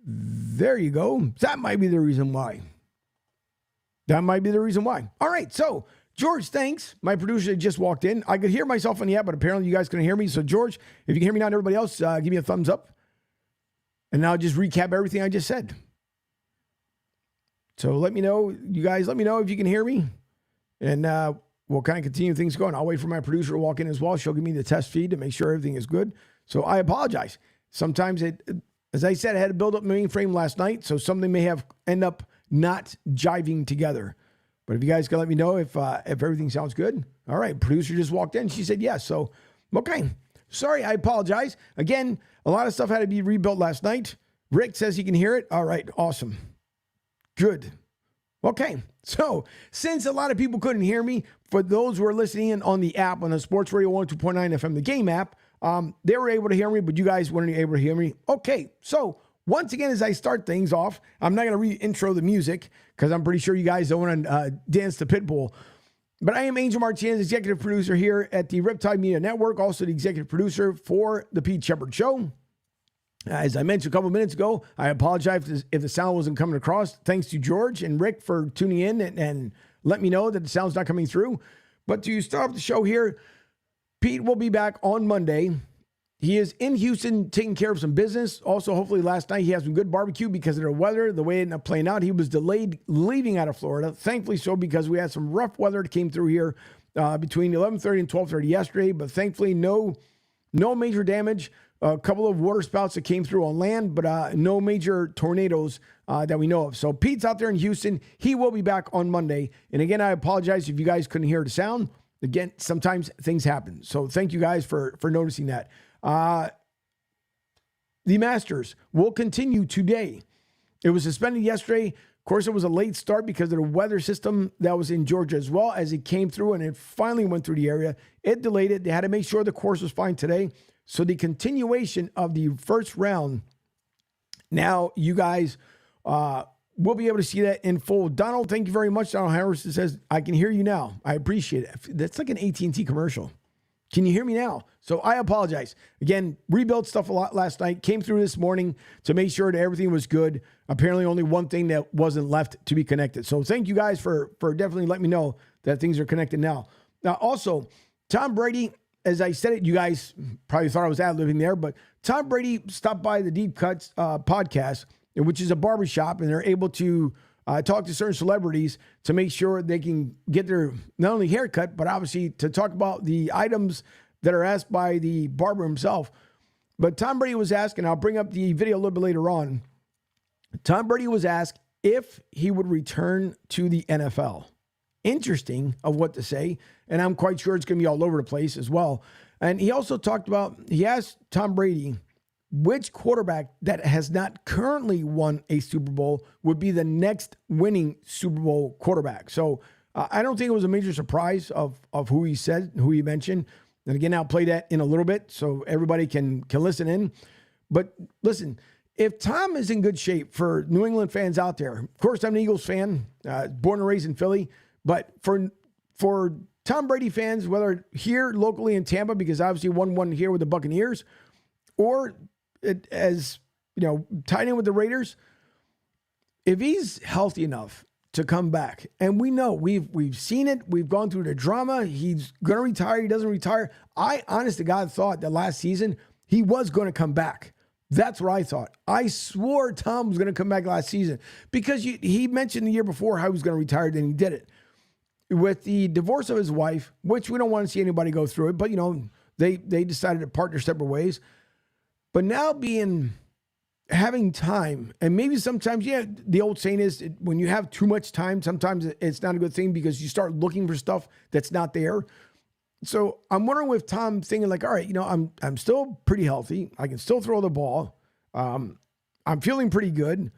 There you go. That might be the reason why. All right, so George, thanks. My producer just walked in. I could hear myself on the app, but apparently you guys couldn't hear me. So, George, if you can hear me now and everybody else, give me a thumbs up. And now I'll just recap everything I just said. So let me know, you guys, let me know if you can hear me. And we'll kind of continue things going. I'll wait for my producer to walk in as well. She'll give me the test feed to make sure everything is good. So I apologize. Sometimes as I said, I had to build up my mainframe last night, so something may have end up not jiving together. But if you guys can let me know if everything sounds good. All right, producer just walked in. She said yes. So, okay. Sorry, I apologize. Again, a lot of stuff had to be rebuilt last night. Rick says he can hear it. All right, awesome. Good. Okay, so since a lot of people couldn't hear me, for those who are listening in on the app, on the Sports Radio 102.9 FM, the game app, they were able to hear me, but you guys weren't able to hear me. Okay, so once again, as I start things off, I'm not going to re-intro the music because I'm pretty sure you guys don't want to dance to Pitbull. But I am Angel Martinez, executive producer here at the Riptide Media Network, also the executive producer for the Pete Sheppard Show. As I mentioned a couple minutes ago, I apologize if the sound wasn't coming across. Thanks to George and Rick for tuning in and let me know that the sound's not coming through. But to start off the show here, Pete will be back on Monday. He is in Houston taking care of some business. Also, hopefully last night he had some good barbecue because of the weather, the way it ended up playing out. He was delayed leaving out of Florida. Thankfully so, because we had some rough weather that came through here between 11:30 and 12:30 yesterday. But thankfully, no major damage. A couple of water spouts that came through on land, but no major tornadoes that we know of. So Pete's out there in Houston. He will be back on Monday. And again, I apologize if you guys couldn't hear the sound. Again, sometimes things happen. So thank you guys for noticing that. The Masters will continue today. It was suspended yesterday. Of course, it was a late start because of the weather system that was in Georgia as well. As it came through and it finally went through the area, it delayed it. They had to make sure the course was fine today. So the continuation of the first round, now you guys will be able to see that in full. Donald, thank you very much. Donald Harrison says, I can hear you now. I appreciate it. That's like an AT&T commercial. Can you hear me now? So I apologize. Again, rebuilt stuff a lot last night. Came through this morning to make sure that everything was good. Apparently only one thing that wasn't left to be connected. So thank you guys for definitely letting me know that things are connected now. Now also, Tom Brady, as I said it, you guys probably thought I was ad-libbing there, but Tom Brady stopped by the Deep Cuts podcast, which is a barbershop, and they're able to talk to certain celebrities to make sure they can get their not only haircut, but obviously to talk about the items that are asked by the barber himself. But Tom Brady was asked, and I'll bring up the video a little bit later on. Tom Brady was asked if he would return to the NFL. Interesting of what to say, and I'm quite sure it's going to be all over the place as well. And he also talked about, he asked Tom Brady which quarterback that has not currently won a Super Bowl would be the next winning Super Bowl quarterback. So I don't think it was a major surprise of who he said, who he mentioned. And again, I'll play that in a little bit so everybody can listen in. But listen, if Tom is in good shape, for New England fans out there, of course I'm an Eagles fan, born and raised in Philly, but for Tom Brady fans, whether here locally in Tampa, because obviously won here with the Buccaneers, or as you know, tied in with the Raiders, if he's healthy enough to come back, and we know we've seen it, we've gone through the drama, he's going to retire, he doesn't retire. I honest to God thought that last season he was going to come back. That's what I thought. I swore Tom was going to come back last season because he mentioned the year before how he was going to retire, then he did it. With the divorce of his wife, which we don't want to see anybody go through it, but you know, they decided to part their separate ways. But now having time, and maybe sometimes, yeah, the old saying is when you have too much time, sometimes it's not a good thing because you start looking for stuff that's not there. So I'm wondering if Tom's thinking like, all right, you know, I'm still pretty healthy. I can still throw the ball. I'm feeling pretty good.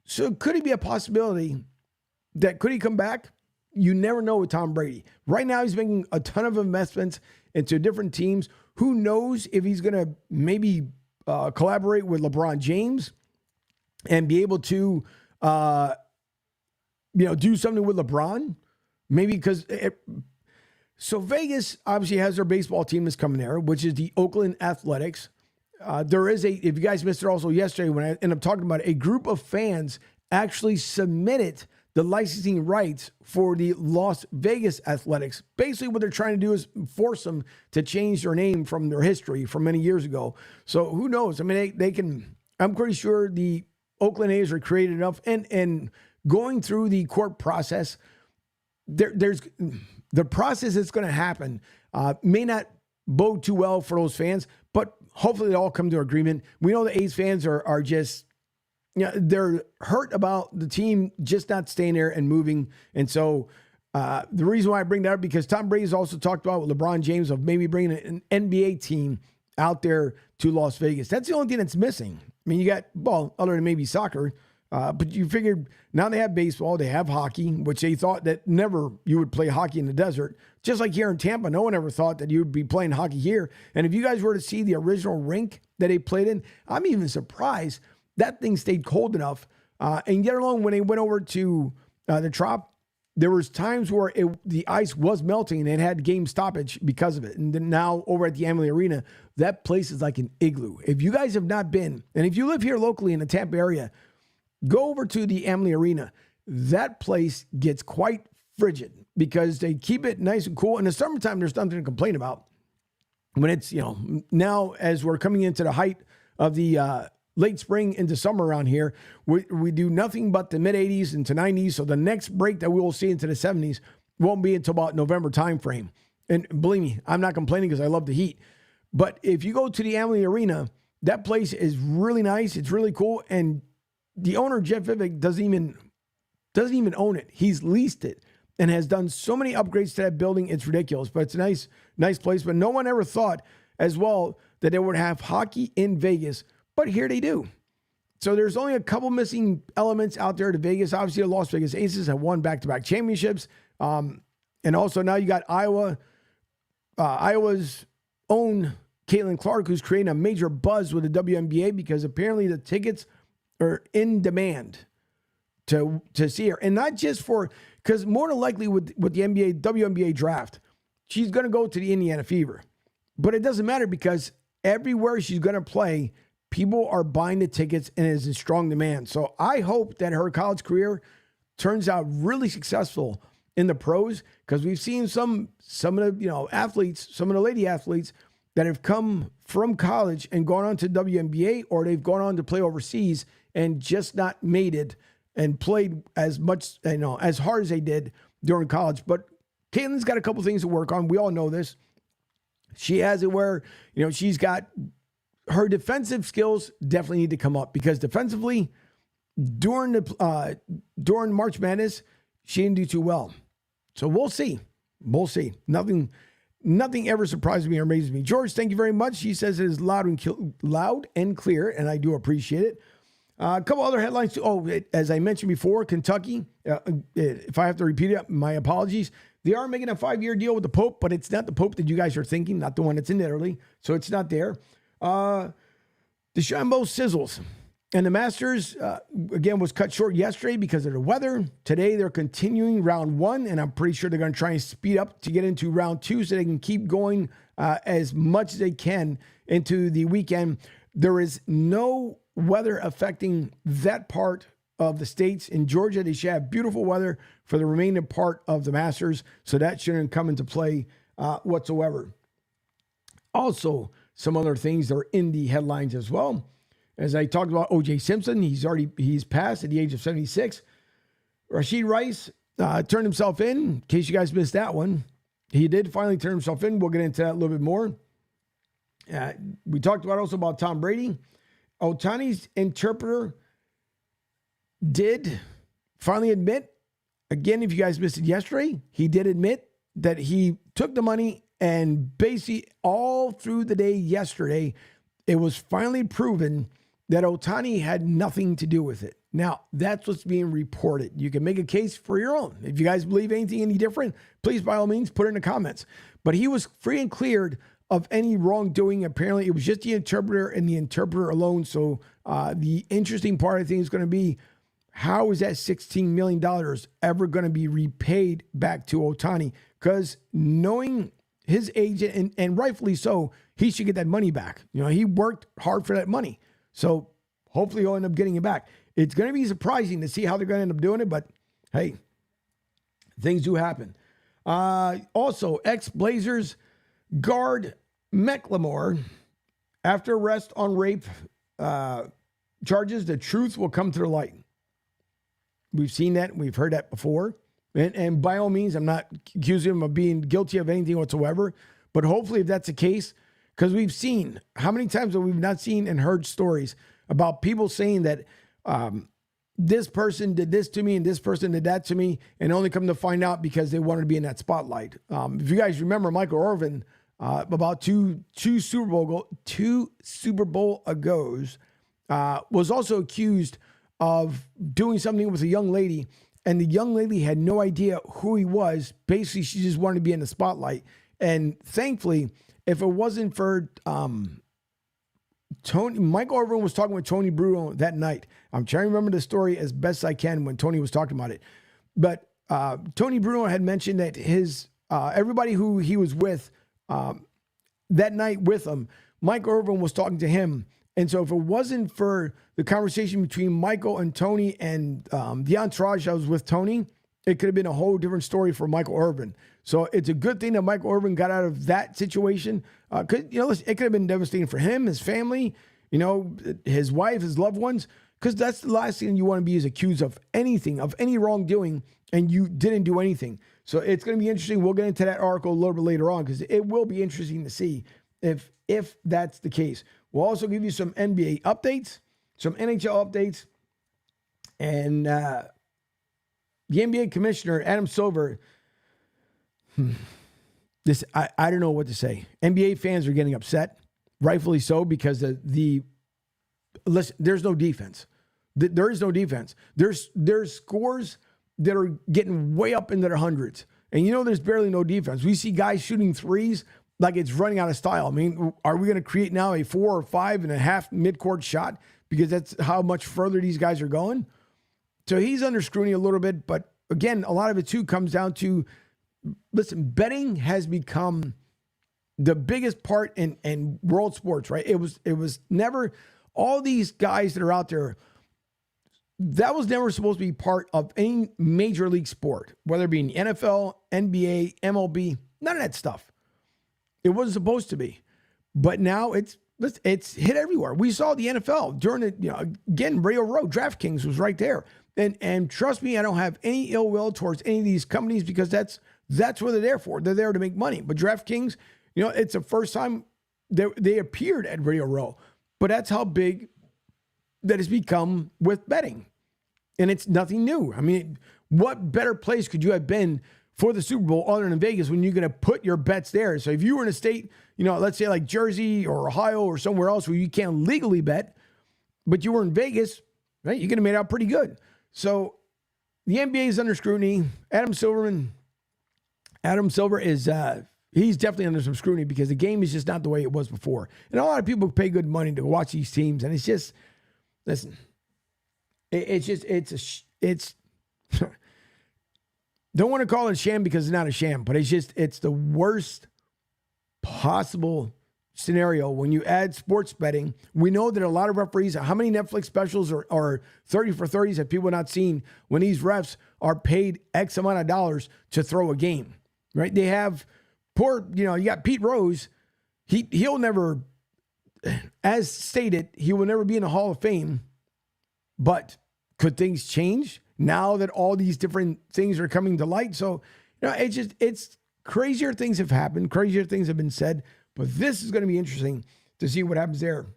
So could it be a possibility that could he come back? You never know with Tom Brady. Right now, he's making a ton of investments into different teams. Who knows if he's going to maybe collaborate with LeBron James and be able to, do something with LeBron? Maybe because so Vegas obviously has their baseball team this coming there, which is the Oakland Athletics. there is if you guys missed it also yesterday when I ended up talking about it, a group of fans actually submitted the licensing rights for the Las Vegas Athletics. Basically, what they're trying to do is force them to change their name from their history from many years ago. So who knows? I mean, they can, I'm pretty sure the Oakland A's are creative enough and going through the court process, there's the process that's going to happen may not bode too well for those fans, but hopefully they all come to agreement. We know the A's fans are just, they're hurt about the team just not staying there and moving. And so the reason why I bring that up, because Tom Brady has also talked about with LeBron James of maybe bringing an NBA team out there to Las Vegas. That's the only thing that's missing. I mean, you got, well, other than maybe soccer, but you figured now they have baseball, they have hockey, which they thought that never you would play hockey in the desert. Just like here in Tampa, no one ever thought that you would be playing hockey here. And if you guys were to see the original rink that they played in, I'm even surprised that thing stayed cold enough. And yet alone, when they went over to the Trop, there was times where the ice was melting and it had game stoppage because of it. And then now over at the Amalie Arena, that place is like an igloo. If you guys have not been, and if you live here locally in the Tampa area, go over to the Amalie Arena. That place gets quite frigid because they keep it nice and cool. In the summertime, there's nothing to complain about. When it's, now as we're coming into the height of the late spring into summer around here, we do nothing but the mid 80s into 90s. So the next break that we will see into the 70s won't be until about November timeframe. And believe me, I'm not complaining because I love the heat. But if you go to the Amalie Arena, that place is really nice. It's really cool. And the owner, Jeff Vivek, doesn't even own it. He's leased it and has done so many upgrades to that building. It's ridiculous, but it's a nice place. But no one ever thought as well that they would have hockey in Vegas. But here they do. So there's only a couple missing elements out there to Vegas. Obviously, the Las Vegas Aces have won back-to-back championships. And also now you got Iowa's own Caitlin Clark, who's creating a major buzz with the WNBA because apparently the tickets are in demand to see her. And not just because more than likely with the WNBA draft, she's going to go to the Indiana Fever. But it doesn't matter because everywhere she's going to play, people are buying the tickets and it's in strong demand. So I hope that her college career turns out really successful in the pros because we've seen some of the athletes, some of the lady athletes that have come from college and gone on to WNBA, or they've gone on to play overseas and just not made it and played as much, as hard as they did during college. But Caitlin's got a couple things to work on. We all know this. She has it where, she's got her defensive skills definitely need to come up because defensively during March Madness, she didn't do too well. So we'll see. Nothing ever surprises me or amazes me. George, thank you very much. He says it is loud and clear, and I do appreciate it. A couple other headlines too. Oh, as I mentioned before, Kentucky, if I have to repeat it, my apologies. They are making a 5-year deal with the Pope, but it's not the Pope that you guys are thinking, not the one that's in Italy. So it's not there. DeChambeau sizzles. And the Masters, again, was cut short yesterday because of the weather. Today, they're continuing round 1, and I'm pretty sure they're going to try and speed up to get into round 2 so they can keep going as much as they can into the weekend. There is no weather affecting that part of the states. In Georgia, they should have beautiful weather for the remaining part of the Masters, so that shouldn't come into play whatsoever. Also, some other things that are in the headlines as well. As I talked about O.J. Simpson, he's passed at the age of 76. Rashid Rice turned himself in case you guys missed that one. He did finally turn himself in. We'll get into that a little bit more. We talked about Tom Brady. Ohtani's interpreter did finally admit, again, if you guys missed it yesterday, he did admit that he took the money and basically all through the day yesterday, it was finally proven that Ohtani had nothing to do with it. Now, that's what's being reported. You can make a case for your own. If you guys believe anything any different, please, by all means, put it in the comments. But he was free and cleared of any wrongdoing. Apparently, it was just the interpreter and the interpreter alone. So the interesting part, I think, is going to be how is that $16 million ever going to be repaid back to Ohtani? Because knowing his agent, and rightfully so, he should get that money back. He worked hard for that money. So hopefully he'll end up getting it back. It's going to be surprising to see how they're going to end up doing it, but hey, things do happen. Also, ex-Blazers guard McLemore, after arrest on rape charges, the truth will come to the light. We've seen that. We've heard that before. And by all means, I'm not accusing him of being guilty of anything whatsoever. But hopefully, if that's the case, because we've seen, how many times have we not seen and heard stories about people saying that this person did this to me and this person did that to me, and only come to find out because they wanted to be in that spotlight. If you guys remember, Michael Irvin, about two Super Bowl ago's, was also accused of doing something with a young lady, and the young lady had no idea who he was. Basically, she just wanted to be in the spotlight. And thankfully, if it wasn't for Michael Irvin was talking with Tony Bruno that night. I'm trying to remember the story as best I can when Tony was talking about it. But Tony Bruno had mentioned that his everybody who he was with that night with him, Michael Irvin was talking to him. And so if it wasn't for the conversation between Michael and Tony and the entourage that was with Tony, it could have been a whole different story for Michael Irvin. So it's a good thing that Michael Irvin got out of that situation. Because, listen, it could have been devastating for him, his family, his wife, his loved ones. Because that's the last thing you want to be is accused of anything, of any wrongdoing, and you didn't do anything. So it's going to be interesting. We'll get into that article a little bit later on because it will be interesting to see if that's the case. We'll also give you some NBA updates, some NHL updates, and the NBA commissioner, Adam Silver. I don't know what to say. NBA fans are getting upset, rightfully so, because there's no defense. There is no defense. There's scores that are getting way up into the hundreds. And there's barely no defense. We see guys shooting threes like it's running out of style. I mean, are we going to create now a 4 or 5.5 midcourt shot because that's how much further these guys are going? So he's under scrutiny a little bit. But again, a lot of it too comes down to, listen, betting has become the biggest part in world sports, right? It was never, all these guys that are out there, that was never supposed to be part of any major league sport, whether it be in the NFL, NBA, MLB, none of that stuff. It wasn't supposed to be. But now it's hit everywhere. We saw the NFL during it, again, Radio Row, DraftKings was right there. And trust me, I don't have any ill will towards any of these companies because that's what they're there for. They're there to make money. But DraftKings, it's the first time they appeared at Radio Row. But that's how big that has become with betting. And it's nothing new. I mean, what better place could you have been for the Super Bowl other than Vegas when you're going to put your bets there? So if you were in a state, let's say like Jersey or Ohio or somewhere else where you can't legally bet, but you were in Vegas, right? You could have made out pretty good. So the NBA is under scrutiny. Adam Silver is, he's definitely under some scrutiny because the game is just not the way it was before. And a lot of people pay good money to watch these teams. And it's just, listen, it's don't want to call it a sham because it's not a sham, but it's the worst possible scenario when you add sports betting. We know that a lot of referees, how many Netflix specials are 30 for 30s that people have not seen when these refs are paid X amount of dollars to throw a game, right? They have you got Pete Rose. He'll never, as stated, he will never be in the Hall of Fame, but could things change now that all these different things are coming to light? So, it's crazier things have happened. Crazier things have been said. But this is going to be interesting to see what happens there.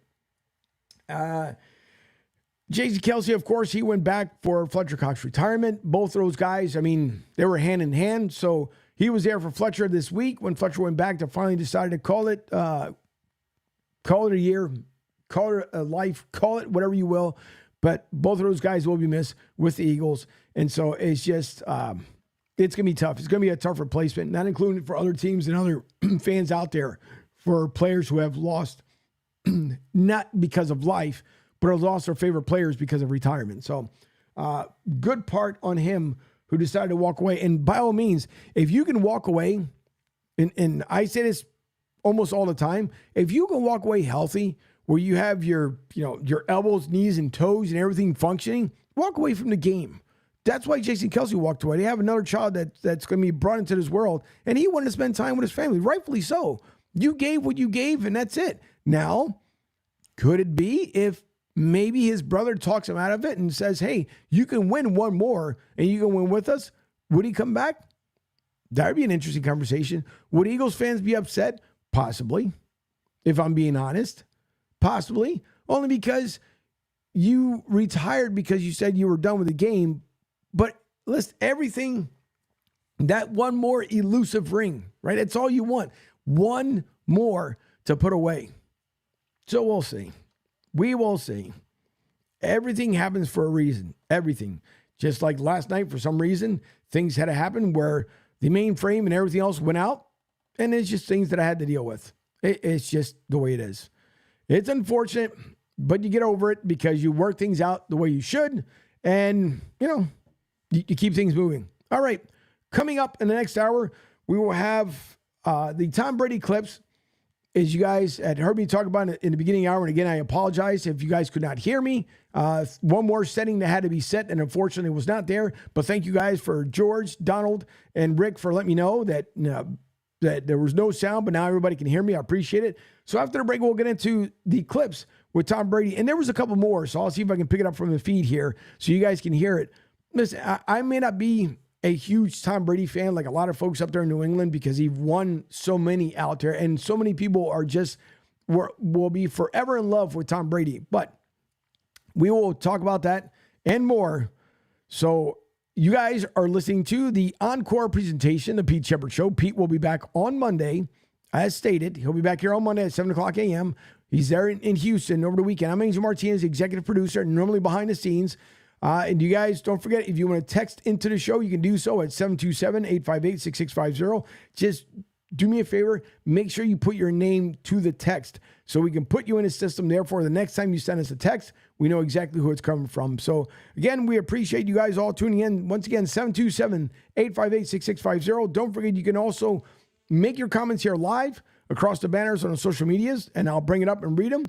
J.C. Kelsey, of course, he went back for Fletcher Cox's retirement. Both of those guys, I mean, they were hand in hand. So he was there for Fletcher this week when Fletcher went back to finally decided to call it a year, call it a life, call it whatever you will. But both of those guys will be missed with the Eagles. And so it's just, it's going to be tough. It's going to be a tough replacement, not including for other teams and other fans out there for players who have lost, not because of life, but have lost their favorite players because of retirement. So good part on him who decided to walk away. And by all means, if you can walk away and I say this almost all the time, if you can walk away healthy, where you have your elbows, knees, and toes and everything functioning, walk away from the game. That's why Jason Kelsey walked away. They have another child that's going to be brought into this world, and he wanted to spend time with his family, rightfully so. You gave what you gave, and that's it. Now, could it be if maybe his brother talks him out of it and says, hey, you can win one more, and you can win with us? Would he come back? That would be an interesting conversation. Would Eagles fans be upset? Possibly, if I'm being honest. Possibly. Only because you retired because you said you were done with the game. But list everything, that one more elusive ring, right? That's all you want. One more to put away. So we'll see. We will see. Everything happens for a reason. Everything. Just like last night, for some reason, things had to happen where the mainframe and everything else went out. And it's just things that I had to deal with. It's just the way it is. It's unfortunate, but you get over it because you work things out the way you should. And, you keep things moving. All right. Coming up in the next hour, we will have the Tom Brady clips. As you guys had heard me talk about it in the beginning hour, and again, I apologize if you guys could not hear me. One more setting that had to be set, and unfortunately was not there. But thank you guys for George, Donald, and Rick for letting me know that there was no sound, but now everybody can hear me. I appreciate it. So after the break, we'll get into the clips with Tom Brady. And there was a couple more, so I'll see if I can pick it up from the feed here so you guys can hear it. Listen, I may not be a huge Tom Brady fan like a lot of folks up there in New England because he won so many out there, and so many people are just will be forever in love with Tom Brady. But we will talk about that and more. So you guys are listening to the encore presentation, The Pete Sheppard Show. Pete will be back on Monday, as stated. He'll be back here on Monday at 7 o'clock a.m. He's there in Houston over the weekend. I'm Angel Martinez, executive producer, normally behind the scenes. And you guys, don't forget, if you want to text into the show, you can do so at 727-858-6650. Just do me a favor, make sure you put your name to the text so we can put you in the system. Therefore, the next time you send us a text, we know exactly who it's coming from. So, again, we appreciate you guys all tuning in. Once again, 727-858-6650. Don't forget, you can also make your comments here live across the banners on the social medias, and I'll bring it up and read them.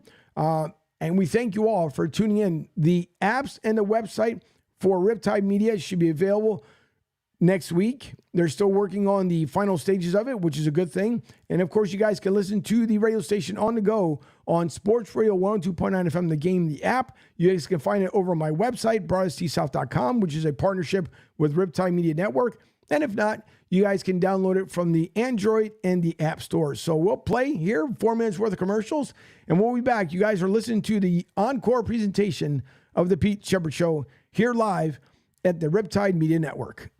And we thank you all for tuning in. The apps and the website for Riptide Media should be available next week. They're still working on the final stages of it, which is a good thing. And, of course, you guys can listen to the radio station on the go on Sports Radio 102.9 FM, The Game, the app. You guys can find it over on my website, broadstsouth.com, which is a partnership with Riptide Media Network. And if not, you guys can download it from the Android and the App Store. So we'll play here 4 minutes worth of commercials, and we'll be back. You guys are listening to the encore presentation of the Pete Sheppard Show here live at the Riptide Media Network.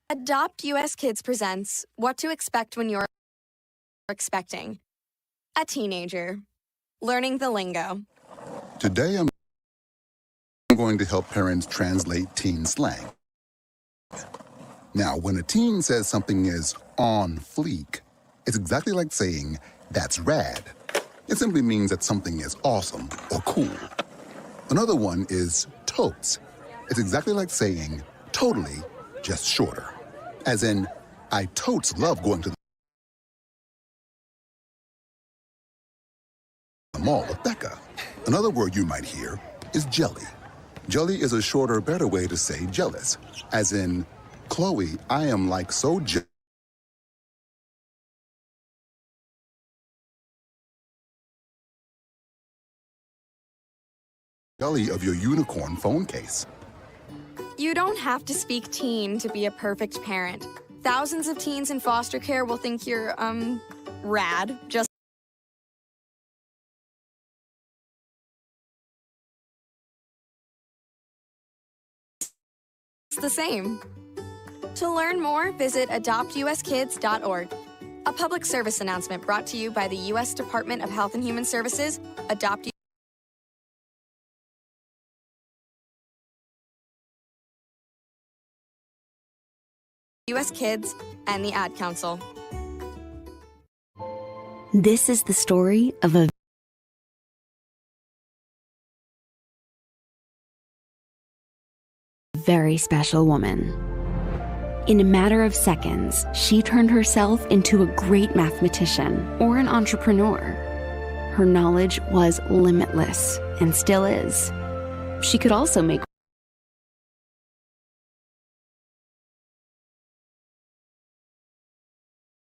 Adopt US Kids presents What to Expect When You're Expecting a Teenager. Learning the lingo. Today I'm going to help parents translate teen slang. Now, when a teen says something is on fleek, it's exactly like saying, that's rad. It simply means that something is awesome or cool. Another one is totes. It's exactly like saying, totally, just shorter. As in, I totes love going to the mall with Becca. Another word you might hear is jelly. Jelly is a shorter, better way to say jealous. As in, Chloe, I am like so jelly of your unicorn phone case. You don't have to speak teen to be a perfect parent. Thousands of teens in foster care will think you're, rad, just the same. To learn more, visit adoptuskids.org. A public service announcement brought to you by the U.S. Department of Health and Human Services, Adopt U.S. Kids, and the Ad Council. This is the story of a very special woman. In a matter of seconds, she turned herself into a great mathematician or an entrepreneur. Her knowledge was limitless and still is. She could also make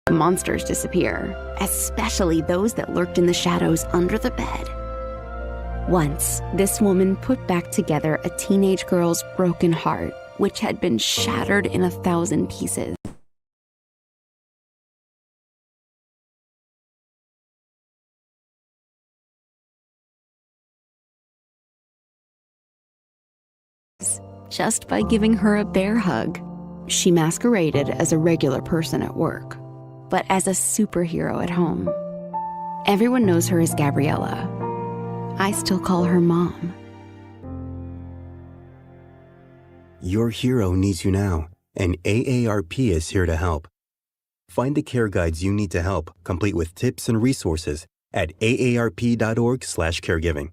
monsters disappear, especially those that lurked in the shadows under the bed. Once, this woman put back together a teenage girl's broken heart, which had been shattered in 1,000 pieces. Just by giving her a bear hug. She masqueraded as a regular person at work, but as a superhero at home. Everyone knows her as Gabriella. I still call her Mom. Your hero needs you now, and AARP is here to help. Find the care guides you need to help, complete with tips and resources at aarp.org/caregiving.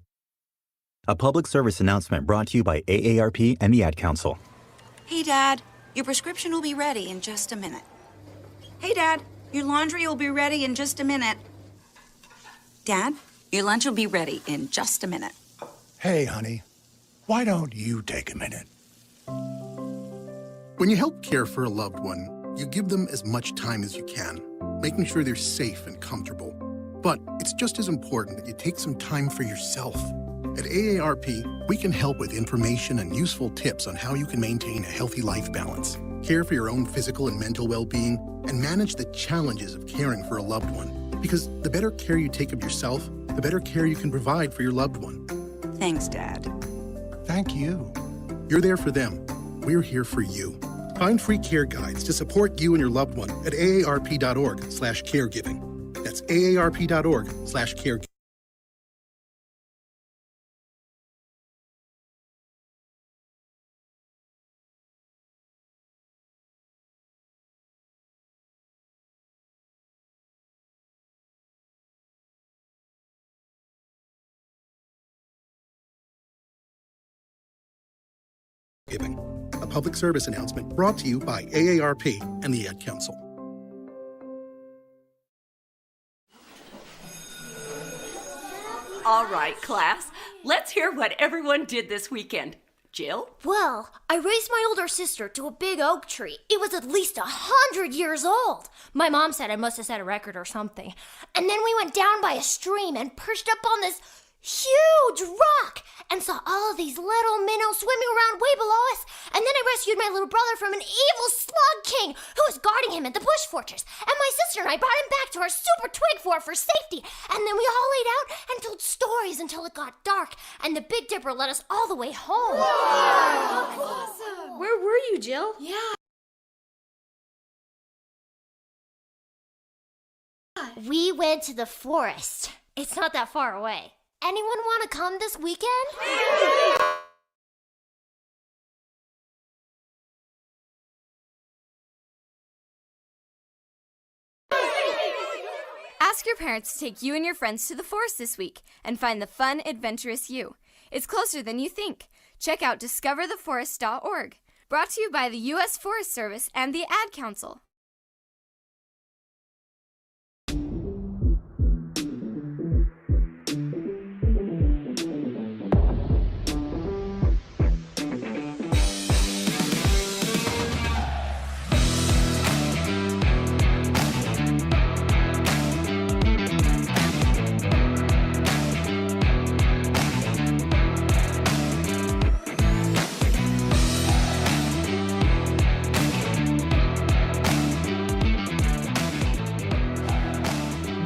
A public service announcement brought to you by AARP and the Ad Council. Hey, Dad, your prescription will be ready in just a minute. Hey, Dad, your laundry will be ready in just a minute. Dad, your lunch will be ready in just a minute. Hey, honey, why don't you take a minute? When you help care for a loved one, you give them as much time as you can, making sure they're safe and comfortable. But it's just as important that you take some time for yourself. At AARP, we can help with information and useful tips on how you can maintain a healthy life balance, care for your own physical and mental well-being, and manage the challenges of caring for a loved one. Because the better care you take of yourself, the better care you can provide for your loved one. Thanks, Dad. Thank you. You're there for them. We're here for you. Find free care guides to support you and your loved one at aarp.org/caregiving. That's aarp.org/caregiving. A public service announcement brought to you by AARP and the Ad Council. All right, class, let's hear what everyone did this weekend. Jill? Well, I raised my older sister to a big oak tree. It was at least 100 years old. My mom said I must have set a record or something. And then we went down by a stream and perched up on this huge rock and saw all of these little minnows swimming around way below us. And then I rescued my little brother from an evil slug king who was guarding him at the bush fortress. And my sister and I brought him back to our super twig fort for safety. And then we all laid out and told stories until it got dark. And the Big Dipper led us all the way home. Wow. Awesome. Where were you, Jill? Yeah. We went to the forest. It's not that far away. Anyone want to come this weekend? Ask your parents to take you and your friends to the forest this week and find the fun, adventurous you. It's closer than you think. Check out discovertheforest.org. Brought to you by the U.S. Forest Service and the Ad Council.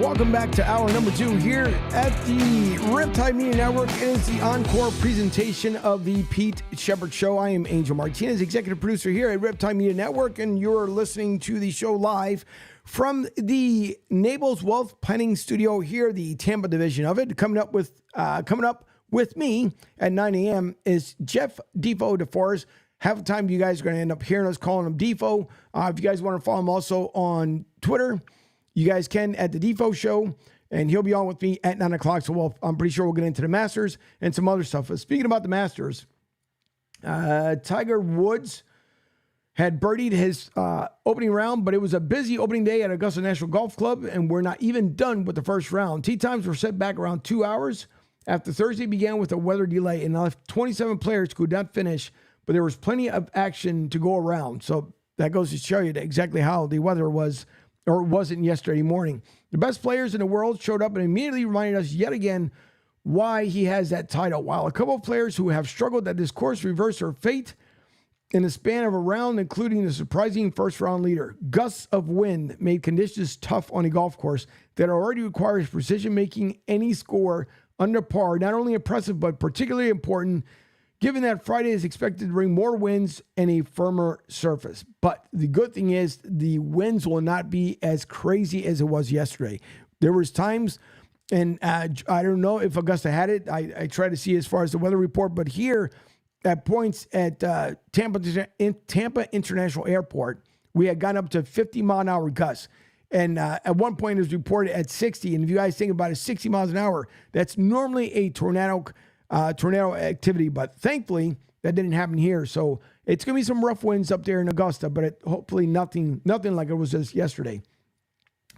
Welcome back to hour number 2 here at the Riptide Media Network. It is the encore presentation of the Pete Sheppard Show. I am Angel Martinez, executive producer here at Riptide Media Network, and you're listening to the show live from the Naples Wealth Planning Studio here, the Tampa division of it. Coming up with me at 9 a.m. is Jeff Defoe DeForest. Half the time you guys are going to end up hearing us calling him Defoe. If you guys want to follow him also on Twitter, you guys can at the Defoe Show, and he'll be on with me at 9 o'clock. So I'm pretty sure we'll get into the Masters and some other stuff. Speaking about the Masters, Tiger Woods had birdied his opening round, but it was a busy opening day at Augusta National Golf Club, and we're not even done with the first round. Tee times were set back around 2 hours after Thursday began with a weather delay, and left 27 players could not finish, but there was plenty of action to go around. So that goes to show you exactly how the weather was or wasn't yesterday morning. The best players in the world showed up and immediately reminded us yet again why he has that title. While a couple of players who have struggled at this course reversed their fate in the span of a round, including the surprising first-round leader. Gusts of wind made conditions tough on a golf course that already requires precision, making any score under par not only impressive but particularly important, given that Friday is expected to bring more winds and a firmer surface. But the good thing is the winds will not be as crazy as it was yesterday. There was times, and I don't know if Augusta had it. I tried to see as far as the weather report, but here at points at Tampa International Airport, we had gone up to 50-mile-an-hour gusts. And at one point, it was reported at 60. And if you guys think about it, 60 miles an hour, that's normally a tornado activity. But thankfully, that didn't happen here. So it's going to be some rough winds up there in Augusta, but hopefully nothing like it was just yesterday.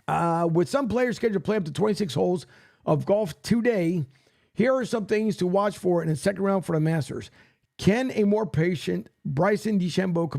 With some players scheduled to play up to 26 holes of golf today, here are some things to watch for in the second round for the Masters. Can a more patient Bryson DeChambeau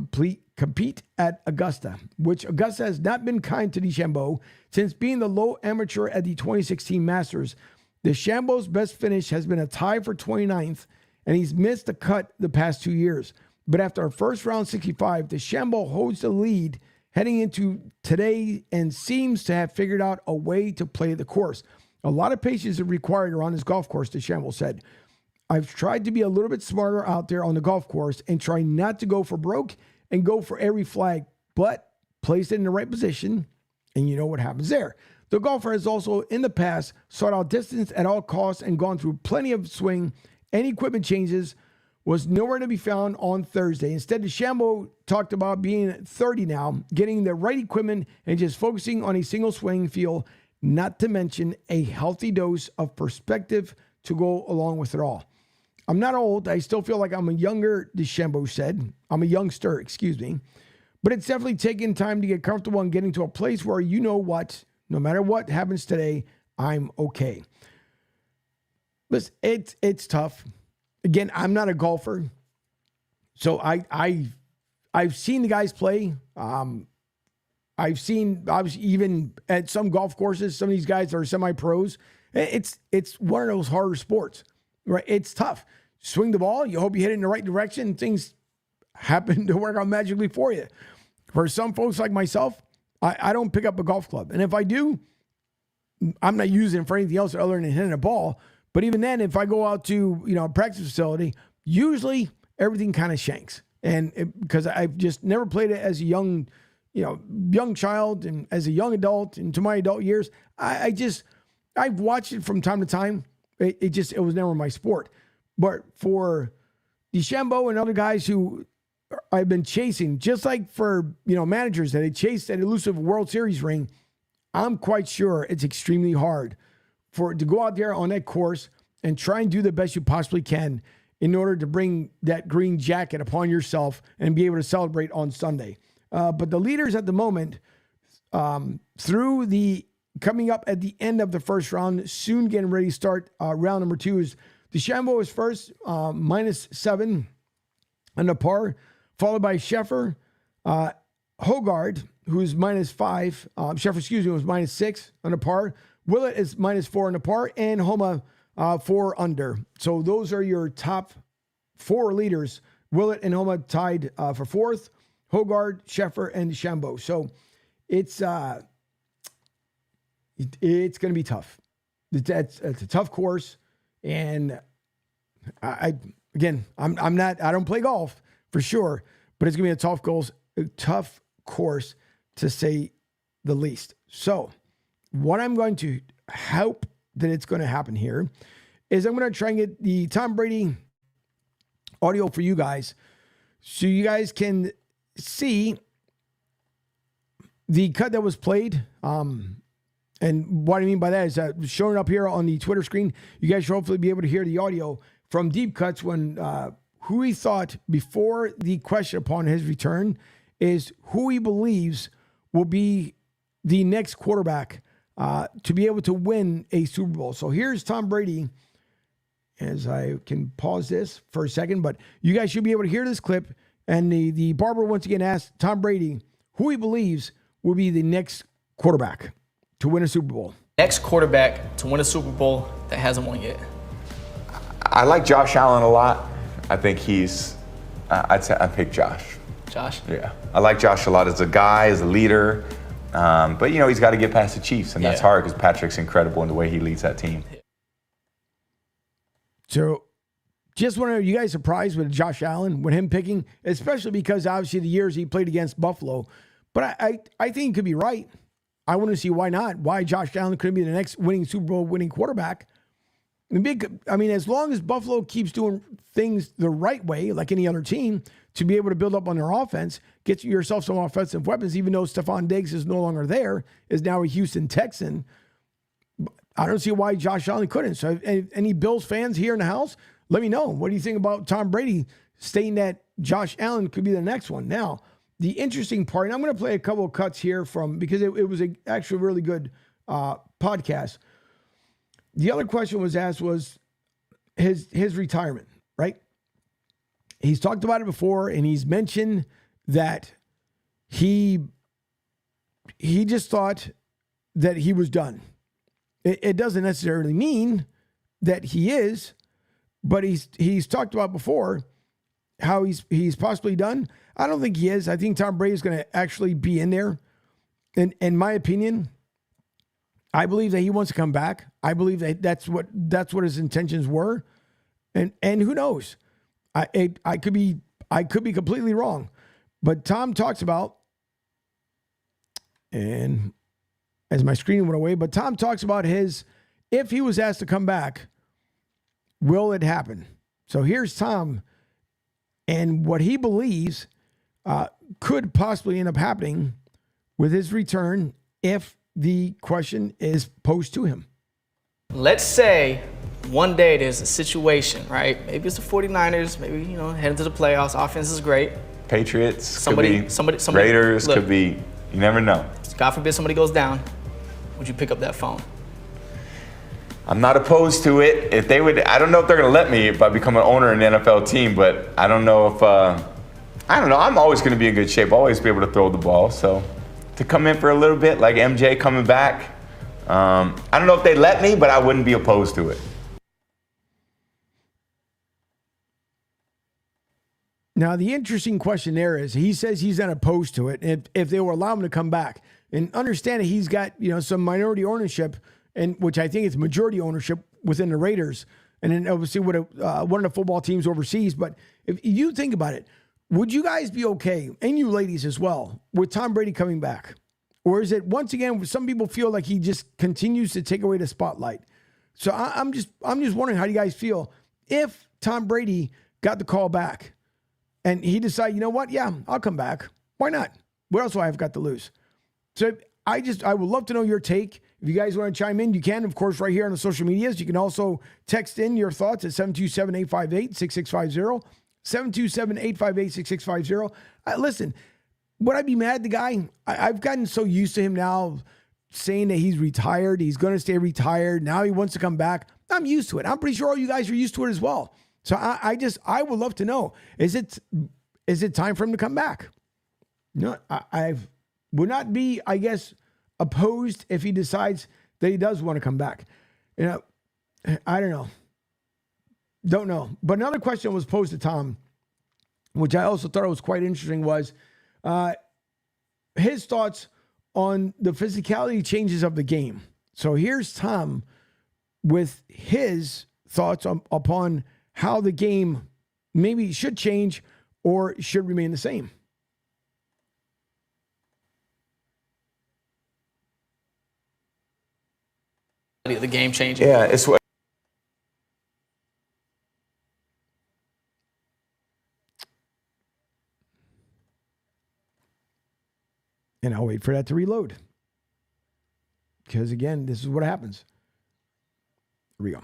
compete at Augusta, which Augusta has not been kind to DeChambeau since being the low amateur at the 2016 Masters. DeChambeau's best finish has been a tie for 29th, and he's missed a cut the past 2 years. But after our first round 65, DeChambeau holds the lead heading into today and seems to have figured out a way to play the course. A lot of patience is required around this golf course, DeChambeau said. I've tried to be a little bit smarter out there on the golf course and try not to go for broke and go for every flag, but place it in the right position, and you know what happens there. The golfer has also, in the past, sought out distance at all costs and gone through plenty of swing. Any equipment changes was nowhere to be found on Thursday. Instead, DeChambeau talked about being 30 now, getting the right equipment and just focusing on a single swing feel, not to mention a healthy dose of perspective to go along with it all. I'm not old. I still feel like I'm a younger, DeChambeau said. I'm a youngster, excuse me. But it's definitely taking time to get comfortable and getting to a place where you know what, no matter what happens today, I'm okay. Listen, it's tough. Again, I'm not a golfer. So I've seen the guys play. I've seen, obviously, even at some golf courses, some of these guys are semi-pros. It's one of those harder sports, right? It's tough. Swing the ball. You hope you hit it in the right direction. Things happen to work out magically for you. For some folks like myself, I don't pick up a golf club. And if I do, I'm not using it for anything else other than hitting a ball. But even then, if I go out to, a practice facility, usually everything kind of shanks. And because I've just never played it as a young child and as a young adult into my adult years, I've watched it from time to time. It was never my sport. But for DeChambeau and other guys who I've been chasing, just like for, managers that they chased that elusive World Series ring, I'm quite sure it's extremely hard to go out there on that course and try and do the best you possibly can in order to bring that green jacket upon yourself and be able to celebrate on Sunday. But the leaders at the moment, through the coming up at the end of the first round, soon getting ready to start round number 2, is DeChambeau is first, -7 on the par, followed by Sheppard, Hogard, who's -5. Sheppard, was -6 on the par. Willett is -4 on the par, and Homa 4 under. So those are your top 4 leaders. Willett and Homa tied for 4th. Hogard, Sheppard, and DeChambeau. So it's going to be tough. It's a tough course, and I don't play golf for sure, but it's going to be a tough course to say the least. So what I'm going to hope that it's going to happen here is I'm going to try and get the Tom Brady audio for you guys so you guys can see the cut that was played. And what I mean by that is that showing up here on the Twitter screen, you guys should hopefully be able to hear the audio from Deep Cuts when who he thought before the question upon his return is who he believes will be the next quarterback to be able to win a Super Bowl. So here's Tom Brady, as I can pause this for a second, but you guys should be able to hear this clip. And the barber once again asked Tom Brady who he believes will be the next quarterback to win a Super Bowl. Next quarterback to win a Super Bowl that hasn't won yet. I like Josh Allen a lot. I think I'd say I pick Josh. Josh? Yeah. I like Josh a lot as a guy, as a leader. But, he's got to get past the Chiefs, and that's hard because Patrick's incredible in the way he leads that team. So just want to know, you guys surprised with Josh Allen, with him picking, especially because obviously the years he played against Buffalo. But I think he could be right. I want to see why not. Why Josh Allen couldn't be the next Super Bowl winning quarterback. As long as Buffalo keeps doing things the right way, like any other team, to be able to build up on their offense, get yourself some offensive weapons, even though Stephon Diggs is no longer there, is now a Houston Texan. I don't see why Josh Allen couldn't. So any Bills fans here in the house, let me know. What do you think about Tom Brady stating that Josh Allen could be the next one? Now, the interesting part, and I'm going to play a couple of cuts here because it was actually a really good podcast. The other question was asked was his retirement, right? He's talked about it before, and he's mentioned that he just thought that he was done. It doesn't necessarily mean that he is, but he's talked about before how he's possibly done. I don't think he is. I think Tom Brady is going to actually be in there. And in my opinion, I believe that he wants to come back. I believe that that's what his intentions were. And who knows? I could be completely wrong. But Tom talks about, and as my screen went away, but Tom talks about if he was asked to come back, will it happen? So here's Tom and what he believes could possibly end up happening with his return if the question is posed to him. Let's say one day there's a situation, right? Maybe it's the 49ers, maybe, heading to the playoffs. Offense is great. Patriots, somebody, Raiders, look, could be, you never know. God forbid somebody goes down. Would you pick up that phone? I'm not opposed to it. If they would, I don't know if they're going to let me if I become an owner in an NFL team, but I don't know if, I don't know. I'm always going to be in good shape, always be able to throw the ball. So to come in for a little bit, like MJ coming back, I don't know if they let me, but I wouldn't be opposed to it. Now, the interesting question there is, he says he's not opposed to it if they will allow him to come back. And understand that he's got, some minority ownership, and which I think is majority ownership within the Raiders, and then obviously with one of the football teams overseas. But if you think about it, would you guys be okay, and you ladies as well, with Tom Brady coming back? Or is it, once again, some people feel like he just continues to take away the spotlight? So I'm just wondering, how do you guys feel if Tom Brady got the call back and he decided, you know what? Yeah, I'll come back. Why not? What else do I have got to lose? So I would love to know your take. If you guys want to chime in, you can, of course, right here on the social medias. You can also text in your thoughts at 727-858-6650, 727-858-6650. Listen, would I be mad at the guy? I've gotten so used to him now saying that he's retired. He's going to stay retired. Now he wants to come back. I'm used to it. I'm pretty sure all you guys are used to it as well. So I would love to know, is it time for him to come back? I would not be, I guess, opposed if he decides that he does want to come back. I don't know. Don't know. But another question was posed to Tom, which I also thought was quite interesting, was his thoughts on the physicality changes of the game. So here's Tom with his thoughts upon how the game maybe should change or should remain the same. The game changing. Yeah, it's what. And I'll wait for that to reload. Because again, this is what happens. Here we go.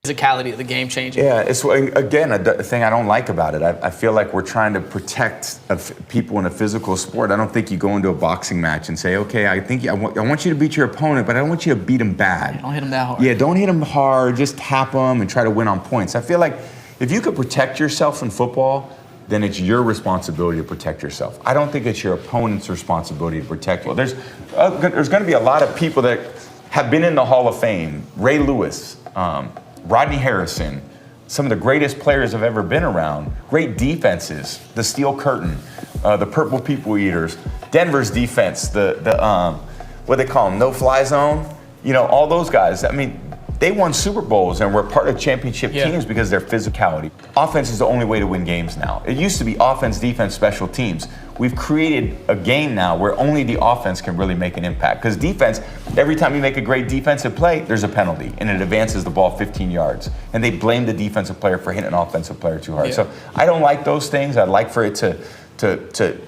physicality of the game changing. Yeah, it's again a thing I don't like about it. I feel like we're trying to protect people in a physical sport. I don't think you go into a boxing match and say, okay, I want you to beat your opponent, but I don't want you to beat him bad. Yeah, don't hit him that hard. Yeah, don't hit him hard. Just tap him and try to win on points. I feel like if you could protect yourself in football, then it's your responsibility to protect yourself. I don't think it's your opponent's responsibility to protect you. There's going to be a lot of people that have been in the Hall of Fame. Ray Lewis, Rodney Harrison, some of the greatest players have ever been around. Great defenses, the Steel Curtain, the Purple People Eaters, Denver's defense, the what they call them, no-fly zone. You know, all those guys. I mean, they won Super Bowls and were part of championship teams because of their physicality. Offense is the only way to win games now. It used to be offense, defense, special teams. We've created a game now where only the offense can really make an impact. Because defense, every time you make a great defensive play, there's a penalty, and it advances the ball 15 yards. And they blame the defensive player for hitting an offensive player too hard. So I don't like those things. I'd like for it to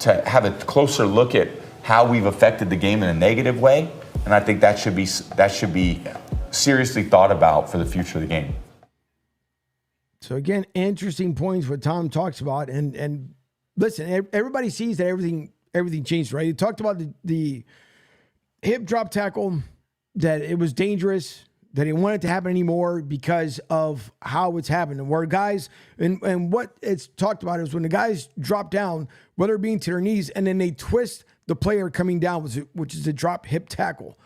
have a closer look at how we've affected the game in a negative way. And I think that should be seriously thought about for the future of the game. So again, interesting points what Tom talks about, and listen, everybody sees that everything changed, right? He talked about the hip drop tackle, that it was dangerous, that he didn't want it to happen anymore because of how it's happened. And where guys, and what it's talked about is when the guys drop down, whether it being to their knees, and then they twist the player coming down, which is a drop hip tackle.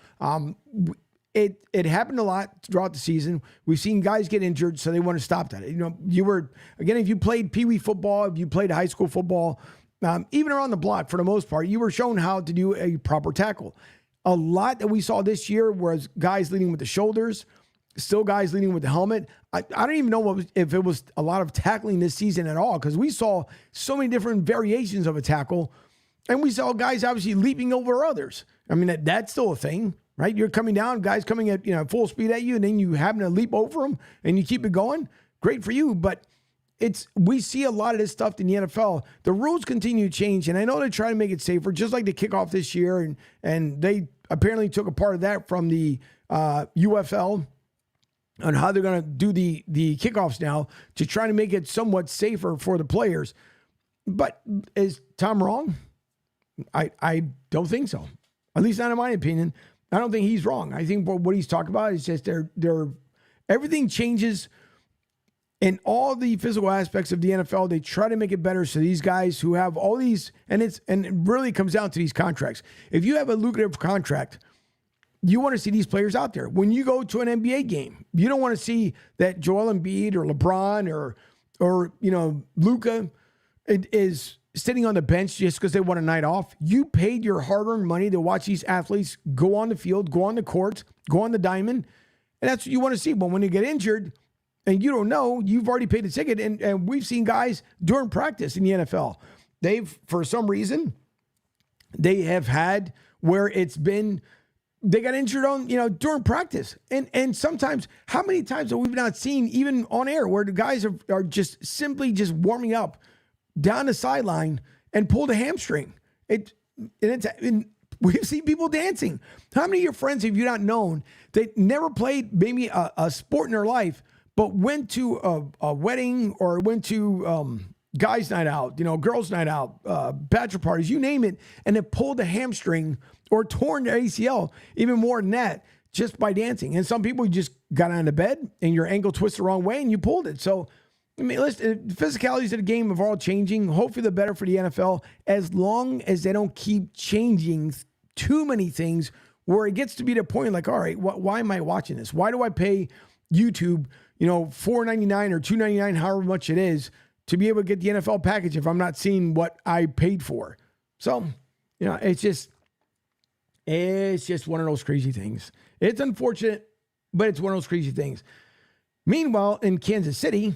It happened a lot throughout the season. We've seen guys get injured, so they want to stop that. You know, if you played Pee Wee football, if you played high school football, even around the block for the most part, you were shown how to do a proper tackle. A lot that we saw this year was guys leading with the shoulders, still guys leading with the helmet. I don't even know if it was a lot of tackling this season at all, because we saw so many different variations of a tackle, and we saw guys obviously leaping over others. I mean, that's still a thing. Right? You're coming down, guys coming at full speed at you, and then you happen to leap over them and you keep it going. Great for you, but we see a lot of this stuff in the NFL. The rules continue to change, and I know they're trying to make it safer, just like the kickoff this year, and they apparently took a part of that from the UFL on how they're going to do the kickoffs now to try to make it somewhat safer for the players. But is Tom wrong? I don't think so. At least not in my opinion. I don't think he's wrong. I think what he's talking about is just everything changes in all the physical aspects of the NFL. They try to make it better so these guys who have all these, and it really comes down to these contracts. If you have a lucrative contract, you want to see these players out there. When you go to an NBA game, you don't want to see that Joel Embiid or LeBron or Luka is sitting on the bench just because they want a night off. You paid your hard-earned money to watch these athletes go on the field, go on the court, go on the diamond, and that's what you want to see. But when you get injured and you don't know, you've already paid the ticket, and we've seen guys during practice in the NFL, for some reason, they have had where they got injured during practice. And sometimes, how many times have we not seen, even on air, where the guys are just simply just warming up down the sideline and pulled a hamstring? We've seen people dancing. How many of your friends have you not known that never played maybe a sport in their life, but went to a wedding or went to guys' night out, girls' night out, bachelor parties, you name it, and it pulled a hamstring or torn their ACL, even more than that, just by dancing? And some people just got out of bed and your ankle twisted the wrong way and you pulled it. So, I mean, listen, the physicalities of the game are all changing. Hopefully, the better for the NFL, as long as they don't keep changing too many things where it gets to be the point like, all right, why am I watching this? Why do I pay YouTube, $4.99 or $2.99, however much it is, to be able to get the NFL package if I'm not seeing what I paid for? So, it's just one of those crazy things. It's unfortunate, but it's one of those crazy things. Meanwhile, in Kansas City,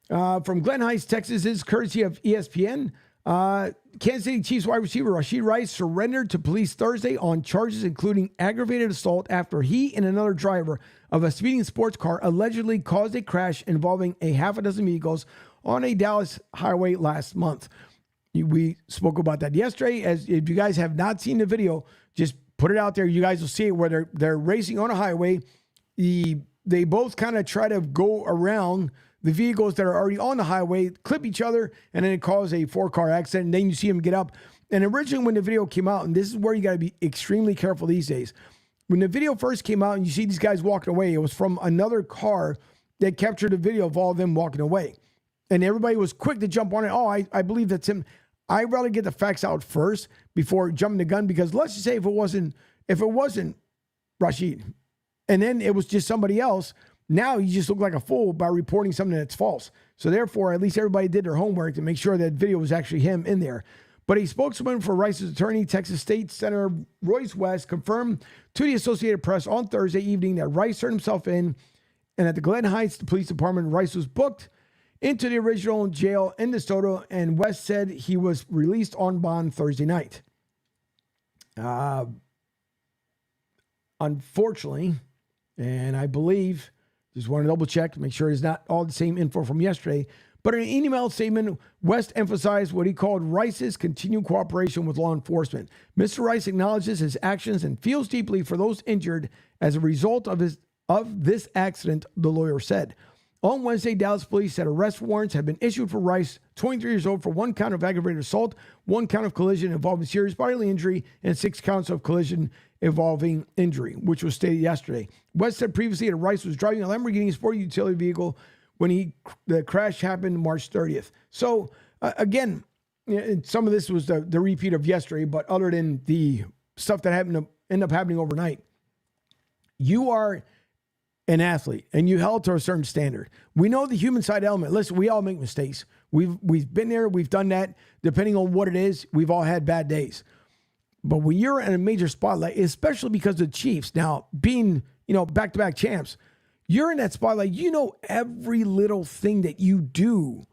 from Glen Heights, Texas, is courtesy of ESPN. Kansas City Chiefs wide receiver Rashid Rice surrendered to police Thursday on charges including aggravated assault after he and another driver of a speeding sports car allegedly caused a crash involving a half a dozen vehicles on a Dallas highway last month. We spoke about that yesterday. As if you guys have not seen the video, just put it out there. You guys will see it where they're racing on a highway. The they both kind of try to go around the vehicles that are already on the highway, clip each other, and then it causes a 4-car accident. And then you see them get up. And originally when the video came out, and this is where you got to be extremely careful these days. When the video first came out and you see these guys walking away, it was from another car that captured a video of all of them walking away. And everybody was quick to jump on it. Oh, I believe that's him. I'd rather get the facts out first before jumping the gun, because let's just say if it wasn't Rashid, and then it was just somebody else, now you just look like a fool by reporting something that's false. So therefore, at least everybody did their homework to make sure that video was actually him in there. But a spokesman for Rice's attorney, Texas State Senator Royce West, confirmed to the Associated Press on Thursday evening that Rice turned himself in, and at the Glen Heights Police Department, Rice was booked into the original jail in DeSoto, and West said he was released on bond Thursday night. Unfortunately, and I believe, just want to double check, make sure it's not all the same info from yesterday, but in an email statement, West emphasized what he called Rice's continued cooperation with law enforcement. Mr. Rice acknowledges his actions and feels deeply for those injured as a result of this accident, the lawyer said. On Wednesday, Dallas police said arrest warrants have been issued for Rice, 23 years old, for 1 count of aggravated assault, 1 count of collision involving serious bodily injury, and 6 counts of collision involving injury, which was stated yesterday. West said previously that Rice was driving a Lamborghini sport utility vehicle when the crash happened March 30th. So, again, some of this was the repeat of yesterday, but other than the stuff that ended up happening overnight, you are an athlete and you held to a certain standard. We know the human side element. Listen, we all make mistakes. We've been there. We've done that. Depending on what it is, we've all had bad days. But when you're in a major spotlight, especially because of the Chiefs now being, back-to-back champs, you're in that spotlight. Every little thing that you do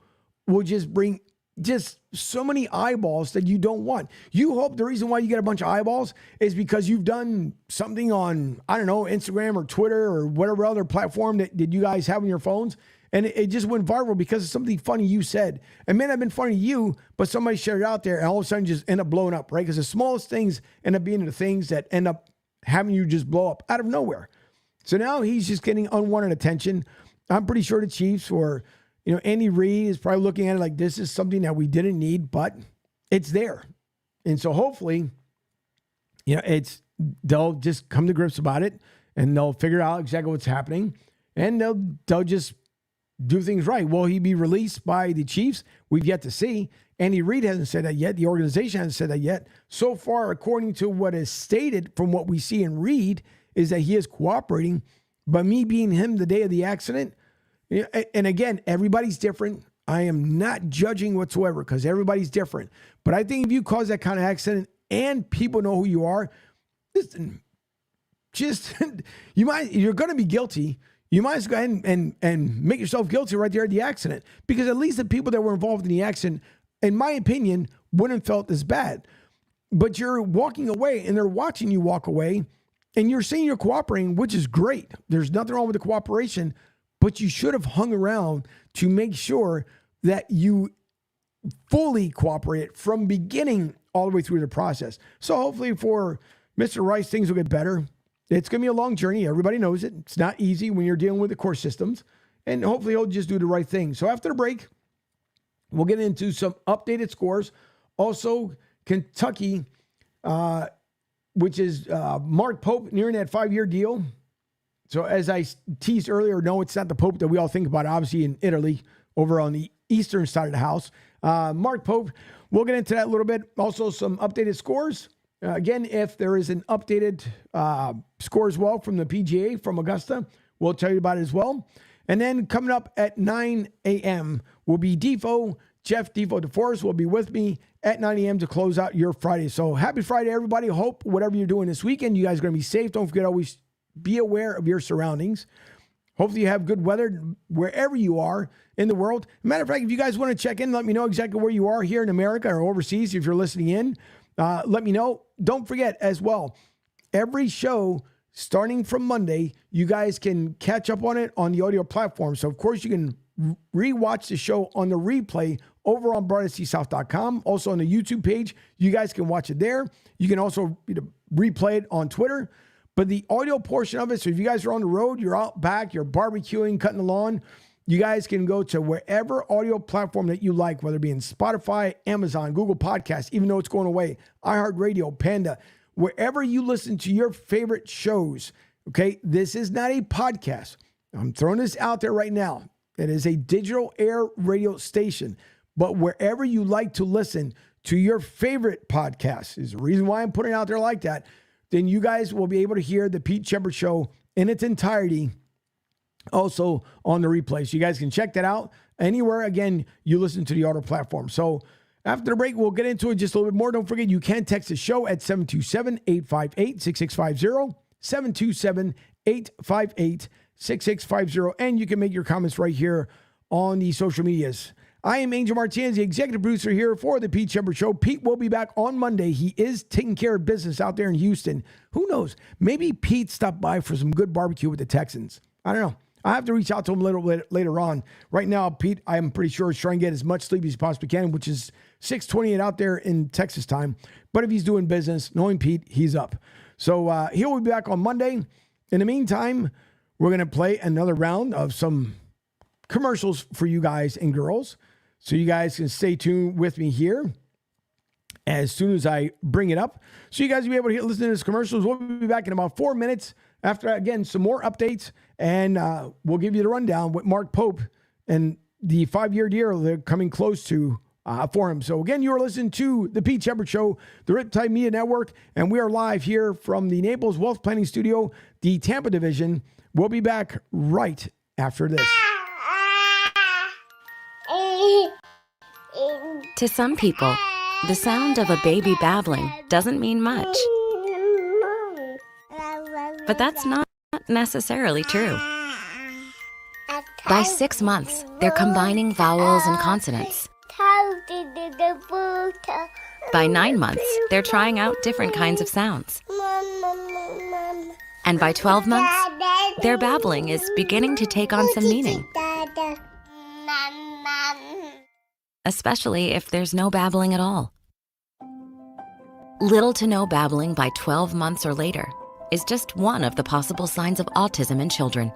will just bring just so many eyeballs that you don't want. You hope the reason why you get a bunch of eyeballs is because you've done something on, I don't know, Instagram or Twitter or whatever other platform that you guys have on your phones. And it just went viral because of something funny you said. It may not have been funny to you, but somebody shared it out there and all of a sudden just end up blowing up, right? Because the smallest things end up being the things that end up having you just blow up out of nowhere. So now he's just getting unwanted attention. I'm pretty sure the Chiefs or, Andy Reid is probably looking at it like this is something that we didn't need, but it's there. And so hopefully, they'll just come to grips about it and they'll figure out exactly what's happening and they'll just do things right. Will he be released by the Chiefs? We've yet to see. Andy Reid hasn't said that yet. The organization hasn't said that yet. So far, according to what is stated from what we see in Reid, is that he is cooperating. But me being him the day of the accident, and again, everybody's different. I am not judging whatsoever because everybody's different. But I think if you cause that kind of accident and people know who you are, listen, you're going to be guilty. You might as well go ahead and make yourself guilty right there at the accident, because at least the people that were involved in the accident, in my opinion, wouldn't have felt as bad. But you're walking away and they're watching you walk away and you're saying you're cooperating, which is great. There's nothing wrong with the cooperation, but you should have hung around to make sure that you fully cooperate from beginning all the way through the process. So hopefully for Mr. Rice, things will get better. It's going to be a long journey. Everybody knows it. It's not easy when you're dealing with the court systems. And hopefully he'll just do the right thing. So after the break, we'll get into some updated scores. Also, Kentucky, which is Mark Pope nearing that 5-year deal. So as I teased earlier, no, it's not the Pope that we all think about, obviously in Italy, over on the eastern side of the house. Mark Pope, we'll get into that a little bit. Also, some updated scores. Again, if there is an updated score as well from the PGA from Augusta, we'll tell you about it as well. And then coming up at 9 a.m. will be Jeff Defo DeForest will be with me at 9 a.m. to close out your Friday. So happy Friday, everybody. Hope whatever you're doing this weekend, you guys are going to be safe. Don't forget, always be aware of your surroundings. Hopefully you have good weather wherever you are in the world. Matter of fact, if you guys want to check in, let me know exactly where you are here in America or overseas if you're listening in. Let me know. Don't forget as well, every show starting from Monday, you guys can catch up on it on the audio platform. So, of course, you can rewatch the show on the replay over on BroadcastSouth.com. Also on the YouTube page, you guys can watch it there. You can also replay it on Twitter. But the audio portion of it, so if you guys are on the road, you're out back, you're barbecuing, cutting the lawn, you guys can go to wherever audio platform that you like, whether it be in Spotify, Amazon, Google Podcasts, even though it's going away, iHeartRadio, Panda, wherever you listen to your favorite shows. Okay, this is not a podcast. I'm throwing this out there right now. It is a digital air radio station. But wherever you like to listen to your favorite podcast, is the reason why I'm putting it out there like that, then you guys will be able to hear the Pete Sheppard Show in its entirety also on the replay. So you guys can check that out anywhere, again, you listen to the audio platform. So after the break, we'll get into it just a little bit more. Don't forget, you can text the show at 727-858-6650, 727-858-6650, and you can make your comments right here on the social medias. I am Angel Martinez, the executive producer here for the Pete Sheppard Show. Pete will be back on Monday. He is taking care of business out there in Houston. Who knows? Maybe Pete stopped by for some good barbecue with the Texans. I don't know. I have to reach out to him a little bit later on. Right now, Pete, I'm pretty sure is trying to get as much sleep as he possibly can, which is 6:28 out there in Texas time. But if he's doing business, knowing Pete, he's up. So he'll be back on Monday. In the meantime, we're going to play another round of some commercials for you guys and girls. So you guys can stay tuned with me here as soon as I bring it up. So you guys will be able to listen to this commercials. We'll be back in about 4 minutes after, again, some more updates. And we'll give you the rundown with Mark Pope and the 5-year deal they're coming close to for him. So again, you are listening to the Pete Sheppard Show, the Riptide Media Network, and we are live here from the Naples Wealth Planning Studio, the Tampa division. We'll be back right after this. To some people, the sound of a baby babbling doesn't mean much. But that's not necessarily true. By 6 months, they're combining vowels and consonants. By 9 months, they're trying out different kinds of sounds. And by 12 months, their babbling is beginning to take on some meaning. Especially if there's no babbling at all. Little to no babbling by 12 months or later is just one of the possible signs of autism in children.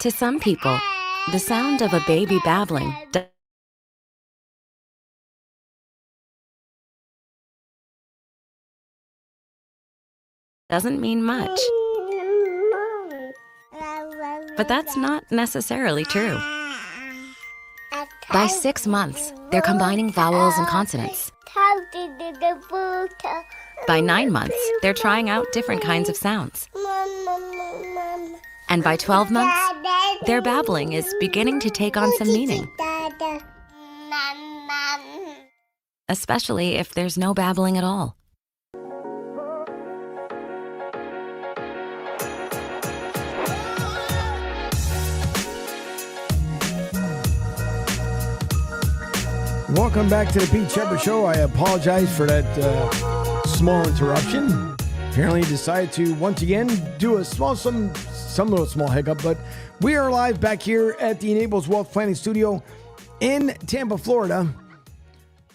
To some people, the sound of a baby babbling doesn't mean much. But that's not necessarily true. By 6 months, they're combining vowels and consonants. By 9 months, they're trying out different kinds of sounds. And by 12 months, their babbling is beginning to take on some meaning. Especially if there's no babbling at all. Welcome back to the Pete Sheppard Show. I apologize for that small interruption. Apparently decided to once again do some little small hiccup, but we are live back here at the Enables Wealth Planning Studio in Tampa, Florida,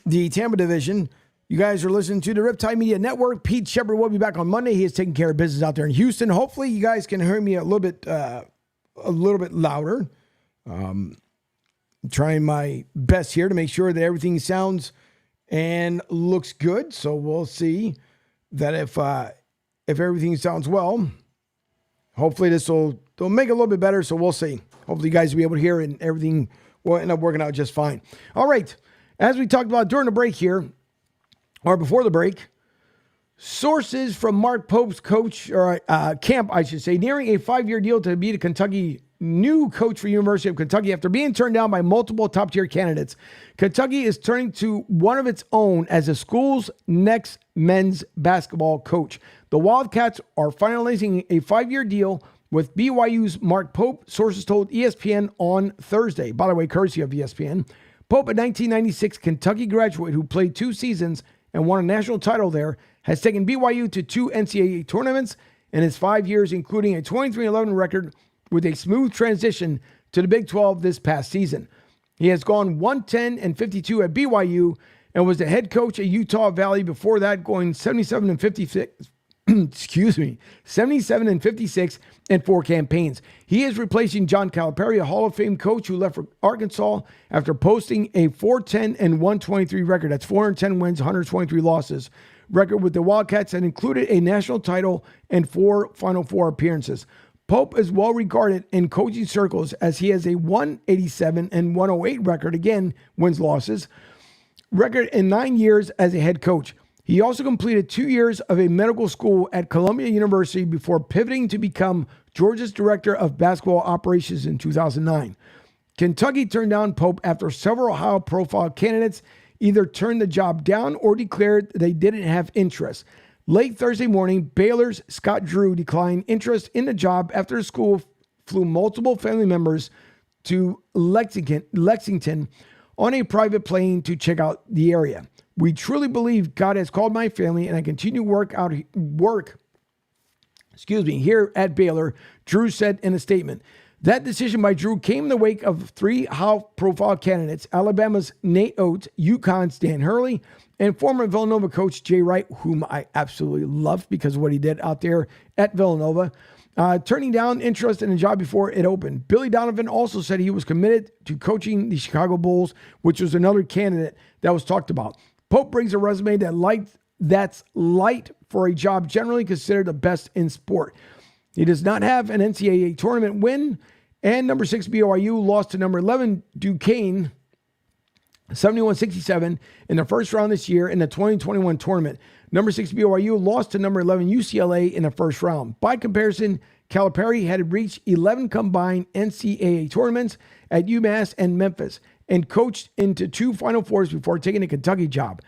the Tampa division. You guys are listening to the Riptide Media Network. Pete Sheppard will be back on Monday. He is taking care of business out there in Houston. Hopefully, you guys can hear me a little bit louder. Trying my best here to make sure that everything sounds and looks good. So we'll see that if everything sounds well, hopefully this will make it a little bit better. So we'll see. Hopefully, you guys will be able to hear and everything will end up working out just fine. All right, as we talked about during the break here. Or before the break, sources from Mark Pope's camp, I should say, nearing a 5-year deal to be the Kentucky new coach for University of Kentucky after being turned down by multiple top-tier candidates. Kentucky is turning to one of its own as the school's next men's basketball coach. The Wildcats are finalizing a 5-year deal with BYU's Mark Pope, sources told ESPN on Thursday. By the way, courtesy of ESPN. Pope, a 1996 Kentucky graduate who played 2 seasons and won a national title there, has taken BYU to 2 NCAA tournaments in his 5 years, including a 23-11 record with a smooth transition to the Big 12 this past season. He has gone 110-52 at BYU and was the head coach at Utah Valley before that, going 77-56. 77-56 in 4 campaigns. He is replacing John Calipari, a Hall of Fame coach who left for Arkansas after posting a 410-123 record. That's 410 wins, 123 losses record with the Wildcats that included a national title and 4 Final Four appearances. Pope is well regarded in coaching circles as he has a 187-108 record, again, wins losses, record in 9 years as a head coach. He also completed 2 years of a medical school at Columbia University before pivoting to become Georgia's director of basketball operations in 2009. Kentucky turned down Pope after several high-profile candidates either turned the job down or declared they didn't have interest. Late Thursday morning, Baylor's Scott Drew declined interest in the job after the school flew multiple family members to Lexington on a private plane to check out the area. We truly believe God has called my family, and I continue to work here at Baylor, Drew said in a statement. That decision by Drew came in the wake of 3 high-profile candidates, Alabama's Nate Oates, UConn's Dan Hurley, and former Villanova coach Jay Wright, whom I absolutely loved because of what he did out there at Villanova, turning down interest in the job before it opened. Billy Donovan also said he was committed to coaching the Chicago Bulls, which was another candidate that was talked about. Pope brings a resume that's light for a job generally considered the best in sport. He does not have an NCAA tournament win, and number 6 BYU lost to number 11 Duquesne 71-67 in the first round this year in the 2021 tournament. Number 6 BYU lost to number 11 UCLA in the first round. By comparison, Calipari had reached 11 combined NCAA tournaments at UMass and Memphis and coached into 2 Final Fours before taking a Kentucky job.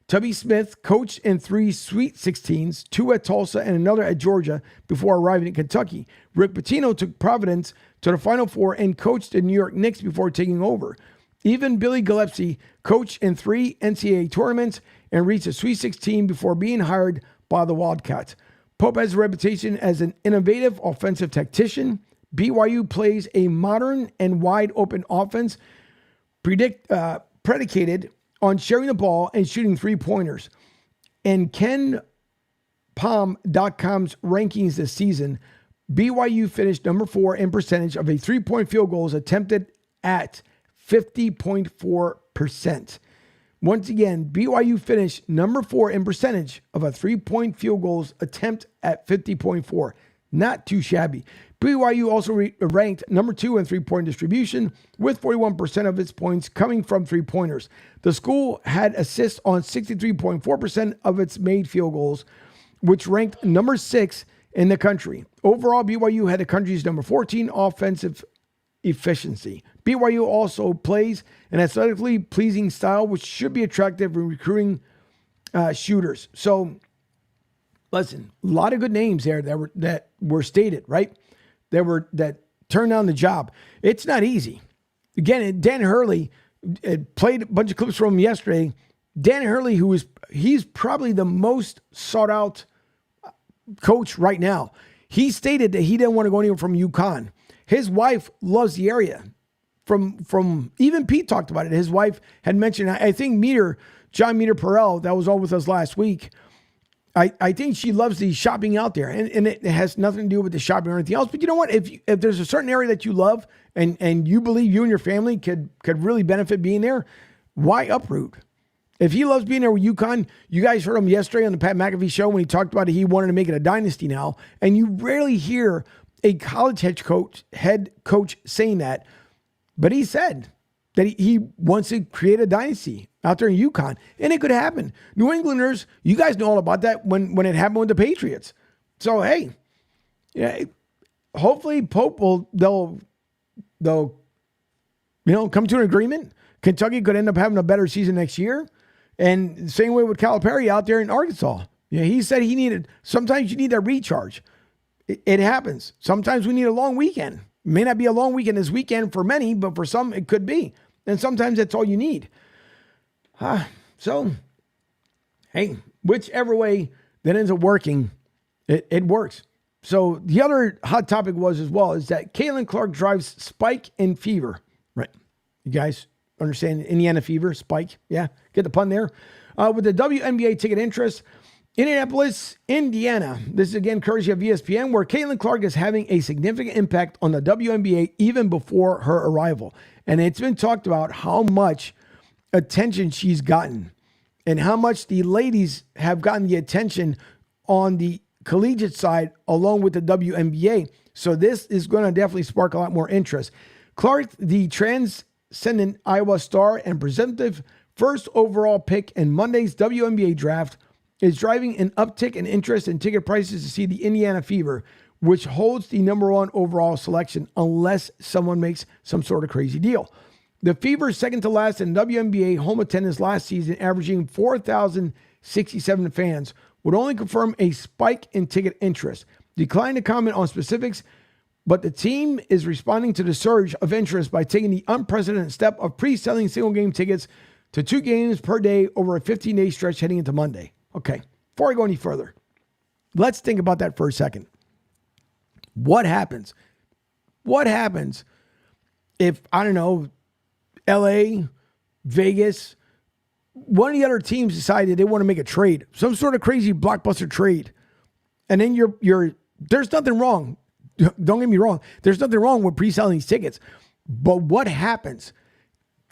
Tubby Smith coached in 3 Sweet 16s, 2 at Tulsa and another at Georgia before arriving in Kentucky. Rick Pitino took Providence to the Final Four and coached the New York Knicks before taking over. Even Billy Gillespie coached in 3 NCAA tournaments and reached a Sweet 16 before being hired by the Wildcats. Pope has a reputation as an innovative offensive tactician. BYU plays a modern and wide-open offense predicated on sharing the ball and shooting 3-pointers. And KenPom.com's rankings this season, BYU finished number 4 in percentage of a 3-point field goals attempted at 50.4%. Once again, BYU finished number 4 in percentage of a 3-point field goals attempt at 50.4. Not too shabby. BYU also ranked number 2 in 3-point distribution with 41% of its points coming from 3-pointers. The school had assists on 63.4% of its made field goals, which ranked number 6 in the country. Overall, BYU had the country's number 14 offensive efficiency. BYU also plays an aesthetically pleasing style, which should be attractive in recruiting shooters. So, listen, a lot of good names there that were stated, right? That turned down the job. It's not easy. Again, Dan Hurley played a bunch of clips from him yesterday. Dan Hurley, he's probably the most sought out coach right now. He stated that he didn't want to go anywhere from UConn. His wife loves the area. From even Pete talked about it. His wife had mentioned, I think John Meter-Perel, that was on with us last week. I think she loves the shopping out there, and it has nothing to do with the shopping or anything else. But you know what? If there's a certain area that you love and you believe you and your family could really benefit being there, why uproot? If he loves being there with UConn, you guys heard him yesterday on the Pat McAfee show when he talked about it, he wanted to make it a dynasty now, and you rarely hear a college head coach saying that. But he said that he wants to create a dynasty out there in UConn, and it could happen. New Englanders, you guys know all about that when it happened with the Patriots. So hey, yeah, hopefully they'll come to an agreement. Kentucky could end up having a better season next year, and same way with Calipari out there in Arkansas. Yeah, he said sometimes you need that recharge. It happens. Sometimes we need a long weekend. It may not be a long weekend this weekend for many, but for some it could be. And sometimes that's all you need. So, hey, whichever way that ends up working, it works. So the other hot topic is that Caitlin Clark drives spike in fever. Right. You guys understand Indiana fever, spike? Yeah, get the pun there. With the WNBA ticket interest, Indianapolis, Indiana. This is again courtesy of ESPN, where Caitlin Clark is having a significant impact on the WNBA even before her arrival. And it's been talked about how much attention she's gotten and how much the ladies have gotten the attention on the collegiate side along with the WNBA. So this is going to definitely spark a lot more interest. Clark, the transcendent Iowa star and presumptive first overall pick in Monday's WNBA draft, is driving an uptick in interest in ticket prices to see the Indiana Fever, which holds the number one overall selection unless someone makes some sort of crazy deal. The Fever, second to last in WNBA home attendance last season, averaging 4,067 fans, would only confirm a spike in ticket interest. Declined to comment on specifics, but the team is responding to the surge of interest by taking the unprecedented step of pre-selling single-game tickets to 2 games per day over a 15-day stretch heading into Monday. Okay, before I go any further, let's think about that for a second. What happens? What happens if, I don't know, LA, Vegas, one of the other teams decided they want to make a trade, some sort of crazy blockbuster trade, and then there's nothing wrong. Don't get me wrong. There's nothing wrong with pre-selling these tickets. But what happens?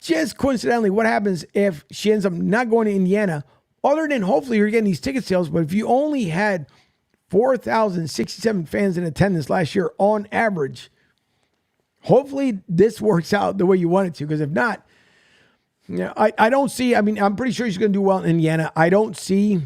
Just coincidentally, what happens if she ends up not going to Indiana? Other than hopefully you're getting these ticket sales, but if you only had 4,067 fans in attendance last year on average, hopefully this works out the way you want it to. Because if not, I don't see, I'm pretty sure she's going to do well in Indiana. I don't see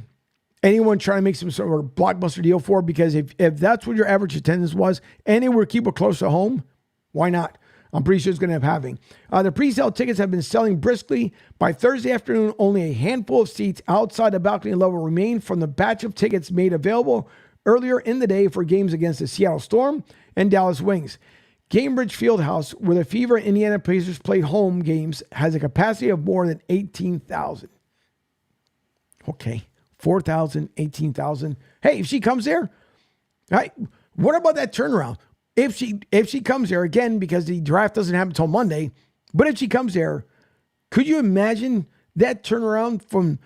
anyone trying to make some sort of blockbuster deal for it, because if that's what your average attendance was and they were to keep it close to home, why not? I'm pretty sure it's going to have having. The pre-sale tickets have been selling briskly. By Thursday afternoon, only a handful of seats outside the balcony level remain from the batch of tickets made available earlier in the day for games against the Seattle Storm and Dallas Wings. Gainbridge Fieldhouse, where the Fever and Indiana Pacers play home games, has a capacity of more than 18,000. Okay, 4,000, 18,000. Hey, if she comes there, right? What about that turnaround? If she comes there, again, because the draft doesn't happen until Monday, but if she comes there, could you imagine that turnaround from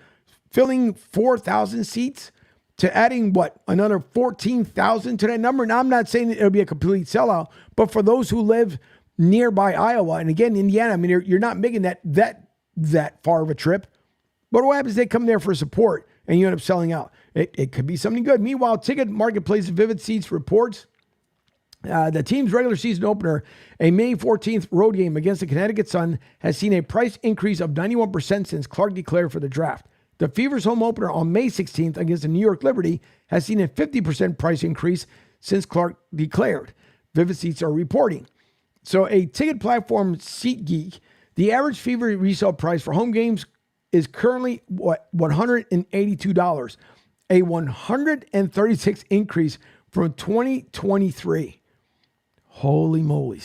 filling 4,000 seats to adding, another 14,000 to that number? Now, I'm not saying it'll be a complete sellout, but for those who live nearby Iowa, and again, Indiana, you're not making that far of a trip. But what happens if they come there for support and you end up selling out? It could be something good. Meanwhile, Ticket Marketplace Vivid Seats reports the team's regular season opener, a May 14th road game against the Connecticut Sun, has seen a price increase of 91% since Clark declared for the draft. The Fever's home opener on May 16th against the New York Liberty has seen a 50% price increase since Clark declared. Vivid Seats are reporting. So a ticket platform, SeatGeek, the average Fever resale price for home games is currently $182, a 136 increase from 2023. Holy moly.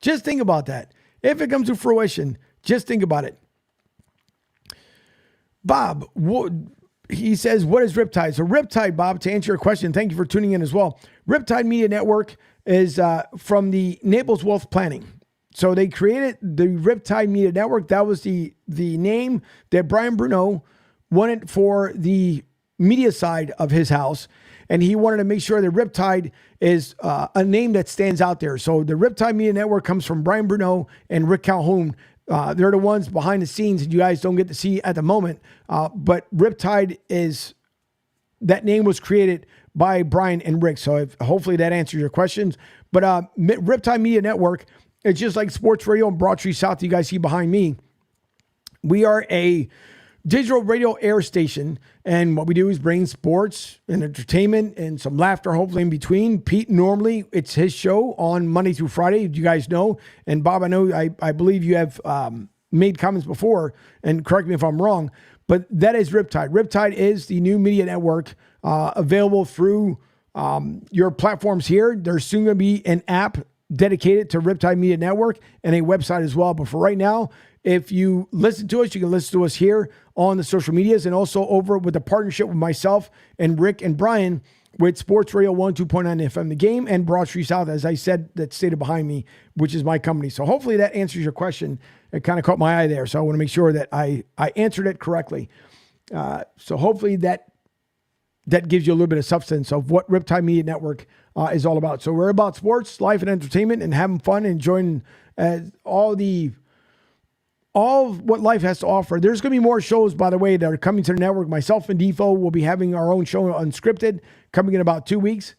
Just think about that. If it comes to fruition, just think about it. Bob, he says, what is Riptide? So Riptide, Bob, to answer your question, thank you for tuning in as well. Riptide Media Network is from the Naples Wealth Planning. So they created the Riptide Media Network. That was the name that Brian Bruno wanted for the media side of his house. And he wanted to make sure that Riptide is a name that stands out there. So the Riptide Media Network comes from Brian Bruno and Rick Calhoun. They're the ones behind the scenes that you guys don't get to see at the moment. But Riptide that name was created by Brian and Rick. So hopefully that answers your questions. But Riptide Media Network, it's just like Sports Radio and Broad Street South you guys see behind me. We are a digital radio air station, and what we do is bring sports and entertainment and some laughter, hopefully in between. Pete, normally it's his show on Monday through Friday, you guys know. And Bob, I know, I believe you have made comments before, and correct me if I'm wrong, but that is Riptide. Riptide is the new media network available through your platforms here. There's soon going to be an app dedicated to Riptide Media Network and a website as well. But for right now, if you listen to us, you can listen to us here on the social medias and also over with the partnership with myself and Rick and Brian with Sports Radio 102.9 FM The Game and Broad Street South, as I said, that's stated behind me, which is my company. So hopefully that answers your question. It kind of caught my eye there. So I want to make sure that I answered it correctly. So hopefully that gives you a little bit of substance of what Riptide Media Network is all about. So we're about sports, life, and entertainment, and having fun and enjoying all of what life has to offer. There's going to be more shows, by the way, that are coming to the network. Myself and Defo will be having our own show, Unscripted, coming in about 2 weeks.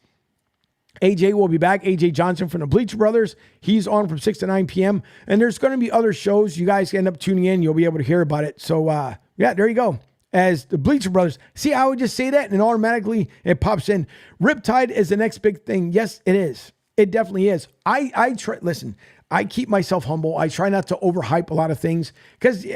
AJ will be back. AJ Johnson from the Bleacher Brothers. He's on from 6 to 9 p.m. And there's going to be other shows. You guys end up tuning in. You'll be able to hear about it. So, yeah, there you go. As the Bleacher Brothers. See, I would just say that and automatically it pops in. Riptide is the next big thing. Yes, it is. It definitely is. I try, listen, I keep myself humble. I try not to overhype a lot of things because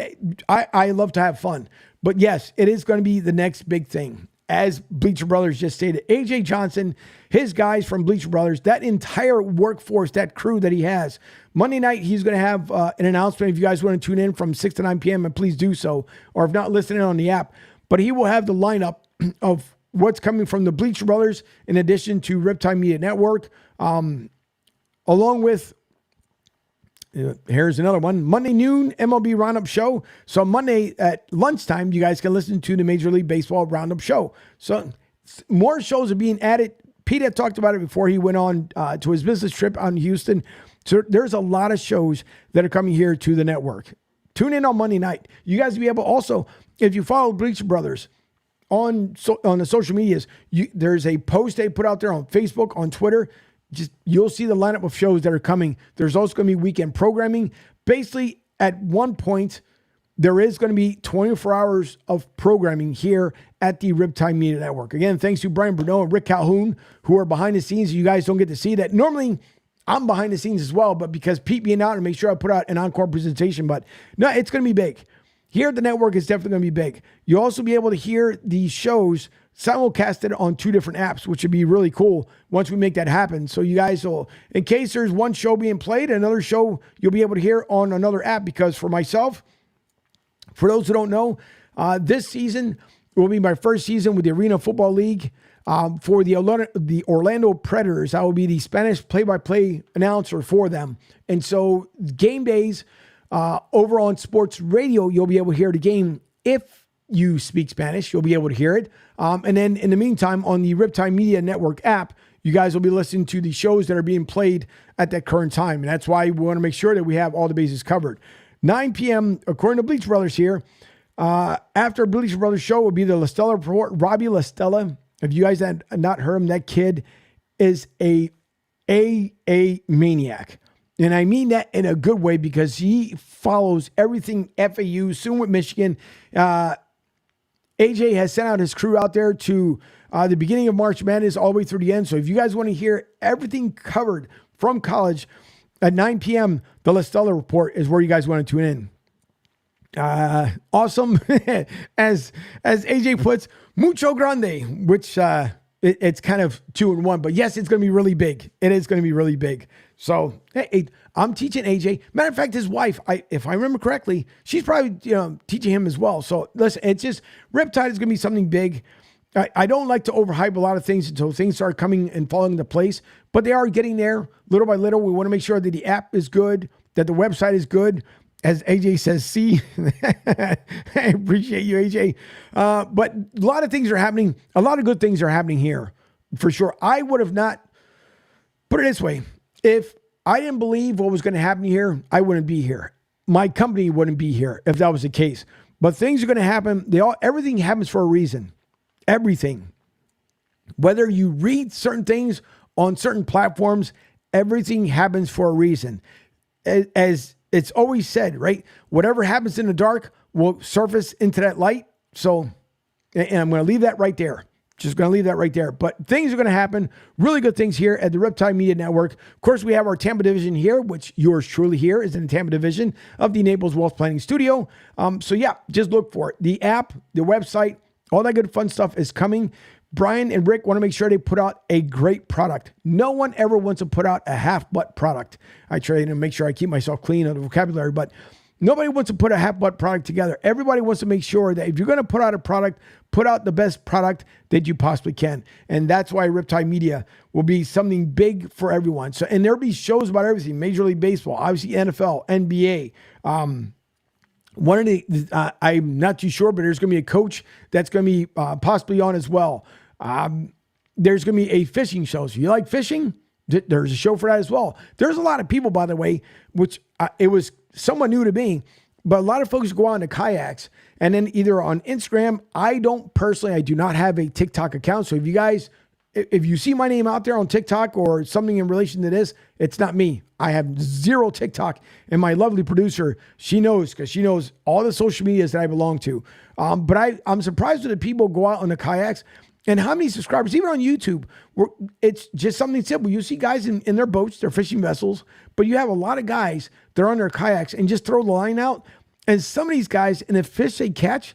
I love to have fun. But yes, it is going to be the next big thing. As Bleacher Brothers just stated, AJ Johnson, his guys from Bleacher Brothers, that entire workforce, that crew that he has. Monday night, he's going to have an announcement. If you guys want to tune in from 6 to 9 p.m., and please do so, or if not, listening on the app. But he will have the lineup of what's coming from the Bleacher Brothers in addition to Riptide Media Network, along with here's another one. Monday noon MLB Roundup Show. So Monday at lunchtime, you guys can listen to the Major League Baseball Roundup Show. So more shows are being added. Pete had talked about it before he went on to his business trip out in Houston. So there's a lot of shows that are coming here to the network. Tune in on Monday night. You guys will be able also, if you follow Bleacher Brothers on the social medias, there's a post they put out there on Facebook, on Twitter. You'll see the lineup of shows that are coming. There's also going to be weekend programming. Basically, at one point, there is going to be 24 hours of programming here at the Riptide Media Network. Again, thanks to Brian Bruno and Rick Calhoun, who are behind the scenes. You guys don't get to see that. Normally, I'm behind the scenes as well, but because Pete being out and make sure I put out an encore presentation. But no, it's going to be big. Here at the network, it's definitely going to be big. You'll also be able to hear these shows simulcasted on 2 different apps, which would be really cool once we make that happen. So you guys will, in case there's one show being played, another show you'll be able to hear on another app. Because for myself, for those who don't know, this season will be my first season with the Arena Football League. For the Orlando Predators, I will be the Spanish play-by-play announcer for them. And so game days over on Sports Radio, you'll be able to hear the game. If you speak Spanish, you'll be able to hear it. And then in the meantime, on the Riptide Media Network app, you guys will be listening to the shows that are being played at that current time. And that's why we want to make sure that we have all the bases covered. 9 p.m., according to Bleacher Brothers here, after Bleacher Brothers show will be the LaStella Report. Robbie LaStella, if you guys had not heard him, that kid is a maniac. And I mean that in a good way because he follows everything FAU, soon with Michigan. AJ has sent out his crew out there to the beginning of March Madness all the way through the end. So if you guys want to hear everything covered from college at 9 p.m., the LaStella Report is where you guys want to tune in. Awesome. As AJ puts, mucho grande, which it's kind of 2 in 1. But yes, it's going to be really big. It is going to be really big. So hey, I'm teaching AJ. Matter of fact, his wife, if I remember correctly, she's probably teaching him as well. So listen, it's just Riptide is going to be something big. I don't like to overhype a lot of things until things start coming and falling into place, but they are getting there little by little. We want to make sure that the app is good, that the website is good. As AJ says, see, I appreciate you, AJ. But a lot of things are happening. A lot of good things are happening here for sure. I would have not, put it this way, if I didn't believe what was going to happen here, I wouldn't be here. My company wouldn't be here if that was the case. But things are going to happen. Everything happens for a reason. Everything. Whether you read certain things on certain platforms, everything happens for a reason. As it's always said, right? Whatever happens in the dark will surface into that light. So, and I'm going to leave that right there. Just going to leave that right there. But things are going to happen. Really good things here at the Riptide Media Network. Of course, we have our Tampa division here, which yours truly here is in the Tampa division of the Naples Wealth Planning Studio. So yeah, just look for it. The app, the website, all that good fun stuff is coming. Brian and Rick want to make sure they put out a great product. No one ever wants to put out a half-butt product. I try to make sure I keep myself clean on the vocabulary, but nobody wants to put a half-butt product together. Everybody wants to make sure that if you're going to put out a product, put out the best product that you possibly can. And that's why Riptide Media will be something big for everyone. So, and there'll be shows about everything. Major League Baseball, obviously NFL, NBA, one of the, I'm not too sure, but there's going to be a coach that's going to be possibly on as well. There's going to be a fishing show. So you like fishing? There's a show for that as well. There's a lot of people, by the way, which it was somewhat new to me, but a lot of folks go out into kayaks and then either on Instagram. I do not have a TikTok account. So if you see my name out there on TikTok or something in relation to this, it's not me. I have zero TikTok, and my lovely producer, she knows because she knows all the social medias that I belong to. But I'm surprised that the people go out on the kayaks and how many subscribers, even on YouTube, it's just something simple. You see guys in their boats, their fishing vessels, but you have a lot of guys that are on their kayaks and just throw the line out. And some of these guys, and the fish they catch,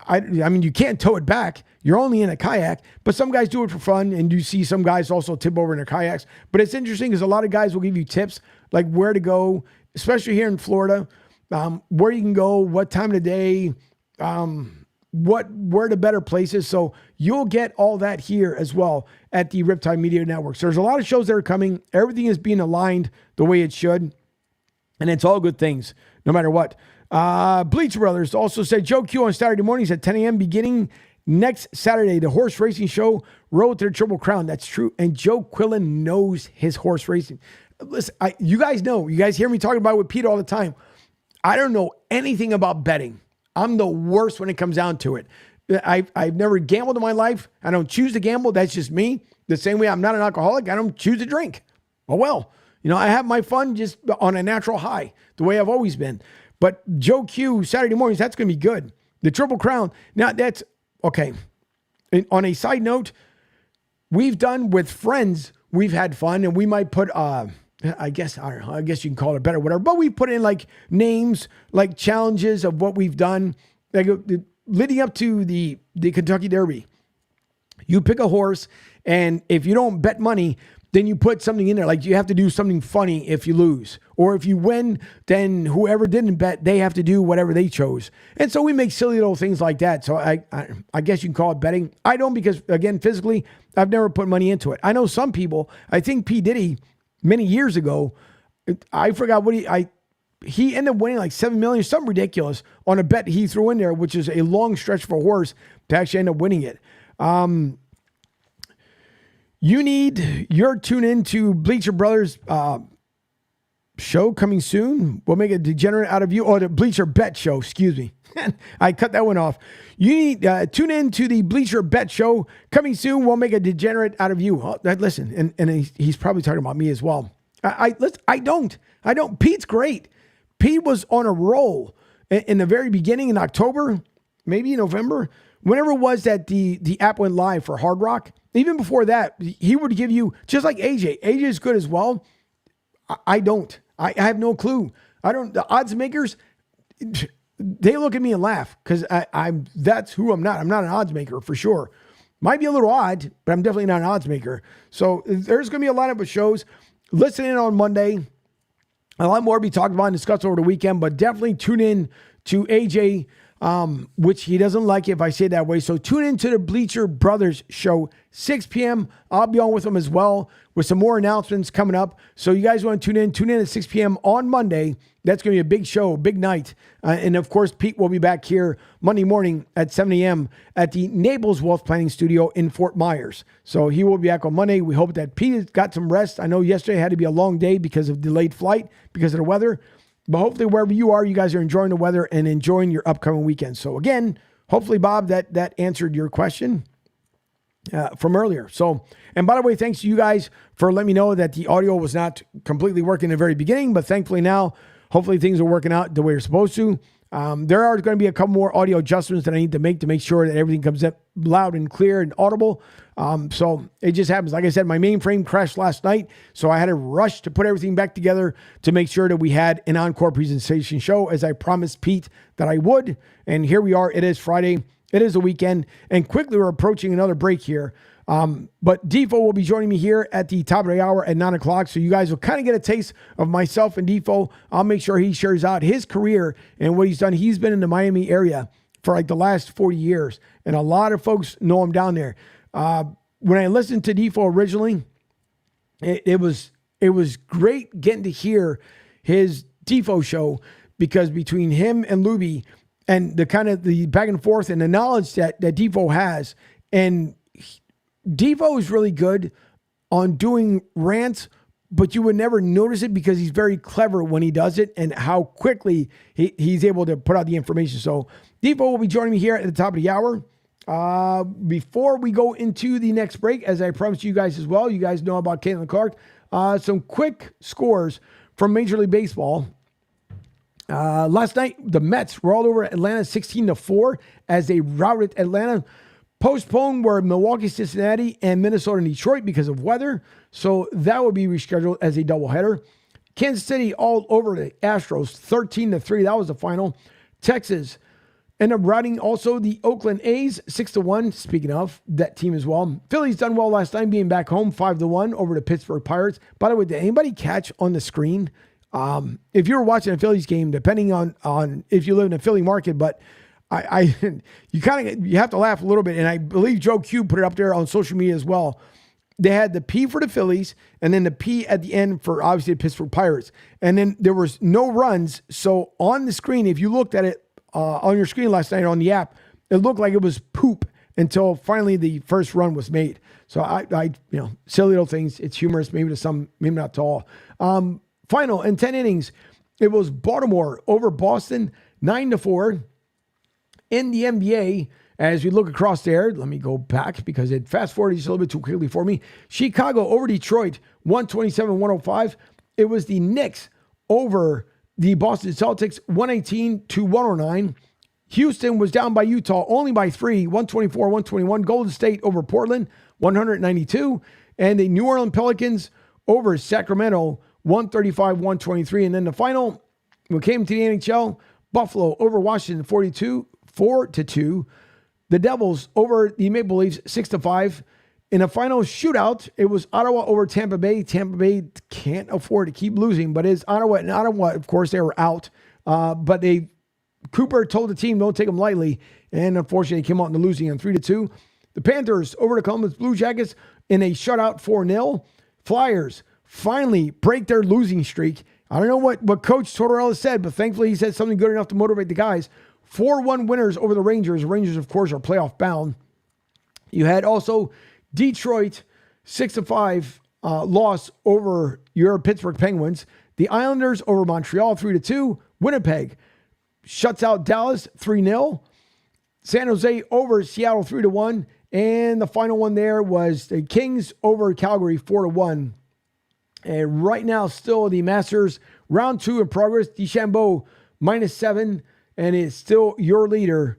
I mean, you can't tow it back. You're only in a kayak, but some guys do it for fun, and you see some guys also tip over in their kayaks. But it's interesting because a lot of guys will give you tips like where to go, especially here in Florida, where you can go, what time of the day, where the better places. So you'll get all that here as well at the Riptide Media Network. So there's a lot of shows that are coming. Everything is being aligned the way it should, and it's all good things, no matter what. Bleacher Brothers also said Joe Q on Saturday mornings at 10 a.m. beginning next Saturday, the horse racing show, Road to the Triple Crown. That's true. And Joe Quillen knows his horse racing. Listen, you guys know, you guys hear me talking about it with Pete all the time. I don't know anything about betting. I'm the worst when it comes down to it. I've never gambled in my life. I don't choose to gamble. That's just me. The same way I'm not an alcoholic. I don't choose to drink. Oh, well, I have my fun just on a natural high, the way I've always been. But Joe Q, Saturday mornings, that's going to be good. The Triple Crown. Now, that's okay. And on a side note, we've done with friends, we've had fun, and we might put, I guess you can call it better, whatever. But we put in like names, like challenges of what we've done. Like leading up to the Kentucky Derby. You pick a horse, and if you don't bet money, then you put something in there. Like you have to do something funny if you lose. Or if you win, then whoever didn't bet, they have to do whatever they chose. And so we make silly little things like that. So I guess you can call it betting. I don't, because again, physically, I've never put money into it. I know some people, I think P. Diddy, many years ago, I forgot what he ended up winning like $7 million, something ridiculous on a bet he threw in there, which is a long stretch for a horse to actually end up winning it. You're tuned in to Bleacher Brothers show coming soon. We'll make a degenerate out of you. Or the Bleacher Bet show, excuse me. I cut that one off. You need tune in to the Bleacher Bet show coming soon. We'll make a degenerate out of you. Listen, and he's probably talking about me as well. I don't. Pete's great. Pete was on a roll in the very beginning in October, maybe in November, whenever it was that the app went live for Hard Rock. Even before that, he would give you, just like AJ. AJ is good as well. I don't. I have no clue. The odds makers, they look at me and laugh because that's who I'm not. I'm not an odds maker for sure. Might be a little odd, but I'm definitely not an odds maker. So there's going to be a lineup of shows. Listen in on Monday. A lot more to be talked about and discussed over the weekend, but definitely tune in to AJ, which he doesn't like if I say it that way. So tune in to the Bleacher Brothers show, 6 p.m. I'll be on with them as well with some more announcements coming up. So you guys want to tune in at 6 p.m. on Monday. That's going to be a big show, big night. And of course, Pete will be back here Monday morning at 7 a.m. at the Naples Wealth Planning Studio in Fort Myers. So he will be back on Monday. We hope that Pete has got some rest. I know yesterday had to be a long day because of delayed flight, because of the weather. But hopefully wherever you are, you guys are enjoying the weather and enjoying your upcoming weekend. So again, hopefully, Bob, that answered your question from earlier. So, and by the way, thanks to you guys for letting me know that the audio was not completely working in the very beginning, but thankfully now, hopefully things are working out the way they're supposed to. There are going to be a couple more audio adjustments that I need to make sure that everything comes up loud and clear and audible. So it just happens. Like I said, my mainframe crashed last night, so I had to rush to put everything back together to make sure that we had an encore presentation show, as I promised Pete that I would. And here we are. It is Friday. It is a weekend, and quickly we're approaching another break here. But Defo will be joining me here at the top of the hour at 9 o'clock. So you guys will kind of get a taste of myself and Defo. I'll make sure he shares out his career and what he's done. He's been in the Miami area for like the last 40 years. And a lot of folks know him down there. When I listened to Defo originally, it was great getting to hear his Defo show, because between him and Luby and the kind of the back and forth and the knowledge that Defo has, and Devo is really good on doing rants, but you would never notice it because he's very clever when he does it and how quickly he's able to put out the information. So Devo will be joining me here at the top of the hour. Before we go into the next break, as I promised you guys as well, you guys know about Caitlin Clark. Some quick scores from Major League Baseball. Last night, the Mets were all over Atlanta 16-4 as they routed Atlanta. Postponed were Milwaukee, Cincinnati, and Minnesota and Detroit because of weather. So that will be rescheduled as a doubleheader. Kansas City all over the Astros 13-3. That was the final. Texas ended up routing also the Oakland A's 6-1. Speaking of that team as well. Phillies done well last night, being back home 5-1 over the Pittsburgh Pirates. By the way, did anybody catch on the screen? If you were watching a Phillies game, depending on if you live in a Philly market, but you have to laugh a little bit. And I believe Joe Q put it up there on social media as well. They had the P for the Phillies and then the P at the end for obviously the Pittsburgh Pirates. And then there was no runs. So on the screen, if you looked at it on your screen last night on the app, it looked like it was poop until finally the first run was made. So I silly little things. It's humorous, maybe to some, maybe not to all. Final in 10 innings, it was Baltimore over Boston 9-4. In the NBA, as we look across there, let me go back because it fast forwarded just a little bit too quickly for me. Chicago over Detroit, 127-105. It was the Knicks over the Boston Celtics, 118-109. Houston was down by Utah only by 3, 124-121. Golden State over Portland, 192. And the New Orleans Pelicans over Sacramento, 135-123. And then the final, we came to the NHL, Buffalo over Washington, 4-2. The Devils over the Maple Leafs 6-5. In a final shootout, it was Ottawa over Tampa Bay. Tampa Bay can't afford to keep losing, but it's Ottawa. And Ottawa, of course, they were out. But Cooper told the team, don't take them lightly. And unfortunately, they came out in the losing on 3-2. The Panthers over the Columbus Blue Jackets in a shutout 4-0. Flyers finally break their losing streak. I don't know what Coach Tortorella said, but thankfully he said something good enough to motivate the guys. 4-1 winners over the Rangers. Rangers, of course, are playoff bound. You had also Detroit 6-5 loss over your Pittsburgh Penguins. The Islanders over Montreal 3-2. Winnipeg shuts out Dallas 3-0. San Jose over Seattle 3-1. And the final one there was the Kings over Calgary 4-1. And right now, still the Masters round 2 in progress. DeChambeau -7. And it's still your leader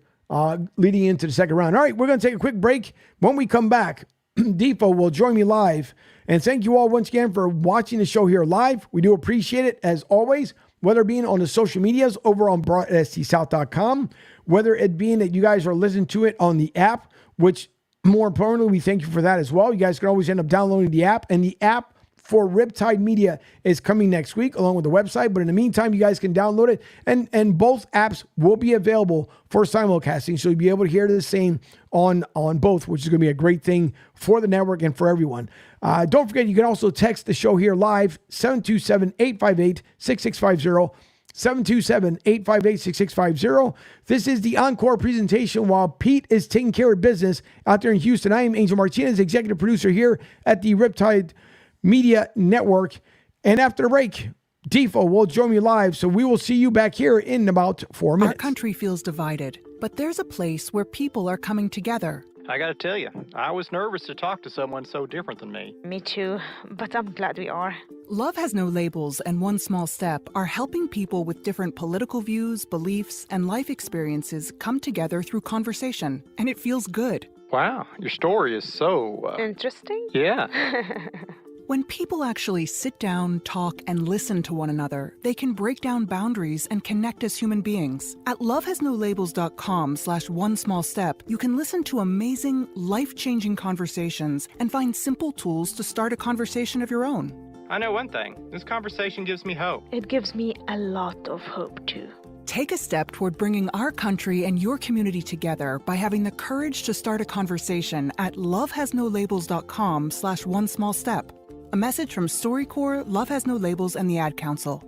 leading into the second round. All right, we're going to take a quick break. When we come back, Defo will join me live. And thank you all once again for watching the show here live. We do appreciate it, as always, whether it being on the social medias over on broadstsouth.com, whether it being that you guys are listening to it on the app, which more importantly, we thank you for that as well. You guys can always end up downloading the app, and the app for Riptide Media is coming next week along with the website. But in the meantime, you guys can download it, and both apps will be available for simulcasting. So you'll be able to hear the same on both, which is going to be a great thing for the network and for everyone. Don't forget, you can also text the show here live, 727-858-6650. 727-858-6650. This is the encore presentation while Pete is taking care of business out there in Houston. I am Angel Martinez, executive producer here at the Riptide Media Network. And after the break, Defo will join me live, so we will see you back here in about 4 minutes. Our country feels divided, but there's a place where people are coming together. I gotta tell you, I was nervous to talk to someone so different than me. Me too, but I'm glad we are. Love Has No Labels and One Small Step are helping people with different political views, beliefs, and life experiences come together through conversation, and it feels good. Wow, your story is so... Interesting? Yeah. When people actually sit down, talk, and listen to one another, they can break down boundaries and connect as human beings. At lovehasnolabels.com/onesmallstep, you can listen to amazing, life-changing conversations and find simple tools to start a conversation of your own. I know one thing. This conversation gives me hope. It gives me a lot of hope, too. Take a step toward bringing our country and your community together by having the courage to start a conversation at lovehasnolabels.com/onesmallstep. A message from StoryCorps, Love Has No Labels, and the Ad Council.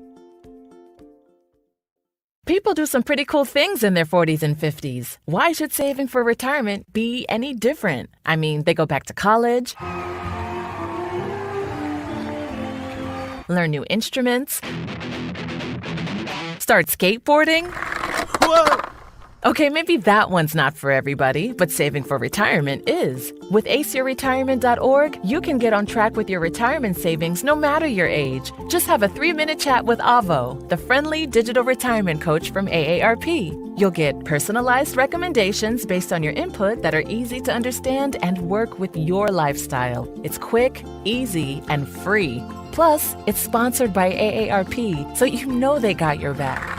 People do some pretty cool things in their 40s and 50s. Why should saving for retirement be any different? I mean, they go back to college, learn new instruments, start skateboarding. Whoa! Okay, maybe that one's not for everybody, but saving for retirement is. With aceyourretirement.org, you can get on track with your retirement savings no matter your age. Just have a 3-minute chat with Avo, the friendly digital retirement coach from AARP. You'll get personalized recommendations based on your input that are easy to understand and work with your lifestyle. It's quick, easy, and free. Plus, it's sponsored by AARP, so you know they got your back.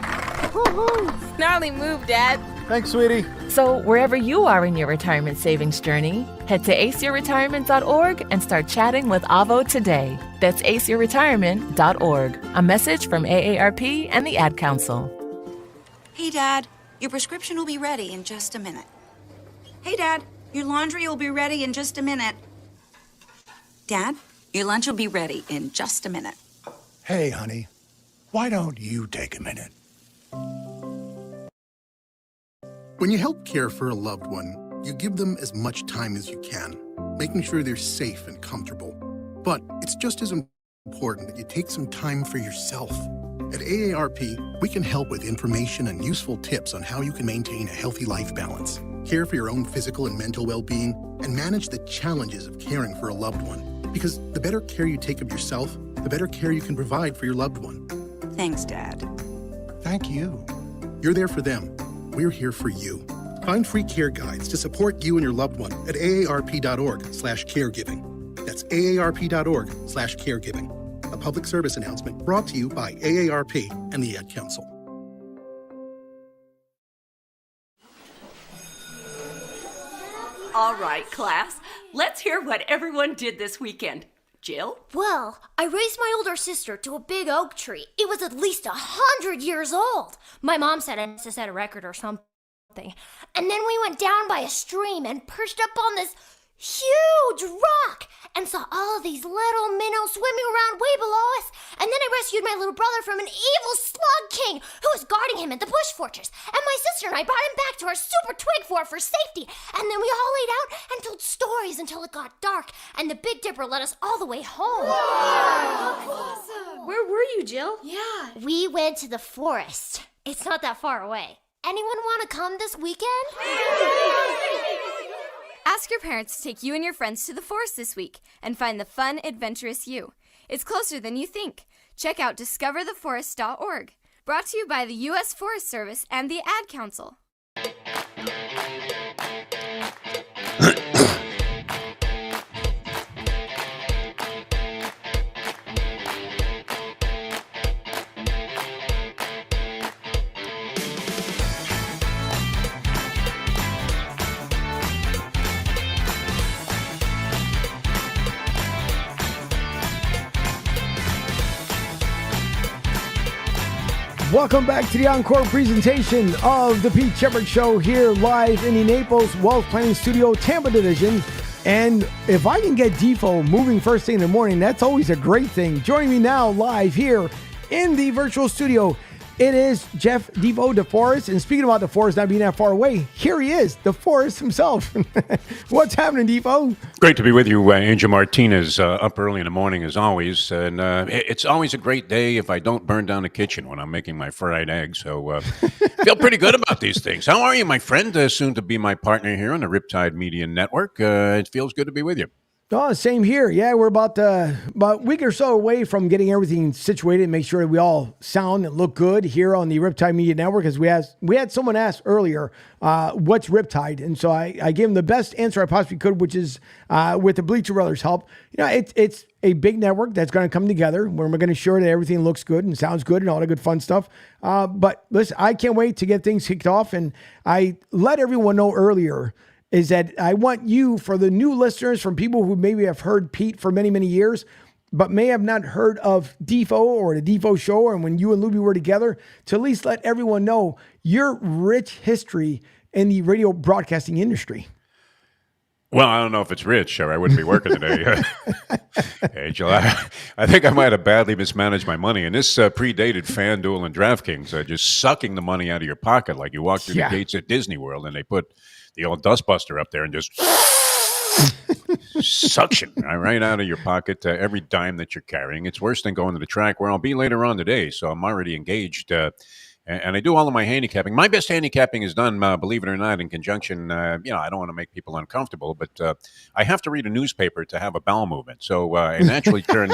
Gnarly move, Dad. Thanks, sweetie. So wherever you are in your retirement savings journey, head to aceyourretirement.org and start chatting with Avo today. That's aceyourretirement.org. A message from AARP and the Ad Council. Hey, Dad, your prescription will be ready in just a minute. Hey, Dad, your laundry will be ready in just a minute. Dad, your lunch will be ready in just a minute. Hey, honey, why don't you take a minute? When you help care for a loved one, you give them as much time as you can, making sure they're safe and comfortable. But it's just as important that you take some time for yourself. At AARP, we can help with information and useful tips on how you can maintain a healthy life balance, care for your own physical and mental well-being, and manage the challenges of caring for a loved one. Because the better care you take of yourself, the better care you can provide for your loved one. Thanks, Dad. Thank you. You're there for them. We're here for you. Find free care guides to support you and your loved one at aarp.org/caregiving. That's aarp.org/caregiving. A public service announcement brought to you by AARP and the Ad Council. All right, class. Let's hear what everyone did this weekend. Jill? Well, I raised my older sister to a big oak tree. It was at least 100 years old. My mom said I must have set a record or something. And then we went down by a stream and perched up on this huge rock and saw all of these little minnows swimming around way below us. And then I rescued my little brother from an evil slug king who was guarding him at the bush fortress. And my sister and I brought him back to our super twig fort for safety. And then we all laid out and told stories until it got dark. And the Big Dipper led us all the way home. Wow. Awesome. Where were you, Jill? Yeah. We went to the forest. It's not that far away. Anyone want to come this weekend? Ask your parents to take you and your friends to the forest this week and find the fun, adventurous you. It's closer than you think. Check out discovertheforest.org. Brought to you by the U.S. Forest Service and the Ad Council. Welcome back to the encore presentation of the Pete Sheppard Show here live in the Naples Wealth Planning Studio, Tampa Division. And if I can get Defo moving first thing in the morning, that's always a great thing. Joining me now live here in the virtual studio, it is Jeff Defo DeForest. And speaking about DeForest not being that far away, here he is, DeForest himself. What's happening, Defo? Great to be with you, Angel Martinez, up early in the morning as always. And it's always a great day if I don't burn down the kitchen when I'm making my fried eggs. So feel pretty good about these things. How are you, my friend? Soon to be my partner here on the Riptide Media Network. It feels good to be with you. Oh, same here. Yeah, we're about a week or so away from getting everything situated and make sure that we all sound and look good here on the Riptide Media Network. As we had someone ask earlier, what's Riptide? And so I gave him the best answer I possibly could, which is with the Bleacher Brothers' help. You know, it's a big network that's going to come together where we're going to ensure that everything looks good and sounds good and all the good fun stuff. But listen, I can't wait to get things kicked off. And I let everyone know earlier is that I want you, for the new listeners, from people who maybe have heard Pete for many, many years, but may have not heard of Defo or the Defo Show, and when you and Luby were together, to at least let everyone know your rich history in the radio broadcasting industry. Well, I don't know if it's rich, or I wouldn't be working today. Angel, I think I might have badly mismanaged my money. And this predated FanDuel and DraftKings, just sucking the money out of your pocket like you walk through the gates at Disney World, and they put the old dustbuster up there and just suction right out of your pocket every dime that you're carrying. It's worse than going to the track where I'll be later on today. So I'm already engaged. And I do all of my handicapping. My best handicapping is done, believe it or not, in conjunction. I don't want to make people uncomfortable, but I have to read a newspaper to have a bowel movement. So I naturally turn,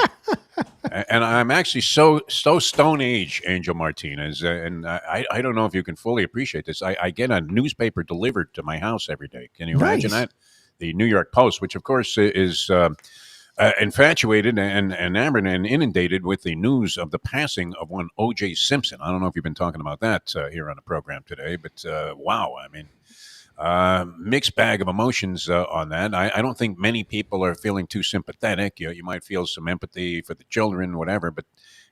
and I'm actually so stone age, Angel Martinez, and I don't know if you can fully appreciate this. I get a newspaper delivered to my house every day. Can you imagine that? The New York Post, which of course is infatuated and enamored and inundated with the news of the passing of one O.J. Simpson. I don't know if you've been talking about that here on the program today, but wow, I mean, mixed bag of emotions on that. I don't think many people are feeling too sympathetic. You might feel some empathy for the children, whatever, but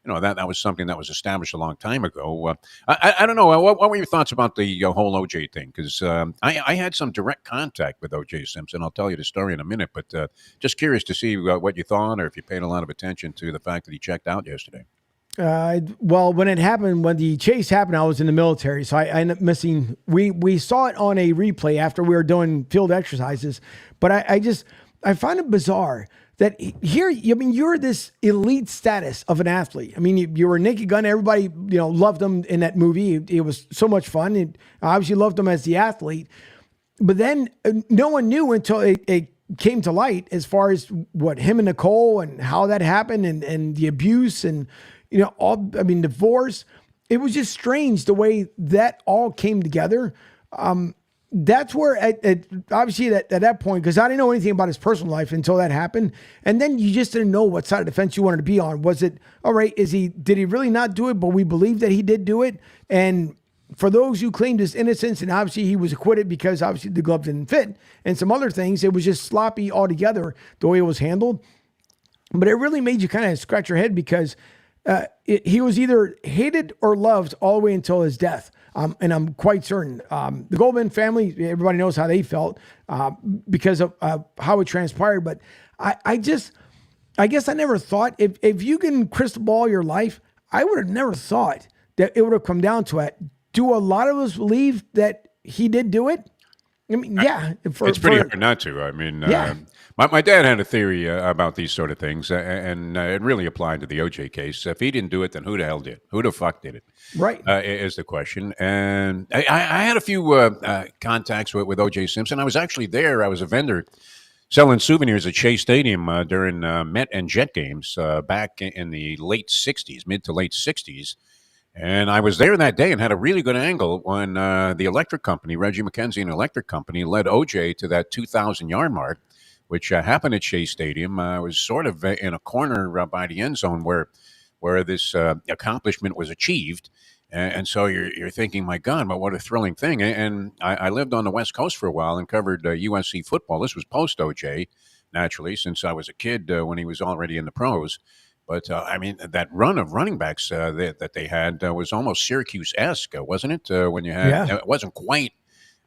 that was something that was established a long time ago. I don't know. What were your thoughts about the whole O.J. thing? Because I had some direct contact with O.J. Simpson. I'll tell you the story in a minute, but just curious to see what you thought, or if you paid a lot of attention to the fact that he checked out yesterday. Well, when the chase happened, I was in the military, so I ended up missing. We saw it on a replay after we were doing field exercises, but I find it bizarre that here, you're this elite status of an athlete. I mean, you were a Naked Gun. Everybody, loved him in that movie. It was so much fun. And obviously loved him as the athlete. But then no one knew until it came to light as far as what him and Nicole and how that happened and the abuse and, divorce. It was just strange the way that all came together. That's where, obviously, at that point, because I didn't know anything about his personal life until that happened, and then you just didn't know what side of the fence you wanted to be on. Was it, all right, did he really not do it, but we believe that he did do it? And for those who claimed his innocence, and obviously he was acquitted because obviously the glove didn't fit, and some other things, it was just sloppy altogether, the way it was handled. But it really made you kind of scratch your head because he was either hated or loved all the way until his death. And I'm quite certain the Goldman family, everybody knows how they felt because of how it transpired. But I guess I never thought if you can crystal ball your life, I would have never thought that it would have come down to it. Do a lot of us believe that he did do it? I mean, yeah. It's pretty hard not to. I mean, my dad had a theory about these sort of things, and it really applied to the O.J. case. If he didn't do it, then who the hell did? Who the fuck did it? Right. Is the question. And I had a few contacts with O.J. Simpson. I was actually there. I was a vendor selling souvenirs at Shea Stadium during Met and Jet games back in the late 60s, mid to late 60s. And I was there that day and had a really good angle when the electric company, Reggie McKenzie and Electric Company, led OJ to that 2,000-yard mark, which happened at Shea Stadium. It was sort of in a corner by the end zone where this accomplishment was achieved. And so you're thinking, my God, but what a thrilling thing. And I lived on the West Coast for a while and covered USC football. This was post-OJ, naturally, since I was a kid when he was already in the pros. But I mean, that run of running backs that they had was almost Syracuse-esque, wasn't it? When you had, Yeah. it wasn't quite,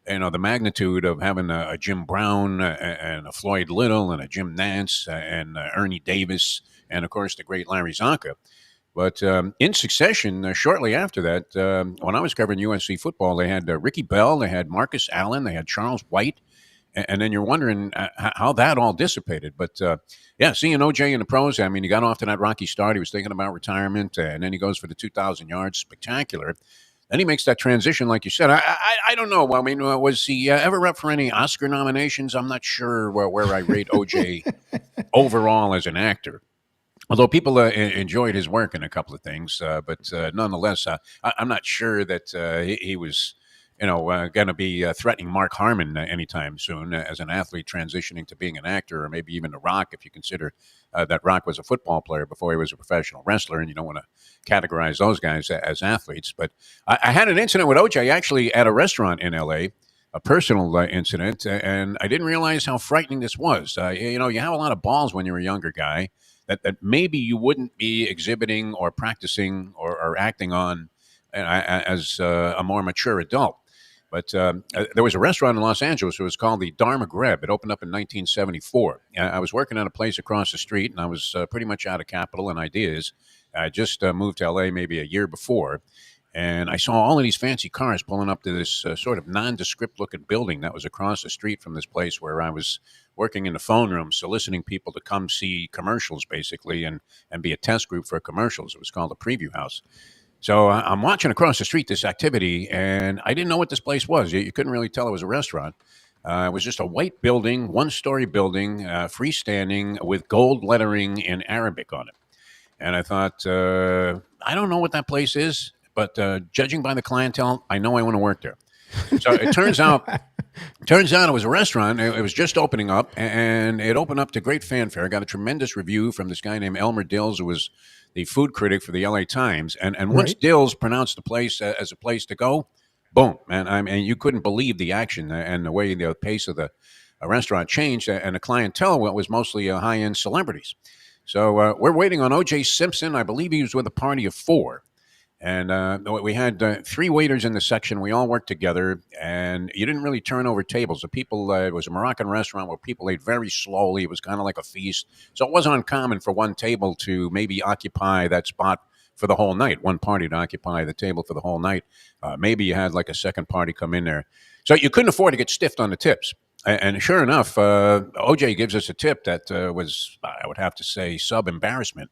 the magnitude of having a Jim Brown and a Floyd Little and a Jim Nance and Ernie Davis and of course the great Larry Zonka. But in succession, shortly after that, when I was covering UNC football, they had Ricky Bell, they had Marcus Allen, they had Charles White, and then you're wondering how that all dissipated. But yeah, seeing OJ in the pros, I mean, he got off to that rocky start. He was thinking about retirement, and then he goes for the 2,000 yards, spectacular. Then he makes that transition, like you said. I don't know. I mean, was he ever up for any Oscar nominations? I'm not sure where I rate OJ overall as an actor. Although people enjoyed his work in a couple of things, but nonetheless, I'm not sure that he was, going to be threatening Mark Harmon anytime soon as an athlete transitioning to being an actor, or maybe even The Rock, if you consider that Rock was a football player before he was a professional wrestler, and you don't want to categorize those guys as athletes. But I had an incident with OJ actually at a restaurant in L.A., a personal incident, and I didn't realize how frightening this was. You have a lot of balls when you're a younger guy that maybe you wouldn't be exhibiting or practicing or acting on as a more mature adult. But there was a restaurant in Los Angeles. It was called the Dharma Greb. It opened up in 1974. I was working at a place across the street, and I was pretty much out of capital and ideas. I just moved to L.A. maybe a year before, and I saw all of these fancy cars pulling up to this sort of nondescript-looking building that was across the street from this place where I was working in the phone room, soliciting people to come see commercials, basically, and be a test group for commercials. It was called the Preview House. So I'm watching across the street this activity, and I didn't know what this place was. You couldn't really tell it was a restaurant. It was just a white building, one-story building, freestanding, with gold lettering in Arabic on it. And I thought, I don't know what that place is, but judging by the clientele, I know I want to work there. So it turns out it was a restaurant. It was just opening up, and it opened up to great fanfare. Got a tremendous review from this guy named Elmer Dills, who was the food critic for the LA Times. And once Dills pronounced the place as a place to go, boom, man. I mean, you couldn't believe the action and the way the pace of the restaurant changed. And the clientele was mostly high-end celebrities. So we're waiting on O.J. Simpson. I believe he was with a party of 4. And we had 3 waiters in the section. We all worked together, and you didn't really turn over tables. The people, it was a Moroccan restaurant where people ate very slowly. It was kind of like a feast. So it wasn't uncommon for one table to maybe occupy that spot for the whole night, one party to occupy the table for the whole night. Maybe you had like a second party come in there. So you couldn't afford to get stiffed on the tips. And sure enough, OJ gives us a tip that was, I would have to say, sub-embarrassment.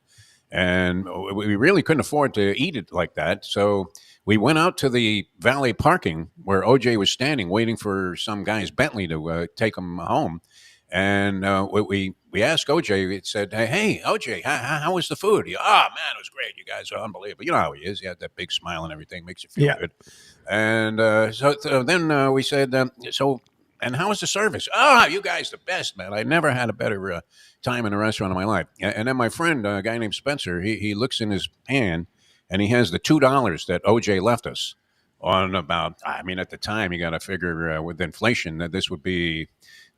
And we really couldn't afford to eat it like that. So we went out to the valet parking where OJ was standing waiting for some guy's Bentley to take him home. And we asked OJ, it said, hey, OJ, how was the food? Man, it was great. You guys are unbelievable. You know how he is. He had that big smile and everything. Makes you feel good. And so then we said, and how was the service? You guys the best, man. I never had a better time in a restaurant in my life. And then my friend, a guy named Spencer, he looks in his hand, and he has the $2 that OJ left us on about, at the time, you got to figure with inflation that this would be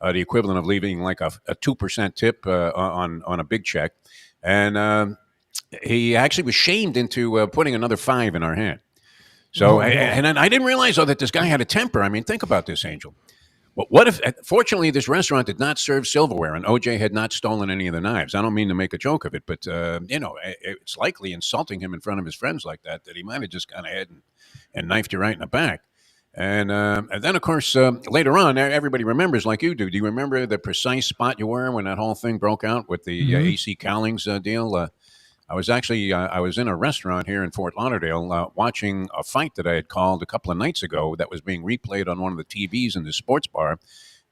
the equivalent of leaving like a 2% tip on a big check. And he actually was shamed into putting another 5 in our hand. So, and I didn't realize, that this guy had a temper. I mean, think about this, Angel. What if, fortunately, this restaurant did not serve silverware and OJ had not stolen any of the knives? I don't mean to make a joke of it, but, it's likely insulting him in front of his friends like that he might have just gone ahead and knifed you right in the back. And then, of course, later on, everybody remembers like you do. Do you remember the precise spot you were when that whole thing broke out with the AC Cowlings deal? I was in a restaurant here in Fort Lauderdale watching a fight that I had called a couple of nights ago that was being replayed on one of the TVs in the sports bar.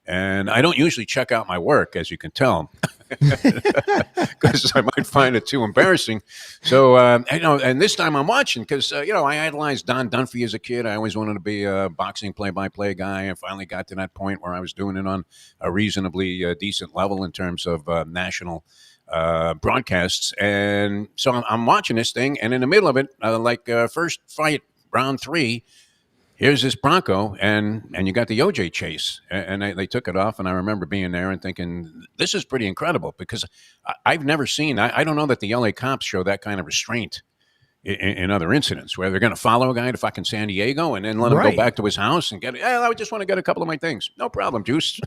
And I don't usually check out my work, as you can tell, because I might find it too embarrassing. So, and this time I'm watching because, I idolized Don Dunphy as a kid. I always wanted to be a boxing play-by-play guy. I finally got to that point where I was doing it on a reasonably decent level in terms of national broadcasts. And so I'm watching this thing, and in the middle of it, first fight, round 3, here's this Bronco, and you got the OJ chase, and they took it off, and I remember being there and thinking, this is pretty incredible, because I've never seen, I don't know that the LA cops show that kind of restraint in other incidents, where they're going to follow a guy to fucking San Diego and then let him go back to his house and get, I just want to get a couple of my things. No problem, Juice.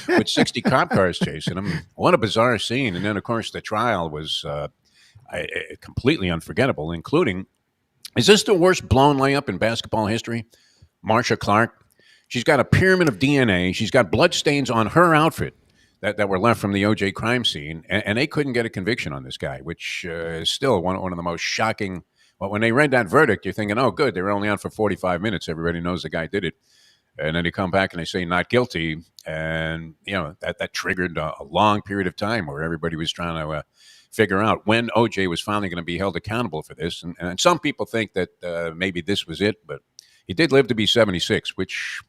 With 60 cop cars chasing him. What a bizarre scene. And then, of course, the trial was completely unforgettable, including, is this the worst blown layup in basketball history? Marsha Clark. She's got a pyramid of DNA. She's got bloodstains on her outfit that were left from the OJ crime scene, and they couldn't get a conviction on this guy, which is still one of the most shocking. Well, when they read that verdict, you're thinking, oh, good, they were only on for 45 minutes. Everybody knows the guy did it. And then they come back and they say not guilty, and that triggered a long period of time where everybody was trying to figure out when OJ was finally going to be held accountable for this. And some people think that maybe this was it, but he did live to be 76, which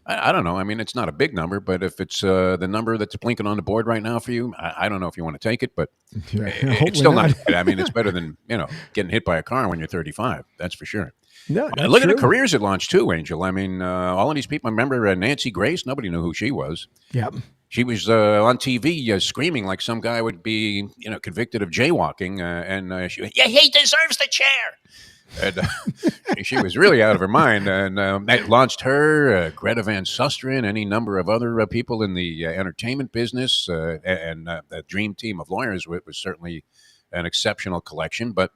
I don't know. I mean, it's not a big number, but if it's the number that's blinking on the board right now for you, I don't know if you want to take it, but it's still not. I mean, it's better than, getting hit by a car when you're 35. That's for sure. No, look at the careers it launched too, Angel. I mean, all of these people. I remember Nancy Grace. Nobody knew who she was. Yep. She was on TV screaming like some guy would be, convicted of jaywalking, and she went, "Yeah, he deserves the chair." And she was really out of her mind, and that launched her, Greta Van Susteren, any number of other people in the entertainment business, and the dream team of lawyers was certainly an exceptional collection. But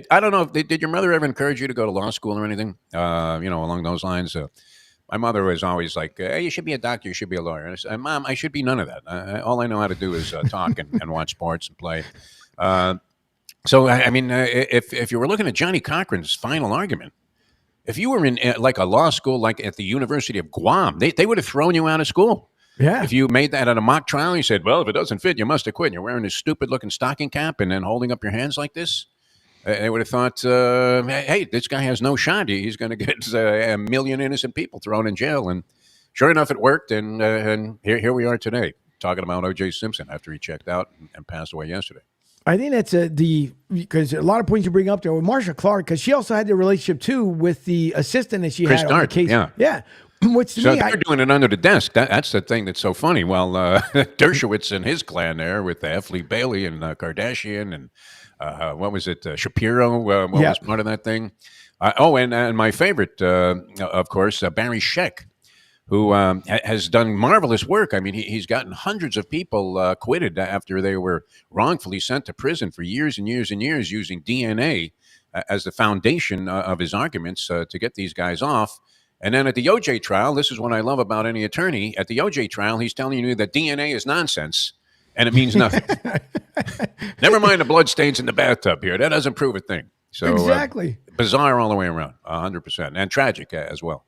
I don't know, did your mother ever encourage you to go to law school or anything, along those lines? My mother was always like, hey, you should be a doctor, you should be a lawyer. And I said, Mom, I should be none of that. All I know how to do is talk and watch sports and play. So, I mean, if you were looking at Johnny Cochran's final argument, if you were in like a law school, like at the University of Guam, they would have thrown you out of school. Yeah. If you made that at a mock trial, you said, well, if it doesn't fit, you must have quit. And you're wearing this stupid looking stocking cap and then holding up your hands like this. They would have thought, hey, this guy has no shot. He's going to get a million innocent people thrown in jail. And sure enough, it worked. And here we are today, talking about O.J. Simpson after he checked out and passed away yesterday. I think that's because a lot of points you bring up there with Marsha Clark, because she also had the relationship too with the assistant that she Chris had Dart, on the case. Yeah. Which to So me, they're doing it under the desk. That's the thing that's so funny. Well, Dershowitz and his clan there with F. Lee Bailey and Kardashian and what was it? Shapiro was part of that thing. And my favorite, of course, Barry Scheck, who has done marvelous work. I mean, he's gotten hundreds of people acquitted after they were wrongfully sent to prison for years and years and years, using DNA as the foundation of his arguments to get these guys off. And then at the OJ trial, this is what I love about any attorney. At the OJ trial, he's telling you that DNA is nonsense and it means nothing. Never mind the blood stains in the bathtub here. That doesn't prove a thing. So exactly. Bizarre all the way around, 100%. And tragic as well.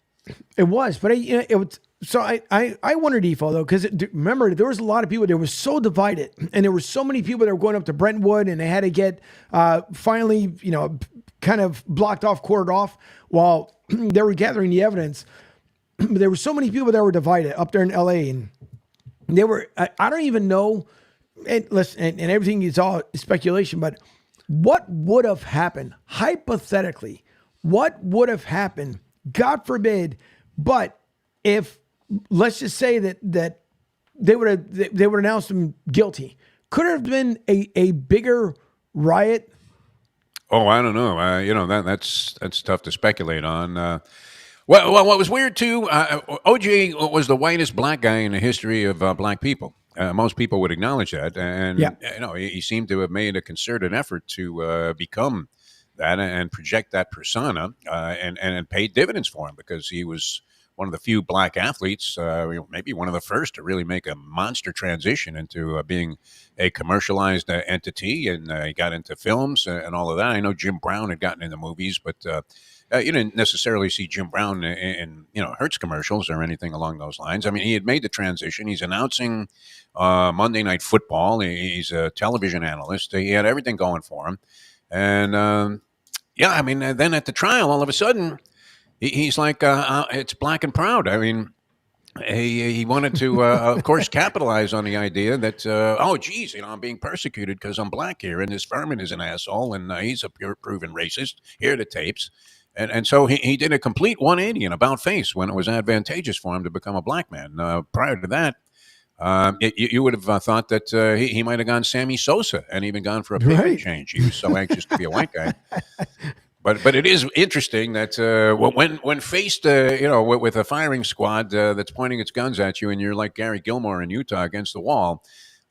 It was, but it was. So I wondered, Efo, though, because remember, there was a lot of people that were so divided, and there were so many people that were going up to Brentwood, and they had to get finally, kind of blocked off, quartered off while they were gathering the evidence. There were so many people that were divided up there in LA, and they were, I don't even know, and listen, and everything is all speculation, but what would have happened, hypothetically, what would have happened, God forbid, but if, let's just say that they would have announced him guilty, could it have been a bigger riot? Oh, I don't know. That's tough to speculate on. Well, what was weird too, OJ was the whitest black guy in the history of black people. Most people would acknowledge that, and he seemed to have made a concerted effort to become that and project that persona, and paid dividends for him, because he was one of the few black athletes, maybe one of the first to really make a monster transition into being a commercialized entity, and he got into films and all of that. I know Jim Brown had gotten into movies, but you didn't necessarily see Jim Brown in Hertz commercials or anything along those lines. I mean, he had made the transition. He's announcing Monday Night Football. He's a television analyst. He had everything going for him, and then at the trial, all of a sudden, he's like, it's black and proud. I mean, he wanted to, of course, capitalize on the idea that, I'm being persecuted because I'm black here, and this Furman is an asshole, and he's a pure proven racist. Here are the tapes. And so he did a complete 180 and about face when it was advantageous for him to become a black man. Prior to that, you would have thought that he might have gone Sammy Sosa and even gone for a pigment change. He was so anxious to be a white guy. But it is interesting that when faced, with a firing squad that's pointing its guns at you, and you're like Gary Gilmore in Utah against the wall,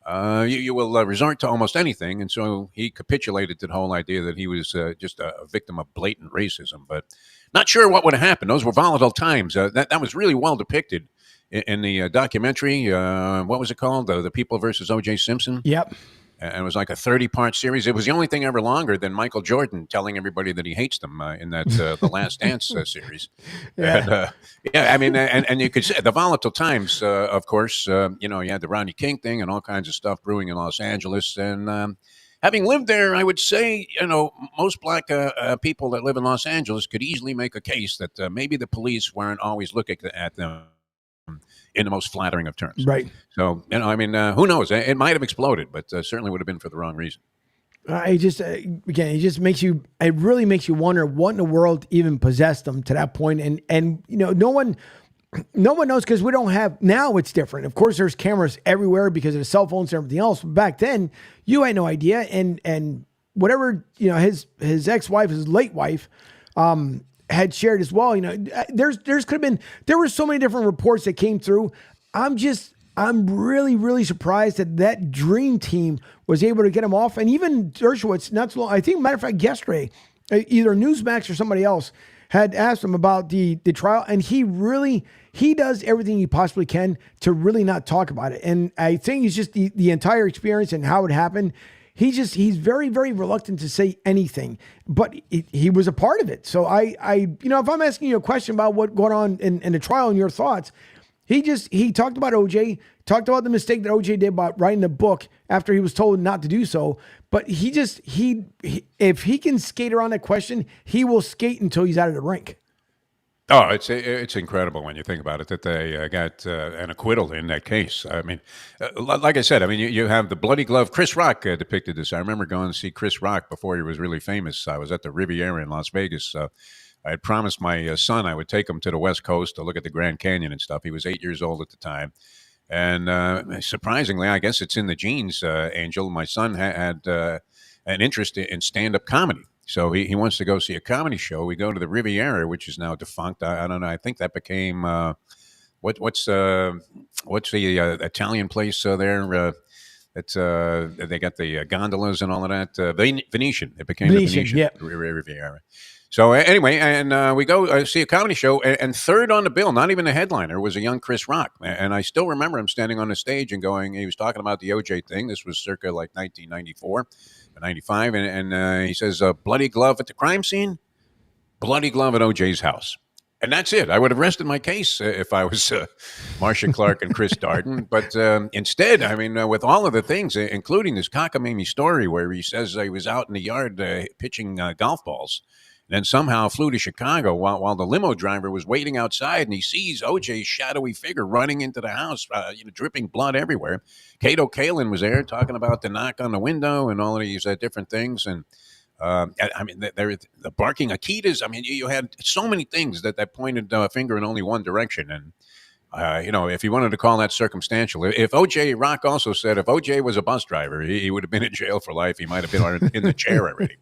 you will resort to almost anything. And so he capitulated to the whole idea that he was just a victim of blatant racism. But not sure what would have happened. Those were volatile times. That was really well depicted in the documentary. What was it called? The People versus O.J. Simpson? Yep. And it was like a 30-part series. It was the only thing ever longer than Michael Jordan telling everybody that he hates them in that The Last Dance series. Yeah. And you could say the volatile times, of course, you had the Rodney King thing and all kinds of stuff brewing in Los Angeles. And having lived there, I would say, most black people that live in Los Angeles could easily make a case that maybe the police weren't always looking at them in the most flattering of terms. Right. So, who knows? It might have exploded, but certainly would have been for the wrong reason. It really makes you wonder what in the world even possessed them to that point. And no one knows, because we don't have, now it's different. Of course, there's cameras everywhere because of the cell phones and everything else. But back then, you had no idea. And whatever, his ex-wife, his late wife, had shared as well. There were so many different reports that came through. I'm really, really surprised that dream team was able to get him off. And even Dershowitz, not so long, I think, matter of fact, yesterday, either Newsmax or somebody else had asked him about the trial, and he does everything he possibly can to really not talk about it. And I think it's just the entire experience and how it happened. He's very, very reluctant to say anything, but he was a part of it. So I if I'm asking you a question about what's going on in the trial and your thoughts, he talked about OJ, talked about the mistake that OJ did about writing the book after he was told not to do so. But if he can skate around that question, he will skate until he's out of the rink. Oh, it's incredible when you think about it that they got an acquittal in that case. I mean, like I said, you have the bloody glove. Chris Rock depicted this. I remember going to see Chris Rock before he was really famous. I was at the Riviera in Las Vegas. I had promised my son I would take him to the West Coast to look at the Grand Canyon and stuff. He was 8 years old at the time. And surprisingly, I guess it's in the genes, Angel. My son had an interest in stand-up comedy. So he wants to go see a comedy show. We go to the Riviera, which is now defunct. I don't know. I think that became what's the Italian place there? They got the gondolas and all of that. Venetian. It became the Venetian. Yeah. Riviera. So anyway, and we go see a comedy show, and third on the bill, not even the headliner, was a young Chris Rock. And I still remember him standing on the stage and going, he was talking about the OJ thing. This was circa like 1994 or 95. And he says, bloody glove at the crime scene, bloody glove at OJ's house. And that's it. I would have rested my case if I was Marcia Clark and Chris Darden. But instead, with all of the things, including this cockamamie story where he says he was out in the yard pitching golf balls, and then somehow flew to Chicago while the limo driver was waiting outside, and he sees OJ's shadowy figure running into the house, dripping blood everywhere. Kato Kalin was there talking about the knock on the window and all of these different things. And the barking Akitas. You had so many things that pointed a finger in only one direction. And if you wanted to call that circumstantial, if OJ Rock also said if OJ was a bus driver, he would have been in jail for life. He might have been in the chair already.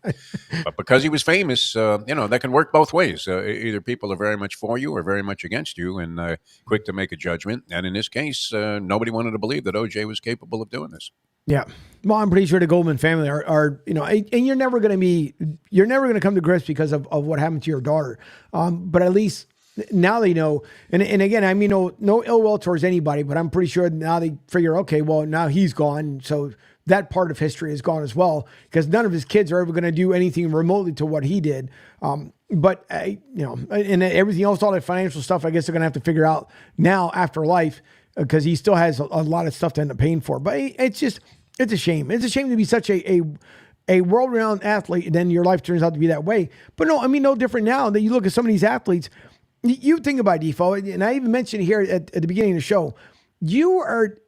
But because he was famous, that can work both ways. Either people are very much for you or very much against you, and quick to make a judgment. And in this case, nobody wanted to believe that OJ was capable of doing this. Yeah. Well, I'm pretty sure the Goldman family are and you're never going to come to grips because of what happened to your daughter. But at least now they know, and again, no ill will towards anybody, but I'm pretty sure now they figure, okay, well, now he's gone. So that part of history is gone as well, because none of his kids are ever going to do anything remotely to what he did. But and everything else, all that financial stuff, I guess they're going to have to figure out now after life, because he still has a lot of stuff to end up paying for. But it's a shame. It's a shame to be such a world-renowned athlete, and then your life turns out to be that way. But no different now that you look at some of these athletes. You think about Defo, and I even mentioned here at the beginning of the show, you're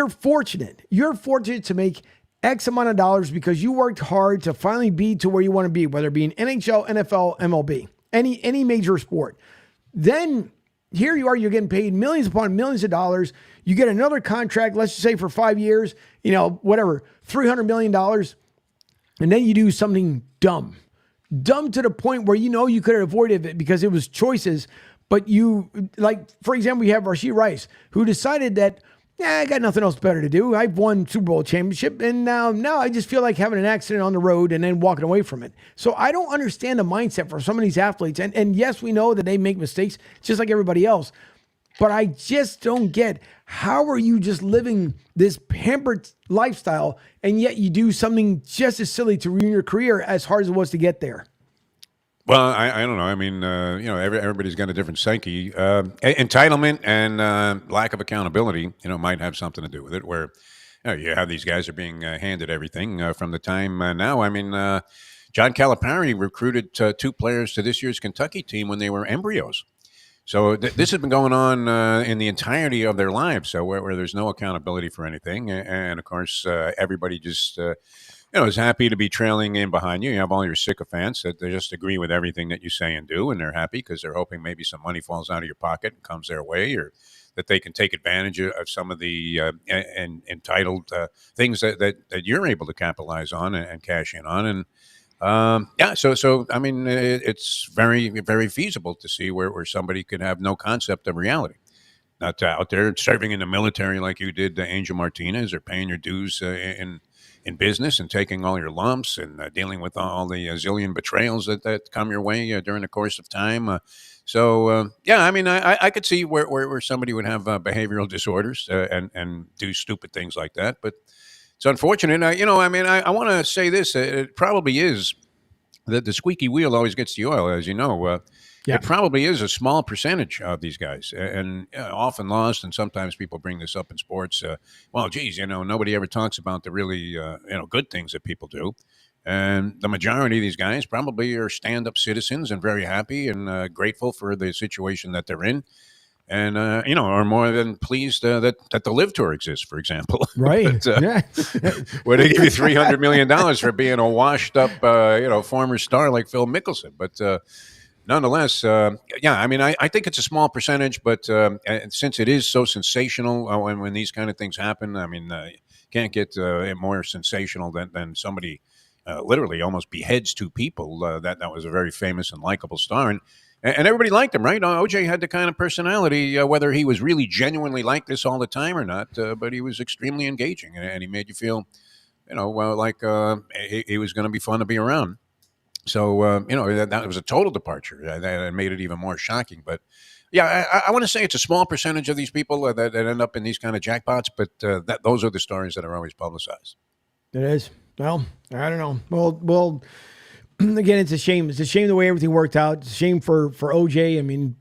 fortunate. You're fortunate to make X amount of dollars because you worked hard to finally be to where you want to be, whether it be in NHL, NFL, MLB. any major sport. Then here you are, you're getting paid millions upon millions of dollars. You get another contract, let's just say for 5 years, whatever, $300 million. And then you do something dumb to the point where you could have avoided it because it was choices. But for example, you have Rashee Rice, who decided that, I got nothing else better to do. I've won Super Bowl championship, and now I just feel like having an accident on the road and then walking away from it. So I don't understand the mindset for some of these athletes. And yes, we know that they make mistakes just like everybody else. But I just don't get, how are you just living this pampered lifestyle and yet you do something just as silly to ruin your career as hard as it was to get there? Well, I don't know. I mean, everybody's got a different psyche. Entitlement and lack of accountability, might have something to do with it. Where you have these guys are being handed everything from the time now. I mean, John Calipari recruited 2 players to this year's Kentucky team when they were embryos. So this has been going on in the entirety of their lives. So where there's no accountability for anything, and of course everybody just is happy to be trailing in behind you. You have all your sycophants that they just agree with everything that you say and do, and they're happy because they're hoping maybe some money falls out of your pocket and comes their way, or that they can take advantage of some of the entitled things that you're able to capitalize on and cash in on. And so I mean, it's very, very feasible to see where somebody could have no concept of reality. Not out there serving in the military like you did, Angel Martinez, or paying your dues in business and taking all your lumps and dealing with all the zillion betrayals that come your way during the course of time. I mean, I could see where somebody would have behavioral disorders and do stupid things like that. But it's unfortunate. I want to say this. It probably is that the squeaky wheel always gets the oil, as you know. It probably is a small percentage of these guys, and often lost. And sometimes people bring this up in sports. Well, geez, nobody ever talks about the really, good things that people do. And the majority of these guys probably are stand-up citizens and very happy and grateful for the situation that they're in. And, are more than pleased that the Live Tour exists, for example. Right. Where they give you $300 million for being a washed-up, former star like Phil Mickelson. But nonetheless, I think it's a small percentage, but since it is so sensational when these kind of things happen, can't get more sensational than somebody literally almost beheads 2 people. That was a very famous and likable star. And everybody liked him, right? OJ had the kind of personality, whether he was really genuinely like this all the time or not, but he was extremely engaging, and he made you feel, like he was going to be fun to be around. So, that was a total departure. That made it even more shocking. But, I want to say it's a small percentage of these people that end up in these kind of jackpots, but those are the stories that are always publicized. It is. Well, I don't know. Well, again, it's a shame. It's a shame the way everything worked out. It's a shame for OJ. I mean,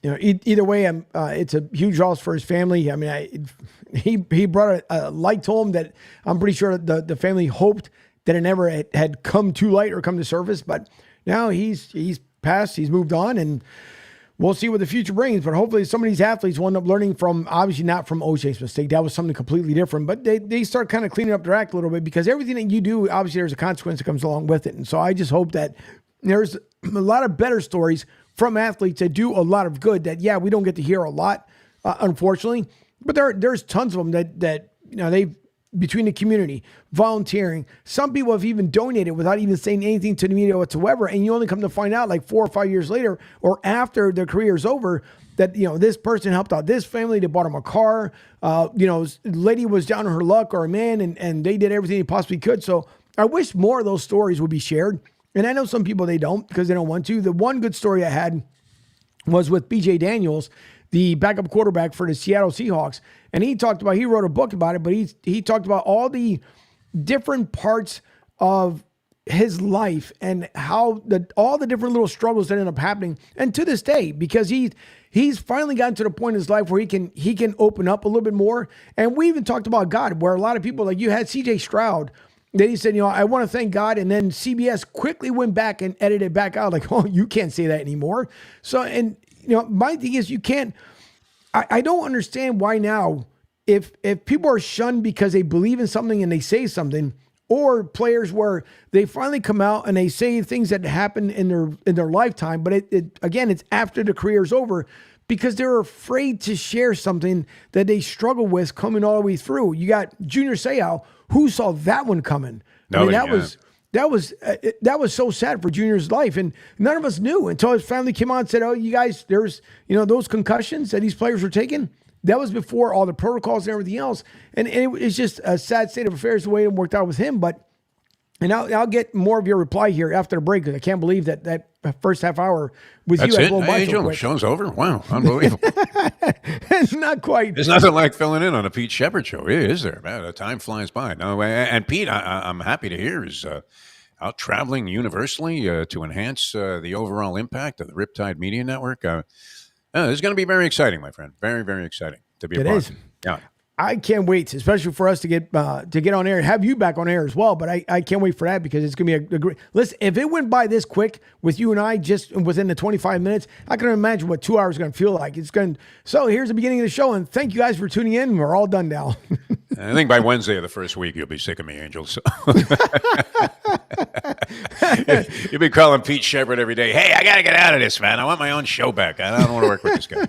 either way, it's a huge loss for his family. I mean, he brought a light to him that I'm pretty sure the family hoped that it never had come to light or come to surface. But now he's passed. He's moved on, and we'll see what the future brings. But hopefully some of these athletes will end up learning from, obviously not from OJ's mistake. That was something completely different. But they start kind of cleaning up their act a little bit, because everything that you do, obviously there's a consequence that comes along with it. And so I just hope that there's a lot of better stories from athletes that do a lot of good that, we don't get to hear a lot, unfortunately. But there's tons of them that they've, between the community, volunteering. Some people have even donated without even saying anything to the media whatsoever. And you only come to find out like 4 or 5 years later, or after their career's over, that, this person helped out this family. They bought them a car. Lady was down on her luck, or a man, and they did everything they possibly could. So I wish more of those stories would be shared. And I know some people, they don't, because they don't want to. The one good story I had was with BJ Daniels, the backup quarterback for the Seattle Seahawks. And he wrote a book about it, but he talked about all the different parts of his life and how all the different little struggles that end up happening. And to this day, because he's finally gotten to the point in his life where he can open up a little bit more. And we even talked about God, where a lot of people, like you had CJ Stroud, then he said, I want to thank God. And then CBS quickly went back and edited it back out. Like, oh, you can't say that anymore. So, and my thing is, you can't, I don't understand why now, if people are shunned because they believe in something and they say something, or players where they finally come out and they say things that happened in their lifetime, but again, it's after the career's over because they're afraid to share something that they struggle with coming all the way through. You got Junior Seau, who saw that one coming? That was so sad for Junior's life, and none of us knew until his family came out and said, "Oh, you guys, there's those concussions that these players were taking." That was before all the protocols and everything else, and it's just a sad state of affairs the way it worked out with him. And I'll get more of your reply here after the break because I can't believe that first half hour with That's you. it? Hey, Angel, the show's over? Wow, unbelievable. Not quite. There's nothing like filling in on a Pete Sheppard show, is there? Man, the time flies by. No, and Pete, I'm happy to hear, is out traveling universally to enhance the overall impact of the Riptide Media Network. This is going to be very exciting, my friend. Very, very exciting to be a part of it. Yeah. I can't wait, especially for us to get on air, have you back on air as well. But I can't wait for that because it's going to be a great. Listen, if it went by this quick with you and I just within the 25 minutes, I can imagine what 2 hours is going to feel like. So here's the beginning of the show, and thank you guys for tuning in. We're all done now. I think by Wednesday of the first week, you'll be sick of me, Angel. So. You'll be calling Pete Sheppard every day. Hey, I got to get out of this, man. I want my own show back. I don't want to work with this guy.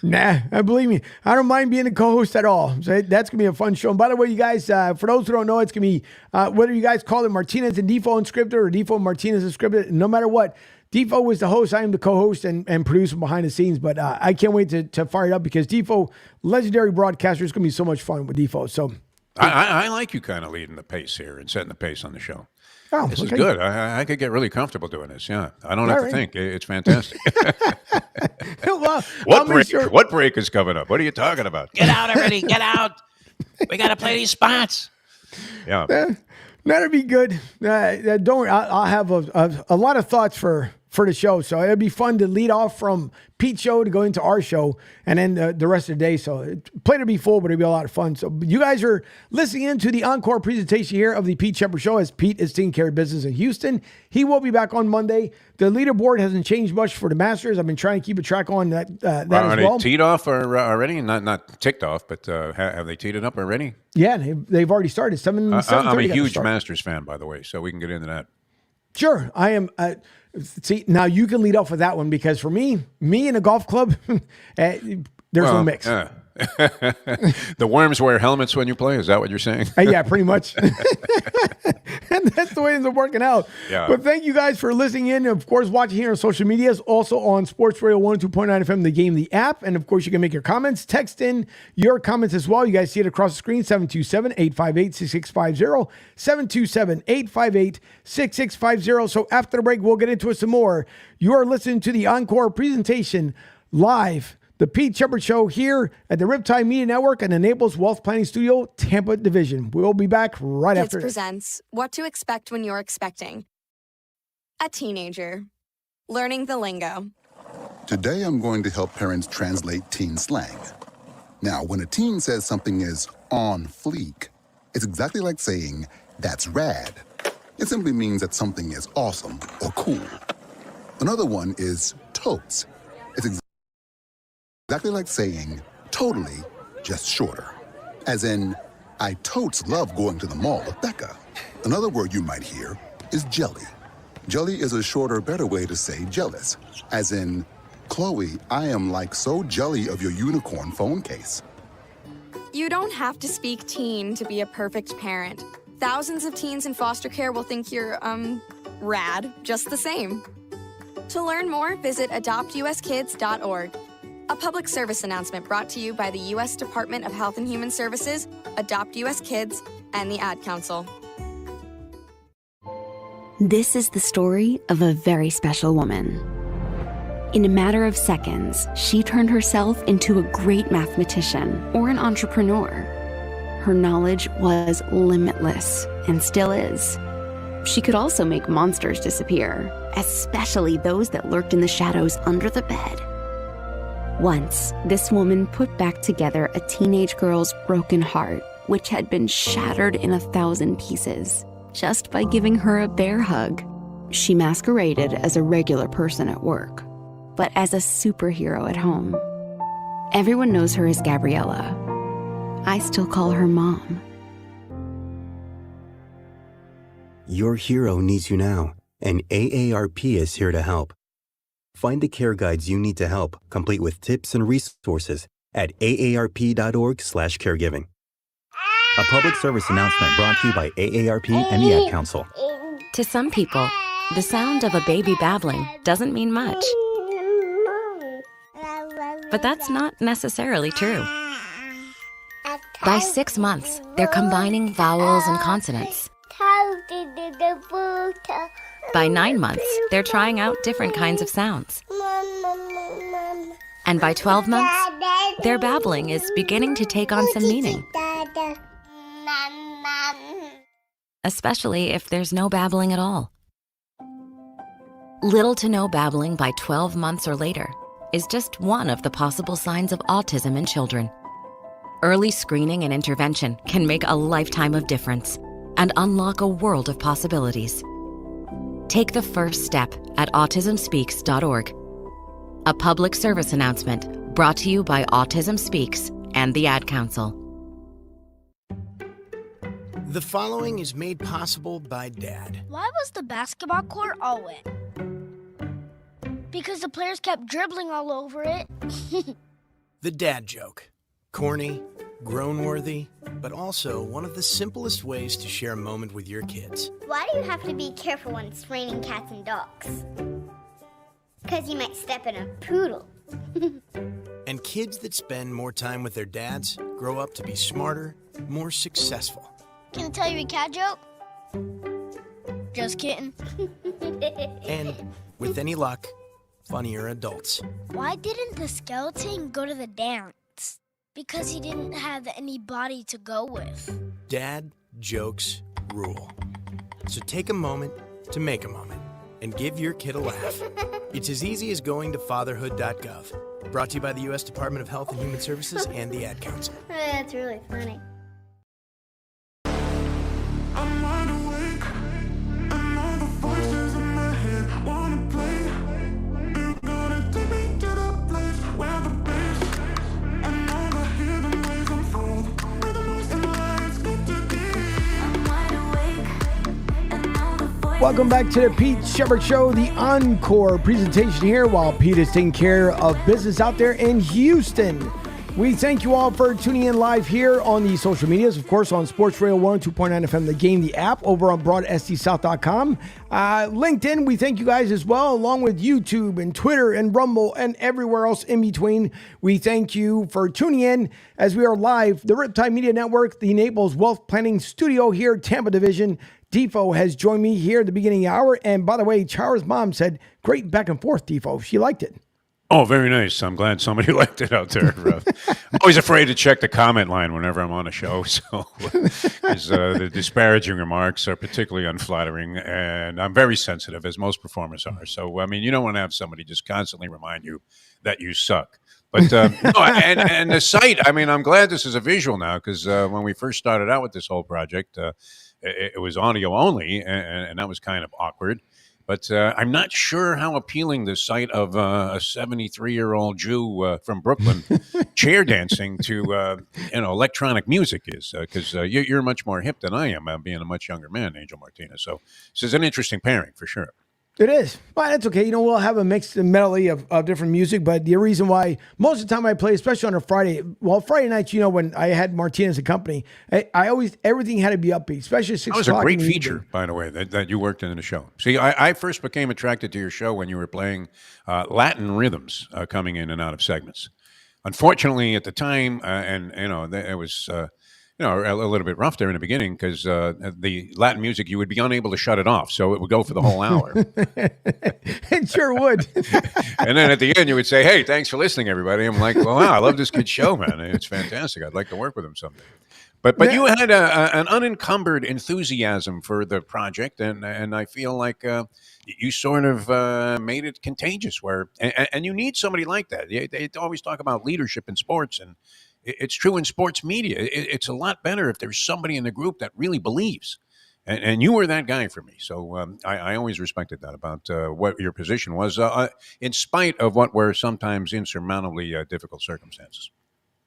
Nah, believe me, I don't mind being a co-host at all. So that's going to be a fun show. And by the way, you guys, for those who don't know, it's going to be, whether you guys call it Martinez and Defoe Unscripted or Defoe and Martinez Unscripted, no matter what, Defoe is the host. I am the co-host and producer behind the scenes. But I can't wait to fire it up because Defoe, legendary broadcaster, is going to be so much fun with Defoe. So I like you kind of leading the pace here and setting the pace on the show. Oh, this is good. I could get really comfortable doing this. Yeah, I don't have to think. It's fantastic. Well, what break is coming up? What are you talking about? Get out already! Get out! We got to play these spots. Yeah, that'll be good. Don't worry. I'll have a lot of thoughts for the show. So it'll be fun to lead off from Pete's show to go into our show and then the rest of the day. So play to be full, but it'll be a lot of fun. So you guys are listening into the encore presentation here of the Pete Sheppard Show as Pete is taking care of business in Houston. He will be back on Monday. The leaderboard hasn't changed much for the Masters. I've been trying to keep a track on that as well. Are they teed off already? Not ticked off, but have they teed it up already? Yeah, they've already started. 7:30. I'm a huge Masters fan, by the way, so we can get into that. Sure, I am. See, now you can lead off with that one because for me in a golf club, there's no mix. The worms wear helmets when you play. Is that what you're saying? Yeah, pretty much. And that's the way it's working out. Yeah. But thank you guys for listening in. Of course, watching here on social medias, also on Sports Radio 102.9 FM, the game, the app. And of course, you can make your comments. Text in your comments as well. You guys see it across the screen, 727-858-6650, 727-858-6650. So after the break, we'll get into it some more. You are listening to the encore presentation live. The Pete Sheppard Show here at the Riptide Media Network and the Naples Wealth Planning Studio, Tampa Division. We'll be back right after this. Presents What to Expect When You're Expecting. A teenager. Learning the lingo. Today I'm going to help parents translate teen slang. Now, when a teen says something is on fleek, it's exactly like saying, that's rad. It simply means that something is awesome or cool. Another one is totes. It's exactly like saying totally, just shorter. As in, I totes love going to the mall with Becca. Another word you might hear is jelly. Jelly is a shorter, better way to say jealous. As in, Chloe, I am like so jelly of your unicorn phone case. You don't have to speak teen to be a perfect parent. Thousands of teens in foster care will think you're, rad, just the same. To learn more, visit adoptuskids.org. A public service announcement brought to you by the U.S. Department of Health and Human Services, Adopt U.S. Kids, and the Ad Council. This is the story of a very special woman. In a matter of seconds, she turned herself into a great mathematician or an entrepreneur. Her knowledge was limitless and still is. She could also make monsters disappear, especially those that lurked in the shadows under the bed. Once, this woman put back together a teenage girl's broken heart, which had been shattered in 1,000 pieces, just by giving her a bear hug. She masqueraded as a regular person at work, but as a superhero at home. Everyone knows her as Gabriella. I still call her Mom. Your hero needs you now, and AARP is here to help. Find the care guides you need to help, complete with tips and resources at aarp.org/caregiving. A public service announcement brought to you by AARP and the Ad Council. To some people, the sound of a baby babbling doesn't mean much. But that's not necessarily true. By 6 months, they're combining vowels and consonants. By 9 months, they're trying out different kinds of sounds. And by 12 months, their babbling is beginning to take on some meaning. Especially if there's no babbling at all. Little to no babbling by 12 months or later is just one of the possible signs of autism in children. Early screening and intervention can make a lifetime of difference and unlock a world of possibilities. Take the first step at autismspeaks.org. A public service announcement brought to you by Autism Speaks and the Ad Council. The following is made possible by Dad. Why was the basketball court all wet? Because the players kept dribbling all over it. The dad joke. Corny, grown-worthy, but also one of the simplest ways to share a moment with your kids. Why do you have to be careful when it's raining cats and dogs? Because you might step in a poodle. And kids that spend more time with their dads grow up to be smarter, more successful. Can I tell you a cat joke? Just kidding. And, with any luck, funnier adults. Why didn't the skeleton go to the dance? Because he didn't have any body to go with. Dad jokes rule. So take a moment to make a moment and give your kid a laugh. It's as easy as going to fatherhood.gov. Brought to you by the U.S. Department of Health and Human Services and the Ad Council. That's really funny. Welcome back to the Pete Sheppard Show, the encore presentation here while Pete is taking care of business out there in Houston. We thank you all for tuning in live here on the social medias, of course, on Sports Radio 102.9 FM, the game, the app, over on broadsdsouth.com. LinkedIn, we thank you guys as well, along with YouTube and Twitter and Rumble and everywhere else in between. We thank you for tuning in as we are live. The Riptide Media Network, the Naples Wealth Planning Studio here, Tampa Division. Defo has joined me here at the beginning of the hour. And by the way, Chara's mom said, great back and forth, Defo. She liked it. Oh, very nice. I'm glad somebody liked it out there. I'm always afraid to check the comment line whenever I'm on a show. So because the disparaging remarks are particularly unflattering. And I'm very sensitive, as most performers are. So, I mean, you don't want to have somebody just constantly remind you that you suck. But no, and the site, I mean, I'm glad this is a visual now, because when we first started out with this whole project, it was audio only, and that was kind of awkward. But I'm not sure how appealing the sight of a 73-year-old Jew from Brooklyn chair dancing to electronic music is, because you're much more hip than I am, being a much younger man, Angel Martinez. So this is an interesting pairing for sure. It is. Well, that's okay. We'll have a mixed medley of different music, but the reason why most of the time I play, especially on a Friday, Friday nights, when I had Martinez and company, I always, everything had to be upbeat, especially 6 o'clock. That was a great feature, by the way, that you worked in the show. See, I first became attracted to your show when you were playing Latin rhythms coming in and out of segments. Unfortunately, at the time, it was... a little bit rough there in the beginning, because the Latin music, you would be unable to shut it off. So it would go for the whole hour. It sure would. And then at the end, you would say, hey, thanks for listening, everybody. I'm like, well, wow, I love this kid's show, man. It's fantastic. I'd like to work with him someday. But you had an unencumbered enthusiasm for the project, and I feel like you sort of made it contagious. And you need somebody like that. They always talk about leadership in sports, and it's true in sports media. It's a lot better if there's somebody in the group that really believes. And you were that guy for me. So I always respected that about what your position was, in spite of what were sometimes insurmountably difficult circumstances.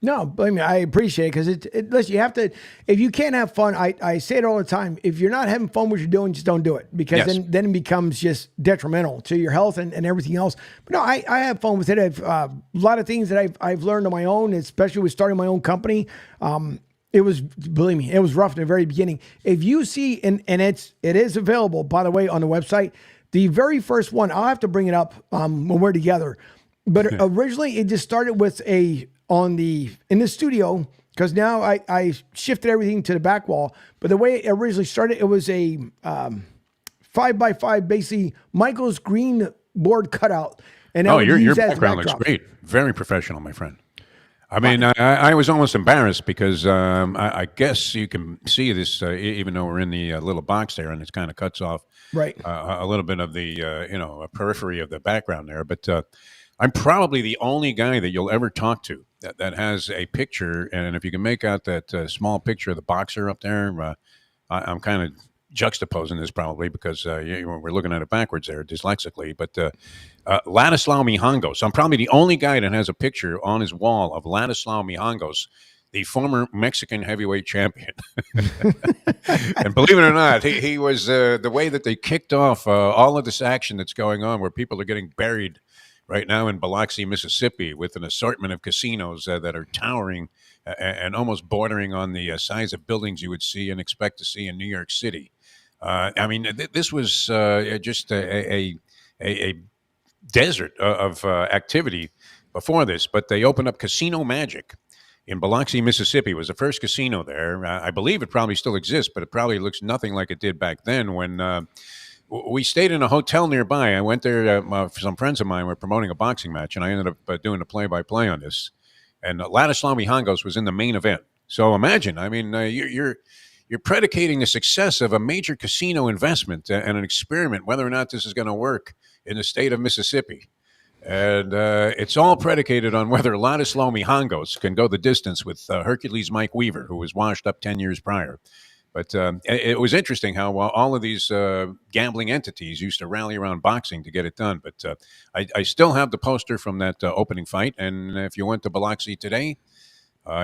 No, believe me, I appreciate it because listen, you have to, if you can't have fun, I say it all the time. If you're not having fun what you're doing, just don't do it because then it becomes just detrimental to your health and everything else. But no, I have fun with it. I've a lot of things that I've learned on my own, especially with starting my own company. It was, believe me, it was rough in the very beginning. If you see, and it is available, by the way, on the website, the very first one, I'll have to bring it up when we're together. But originally it just started with in the studio, because now I shifted everything to the back wall. But the way it originally started, it was a 5x5, basically Michael's green board cutout. And your background looks great. Very professional, my friend. I mean, I was almost embarrassed because I guess you can see this, even though we're in the little box there, and it kind of cuts off a little bit of the periphery of the background there. But I'm probably the only guy that you'll ever talk to that has a picture, and if you can make out that small picture of the boxer up there, I'm kind of juxtaposing this probably because we're looking at it backwards there, dyslexically. But Ladislao Mijangos, I'm probably the only guy that has a picture on his wall of Ladislao Mijangos, the former Mexican heavyweight champion. And believe it or not, he was the way that they kicked off all of this action that's going on where people are getting buried right now in Biloxi, Mississippi, with an assortment of casinos that are towering and almost bordering on the size of buildings you would see and expect to see in New York City. I mean, this was just a desert of activity before this, but they opened up Casino Magic in Biloxi, Mississippi. It was the first casino there. I believe it probably still exists, but it probably looks nothing like it did back then when we stayed in a hotel nearby. I went there. Some friends of mine were promoting a boxing match, and I ended up doing the play-by-play on this. And Ladislao Mijangos was in the main event. So imagine, I mean, you're predicating the success of a major casino investment and an experiment, whether or not this is going to work in the state of Mississippi. And it's all predicated on whether Ladislao Mijangos can go the distance with Hercules Mike Weaver, who was washed up 10 years prior. But it was interesting how all of these gambling entities used to rally around boxing to get it done. But I still have the poster from that opening fight. And if you went to Biloxi today,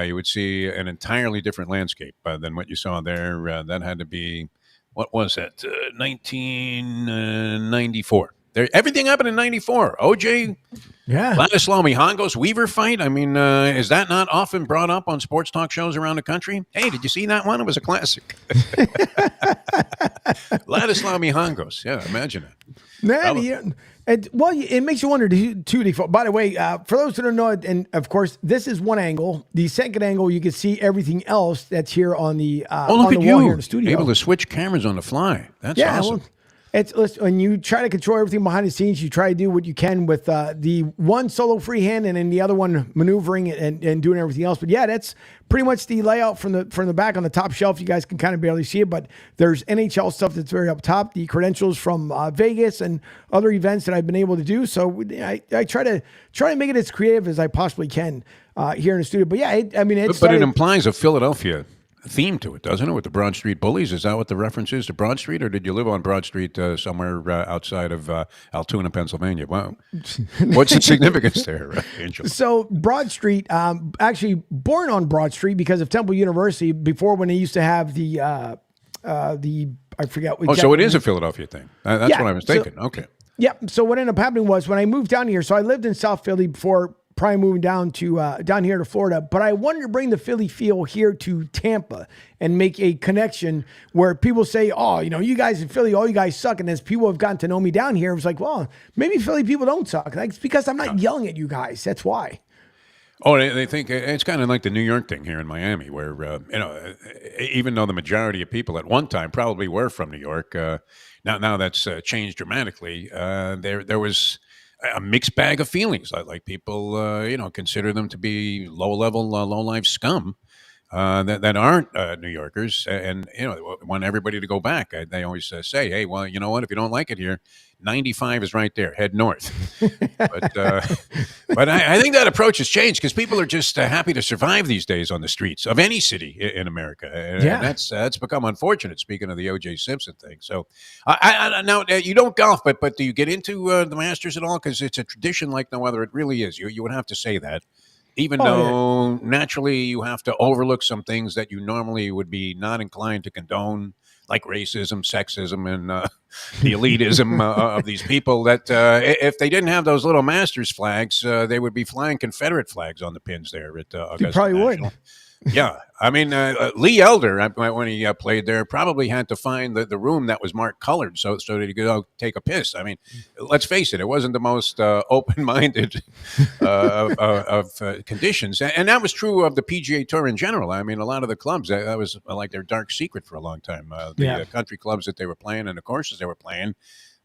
you would see an entirely different landscape than what you saw there. That had to be, what was that, 1994. Everything happened in 94. OJ, Ladislao Mijangos, Weaver fight. I mean, is that not often brought up on sports talk shows around the country? Hey, did you see that one? It was a classic. Ladislao Mijangos. Yeah, imagine it. It makes you wonder, too. By the way, for those who don't know, and of course, this is one angle. The second angle, you can see everything else that's here on the look on at the you wall here in the studio. able to switch cameras on the fly. That's awesome. Well, listen, when you try to control everything behind the scenes, you try to do what you can with the one solo freehand and then the other one maneuvering and doing everything else. But yeah, that's pretty much the layout from the back on the top shelf. You guys can kind of barely see it, but there's NHL stuff that's very up top, the credentials from Vegas and other events that I've been able to do. So I try to make it as creative as I possibly can here in the studio. But yeah, it implies a Philadelphia theme to it, doesn't it, with the Broad Street Bullies? Is that what the reference is to Broad Street, or did you live on Broad Street somewhere outside of Altoona, Pennsylvania? Wow. What's the significance there, Angel? So Broad Street, actually born on Broad Street because of Temple University before when they used to have the I forget. So it is a Philadelphia thing. That's what I was thinking. Okay. Yeah. So what ended up happening was when I moved down here, so I lived in South Philly before probably moving down here to Florida, but I wanted to bring the Philly feel here to Tampa and make a connection where people say, oh, you guys in Philly, all you guys suck. And as people have gotten to know me down here, it was like, well, maybe Philly people don't suck. Like, it's because I'm not yelling at you guys. That's why. Oh, they think it's kind of like the New York thing here in Miami, where even though the majority of people at one time probably were from New York, now that's changed dramatically. There was a mixed bag of feelings. Like people, consider them to be low-level, low-life scum that aren't New Yorkers, and want everybody to go back. They always say, "Hey, well, you know what? If you don't like it here, 95 is right there. Head north." But I think that approach has changed because people are just happy to survive these days on the streets of any city in America, and that's become unfortunate. Speaking of the O.J. Simpson thing, so now you don't golf, but do you get into the Masters at all? Because it's a tradition like no other. It really is. You would have to say that. even Oh, yeah. though naturally you have to overlook some things that you normally would be not inclined to condone, like racism, sexism, and the elitism of these people. That if they didn't have those little Masters flags, they would be flying Confederate flags on the pins there at You Augusta probably National. would. Yeah, I mean, Lee Elder, when he played there, probably had to find the room that was marked colored so that he could go take a piss. I mean, let's face it wasn't the most open-minded of conditions, and that was true of the PGA Tour in general. I mean, a lot of the clubs that was like their dark secret for a long time. The country clubs that they were playing and the courses they were playing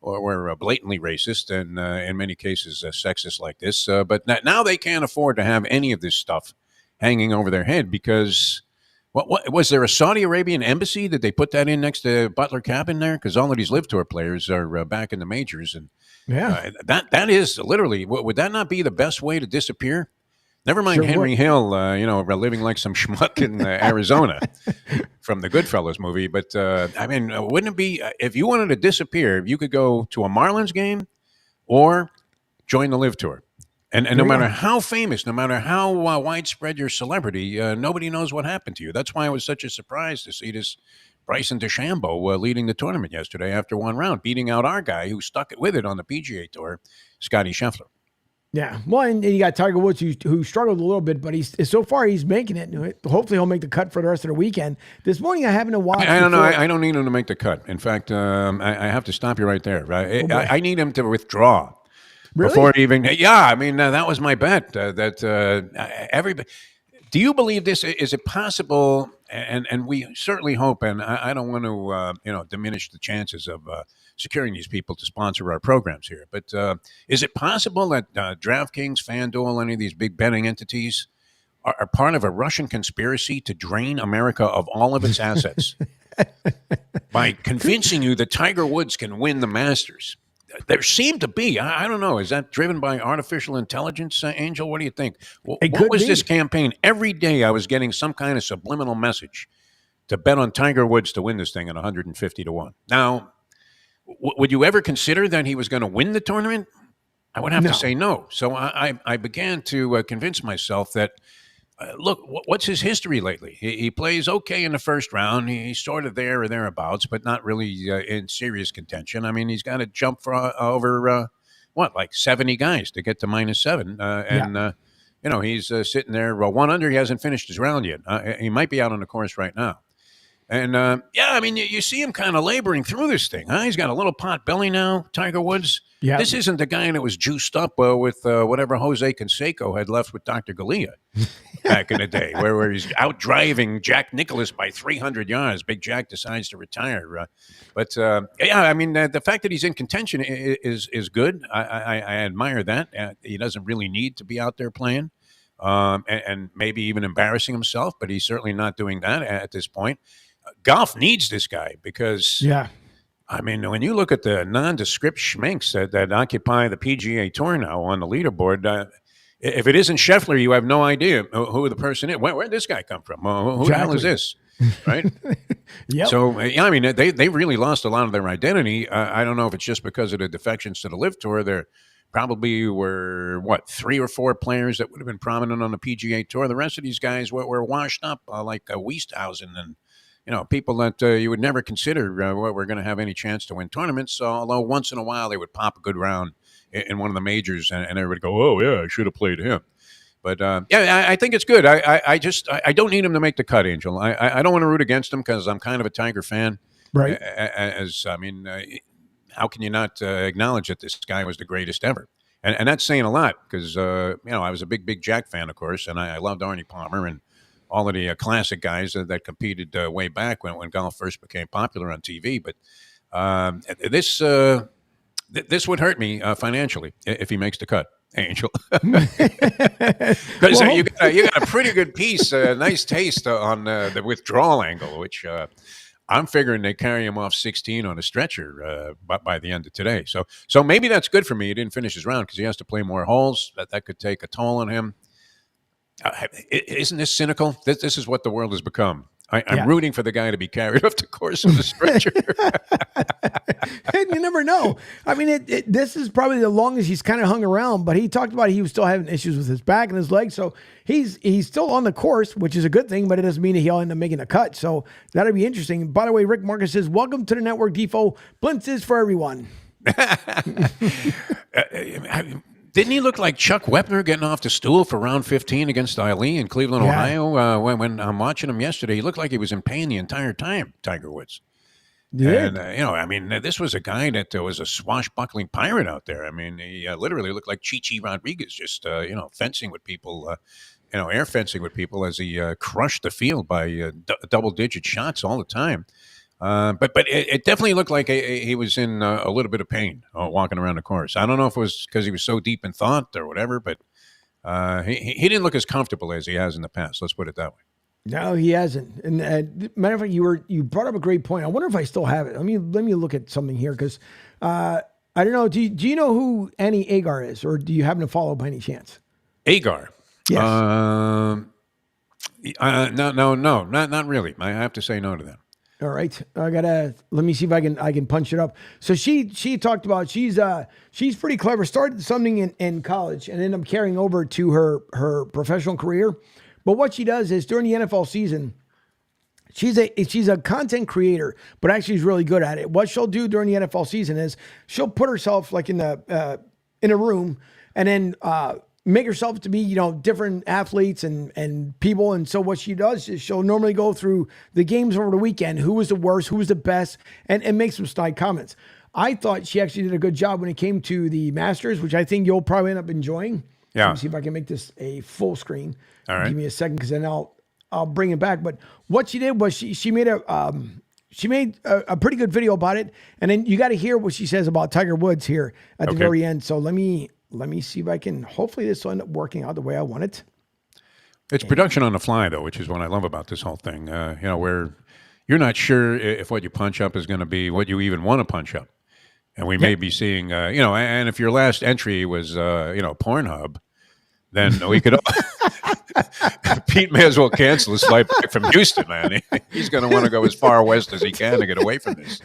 were blatantly racist and in many cases sexist like this. But now they can't afford to have any of this stuff hanging over their head because what was there a Saudi Arabian embassy? Did they put that in next to Butler Cabin there? Because all of these Live Tour players are back in the majors, and that is literally. Would that not be the best way to disappear? Never mind Sure Henry would. Hill, living like some schmuck in Arizona from the Goodfellas movie. But I mean, wouldn't it be if you wanted to disappear, you could go to a Marlins game or join the Live Tour. And no matter how famous, no matter how widespread your celebrity, nobody knows what happened to you. That's why it was such a surprise to see this Bryson DeChambeau leading the tournament yesterday after one round, beating out our guy who stuck it with it on the PGA Tour, Scotty Scheffler. Yeah. Well, and you got Tiger Woods who struggled a little bit, but so far he's making it. Hopefully he'll make the cut for the rest of the weekend. This morning I happened to watch. I don't know. I don't need him to make the cut. In fact, I have to stop you right there. Right? I need him to withdraw. Really? Before even, I mean, that was my bet. Everybody, do you believe this? Is it possible? And we certainly hope, and I don't want to, diminish the chances of securing these people to sponsor our programs here. But is it possible that DraftKings, FanDuel, any of these big betting entities are part of a Russian conspiracy to drain America of all of its assets by convincing you that Tiger Woods can win the Masters? There seemed to be, I don't know, is that driven by artificial intelligence, Angel? What do you think? What was this campaign? Every day I was getting some kind of subliminal message to bet on Tiger Woods to win this thing at 150 to 1. Now, would you ever consider that he was going to win the tournament? I would have to say no. So I began to convince myself that, look, what's his history lately? He plays okay in the first round. He's sort of there or thereabouts, but not really in serious contention. I mean, he's got to jump for over, like 70 guys to get to -7. He's sitting there 1 under. He hasn't finished his round yet. He might be out on the course right now. And, I mean, you see him kind of laboring through this thing. Huh? He's got a little pot belly now, Tiger Woods. Yeah. This isn't the guy that was juiced up with whatever Jose Canseco had left with Dr. Galea back in the day, where he's out driving Jack Nicklaus by 300 yards. Big Jack decides to retire. I mean, the fact that he's in contention is good. I admire that. He doesn't really need to be out there playing and maybe even embarrassing himself, but he's certainly not doing that at this point. Golf needs this guy because, I mean, when you look at the nondescript schminks that occupy the PGA Tour now on the leaderboard, if it isn't Scheffler, you have no idea who the person is. Where'd this guy come from? Who the hell is this? Right? So, I mean, they really lost a lot of their identity. I don't know if it's just because of the defections to the Live Tour. There probably were, 3 or 4 players that would have been prominent on the PGA Tour. The rest of these guys were washed up like Wiesthausen and people that you would never consider were going to have any chance to win tournaments. Although once in a while they would pop a good round in one of the majors, and everybody would go, "Oh yeah, I should have played him." But I think it's good. I don't need him to make the cut, Angel. I don't want to root against him because I'm kind of a Tiger fan. Right. How can you not acknowledge that this guy was the greatest ever? And that's saying a lot because I was a big Jack fan, of course, and I loved Arnie Palmer and all of the classic guys that competed way back when golf first became popular on TV. But this would hurt me financially if he makes the cut, Angel. Because you got a pretty good piece, nice taste on the withdrawal angle, which I'm figuring they carry him off 16 on a stretcher by the end of today. So maybe that's good for me. He didn't finish his round because he has to play more holes. That could take a toll on him. Isn't this cynical? This is what the world has become. I'm rooting for the guy to be carried off the course of the stretcher. And you never know. I mean, this is probably the longest he's kind of hung around, but he talked about he was still having issues with his back and his legs. So he's still on the course, which is a good thing, but it doesn't mean that he'll end up making a cut. So that'll be interesting. By the way, Rick Marcus says, welcome to the network, Defo. Blintz is for everyone. Didn't he look like Chuck Wepner getting off the stool for round 15 against Ali in Cleveland, Ohio? When I'm watching him yesterday, he looked like he was in pain the entire time, Tiger Woods. Yeah. And, this was a guy that was a swashbuckling pirate out there. I mean, he literally looked like Chi-Chi Rodriguez, just, fencing with people, air fencing with people as he crushed the field by double-digit shots all the time. But it definitely looked like he was in a little bit of pain walking around the course. I don't know if it was because he was so deep in thought or whatever, but he didn't look as comfortable as he has in the past. Let's put it that way. No, he hasn't. And matter of fact, you brought up a great point. I wonder if I still have it. Let me look at something here because I don't know. Do you know who Annie Agar is, or do you happen to follow by any chance? Agar. Yes. No, not really. I have to say no to that. All right, let me see if I can punch it up. So she talked about she's pretty clever. Started something in college and ended up carrying over to her professional career. But what she does is during the NFL season, she's a content creator, but actually is really good at it. What she'll do during the NFL season is she'll put herself like in a room and then make herself to be, different athletes and people. And so what she does is she'll normally go through the games over the weekend, who was the worst, who was the best, and make some snide comments. I thought she actually did a good job when it came to the Masters, which I think you'll probably end up enjoying. Yeah. Let me see if I can make this a full screen. All right. Give me a second, because then I'll bring it back. But what she did was she made a pretty good video about it. And then you got to hear what she says about Tiger Woods here at the very end. So let me see if I can, hopefully this will end up working out the way I want it. It's production on the fly, though, which is what I love about this whole thing. Where you're not sure if what you punch up is going to be what you even want to punch up. And we may be seeing, and if your last entry was, Pornhub, then we could, Pete may as well cancel his flight back from Houston, man. He's going to want to go as far west as he can to get away from this.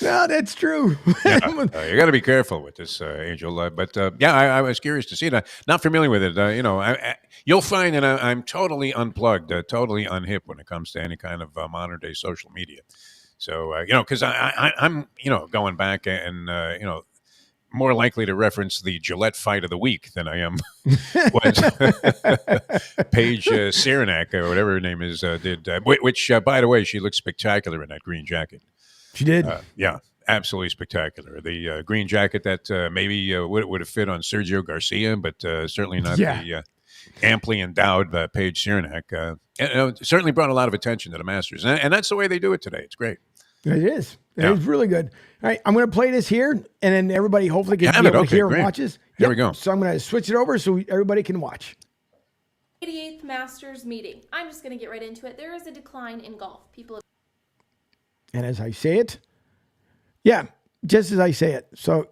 No, that's true. Yeah, you got to be careful with this, Angel. I was curious to see that. Not familiar with it. You'll find that I'm totally unplugged, totally unhip when it comes to any kind of modern day social media. So, because I'm, going back and, more likely to reference the Gillette fight of the week than I am what Paige Saranac, or whatever her name is, did. Which, by the way, she looked spectacular in that green jacket. She did. Yeah, absolutely spectacular. The green jacket that maybe would have fit on Sergio Garcia, but certainly not the amply endowed Paige Saranac. Certainly brought a lot of attention to the Masters. And that's the way they do it today. It's great. It is. It is really good. All right, I'm going to play this here, and then everybody hopefully can be able to hear and watches. Here we go. So I'm going to switch it over so everybody can watch. 88th Masters meeting. I'm just going to get right into it. There is a decline in golf. People have And as I say it, just as I say it. So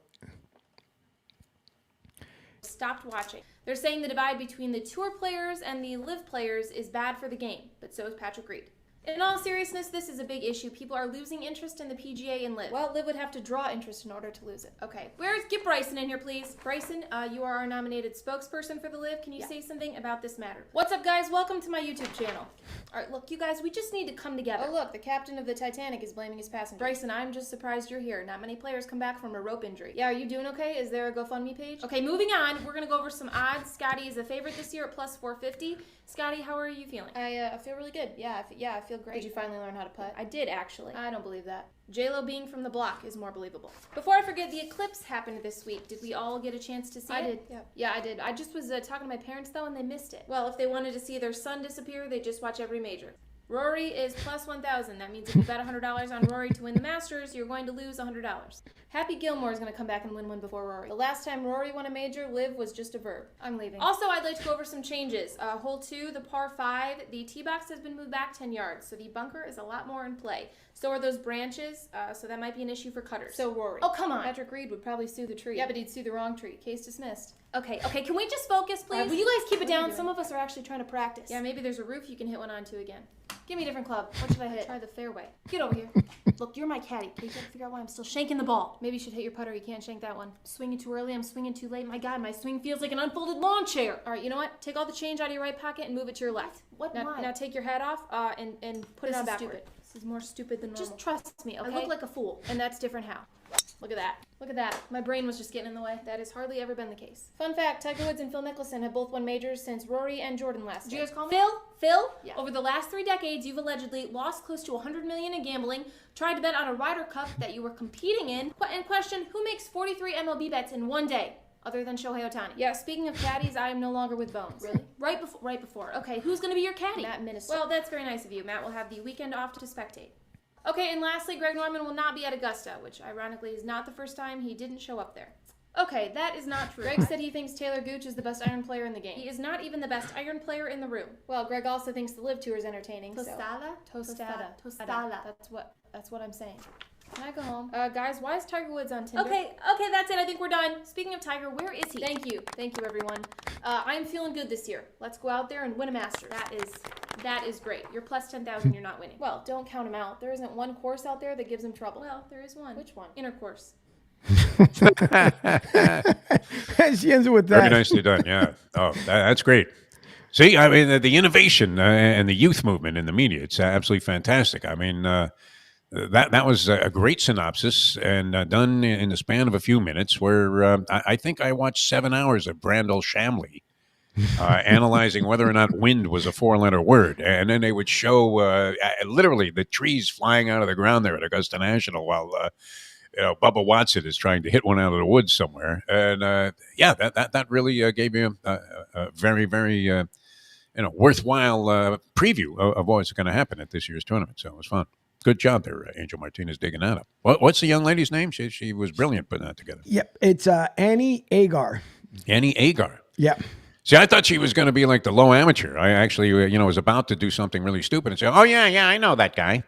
stopped watching. They're saying the divide between the tour players and the live players is bad for the game, but so is Patrick Reed. In all seriousness, this is a big issue. People are losing interest in the PGA and LIV. Well, LIV would have to draw interest in order to lose it. Okay, get Bryson in here, please. Bryson, you are our nominated spokesperson for the LIV. Can you say something about this matter? What's up, guys? Welcome to my YouTube channel. All right, look, you guys, we just need to come together. Oh, look, the captain of the Titanic is blaming his passenger. Bryson, I'm just surprised you're here. Not many players come back from a rope injury. Yeah, are you doing okay? Is there a GoFundMe page? Okay, moving on. We're going to go over some odds. Scotty is a favorite this year at plus 450. Scotty, how are you feeling? I feel really good. Yeah, I feel great. Did you finally learn how to putt? I did, actually. I don't believe that. J-Lo being from the block is more believable. Before I forget, the eclipse happened this week. Did we all get a chance to see it? I did. Yeah, I did. I just was talking to my parents, though, and they missed it. Well, if they wanted to see their sun disappear, they just watch every major. Rory is plus 1,000. That means if you bet $100 on Rory to win the Masters, you're going to lose $100. Happy Gilmore is going to come back and win one before Rory. The last time Rory won a major, live was just a verb. I'm leaving. Also, I'd like to go over some changes. Hole 2, the par 5, the tee box has been moved back 10 yards, so the bunker is a lot more in play. So are those branches, so that might be an issue for cutters. So Rory. Oh, come on. Patrick Reed would probably sue the tree. Yeah, but he'd sue the wrong tree. Case dismissed. Okay, can we just focus, please? Will you guys keep it down? Some of us are actually trying to practice. Yeah, maybe there's a roof you can hit one onto again. Give me a different club. What should I hit? Try the fairway. Get over here. Look, you're my caddy. Okay, you gotta figure out why I'm still shanking the ball. Maybe you should hit your putter. You can't shank that one. Swinging too early. I'm swinging too late. My God, my swing feels like an unfolded lawn chair. All right, you know what? Take all the change out of your right pocket and move it to your left. What? Now take your hat off and put it on backward. Stupid. This is more stupid than normal. Just trust me, okay? I look like a fool, and that's different how. Look at that. Look at that. My brain was just getting in the way. That has hardly ever been the case. Fun fact, Tiger Woods and Phil Mickelson have both won majors since Rory and Jordan last year. Did you guys call me? Phil? Yeah. Over the last 3 decades, you've allegedly lost close to $100 million in gambling, tried to bet on a Ryder Cup that you were competing in, and questioned who makes 43 MLB bets in one day, other than Shohei Ohtani. Yeah, speaking of caddies, I am no longer with Bones. Really? Right before. Okay, who's gonna be your caddy? Matt Minnesota. Well, that's very nice of you. Matt will have the weekend off to spectate. Okay, and lastly, Greg Norman will not be at Augusta, which ironically is not the first time he didn't show up there. Okay, that is not true. Greg said he thinks Taylor Gooch is the best iron player in the game. He is not even the best iron player in the room. Well, Greg also thinks the Live Tour is entertaining. Tostada? That's what I'm saying. Can I go home? Guys, why is Tiger Woods on Tinder? Okay, that's it. I think we're done. Speaking of Tiger, where is he? Thank you, everyone. I'm feeling good this year. Let's go out there and win a Masters. That is great. You're plus 10,000, you're not winning. Well, don't count him out. There isn't one course out there that gives him trouble. Well, there is one. Which one? Intercourse. She ends it with that. Very nicely done, yeah. Oh, that's great. See, I mean, the innovation and the youth movement in the media, it's absolutely fantastic. I mean, that was a great synopsis and done in the span of a few minutes where I think I watched 7 hours of Brandel Shamley analyzing whether or not wind was a 4-letter word. And then they would show literally the trees flying out of the ground there at Augusta National while Bubba Watson is trying to hit one out of the woods somewhere. And that really gave you a very, very worthwhile preview of what's going to happen at this year's tournament. So it was fun. Good job there, Angel Martinez, digging that up. What's the young lady's name? She was brilliant putting that together. Yep, it's Annie Agar. Annie Agar. Yep. See, I thought she was going to be like the low amateur. I actually, was about to do something really stupid and say, "Oh yeah, I know that guy."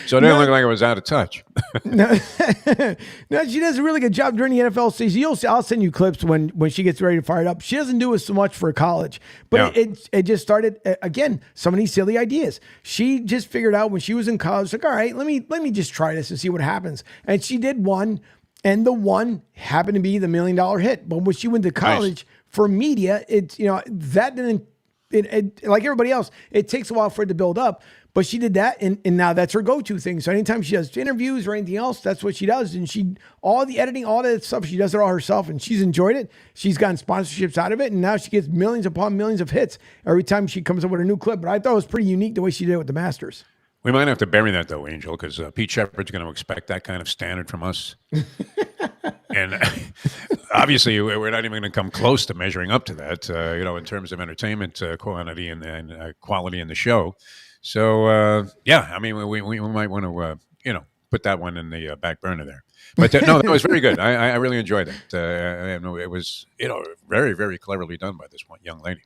So it didn't look like it was out of touch. No, she does a really good job during the NFL season. I'll send you clips when she gets ready to fire it up. She doesn't do it so much for college, but it just started again. Some of these silly ideas. She just figured out when she was in college, like, all right, let me just try this and see what happens. And she did one. And the one happened to be the $1 million hit. But when she went to college for media, that didn't, like everybody else, it takes a while for it to build up. But she did that, and now that's her go-to thing. So anytime she does interviews or anything else, that's what she does. And all the editing, all that stuff, she does it all herself, and she's enjoyed it. She's gotten sponsorships out of it, and now she gets millions upon millions of hits every time she comes up with a new clip. But I thought it was pretty unique the way she did it with the Masters. We might have to bury that, though, Angel, because Pete Sheppard's going to expect that kind of standard from us. And obviously, we're not even going to come close to measuring up to that, in terms of entertainment quantity and quality in the show. So, I mean, we might want to, put that one in the back burner there. But no, that was very good. I really enjoyed it. And it was, very, very cleverly done by this one young lady.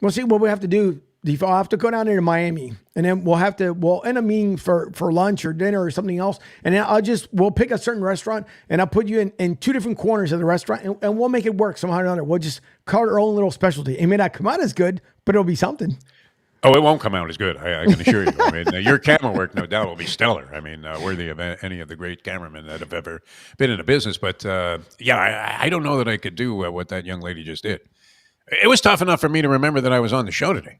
Well, see, what we have to do, I'll have to go down there to Miami, and then we'll end up meeting for lunch or dinner or something else. And then we'll pick a certain restaurant, and I'll put you in 2 different corners of the restaurant, and we'll make it work somehow or another. We'll just call it our own little specialty. It may not come out as good, but it'll be something. Oh, it won't come out as good. I can assure you. I mean, your camera work, no doubt, will be stellar. I mean, worthy of any of the great cameramen that have ever been in the business. But I don't know that I could do what that young lady just did. It was tough enough for me to remember that I was on the show today.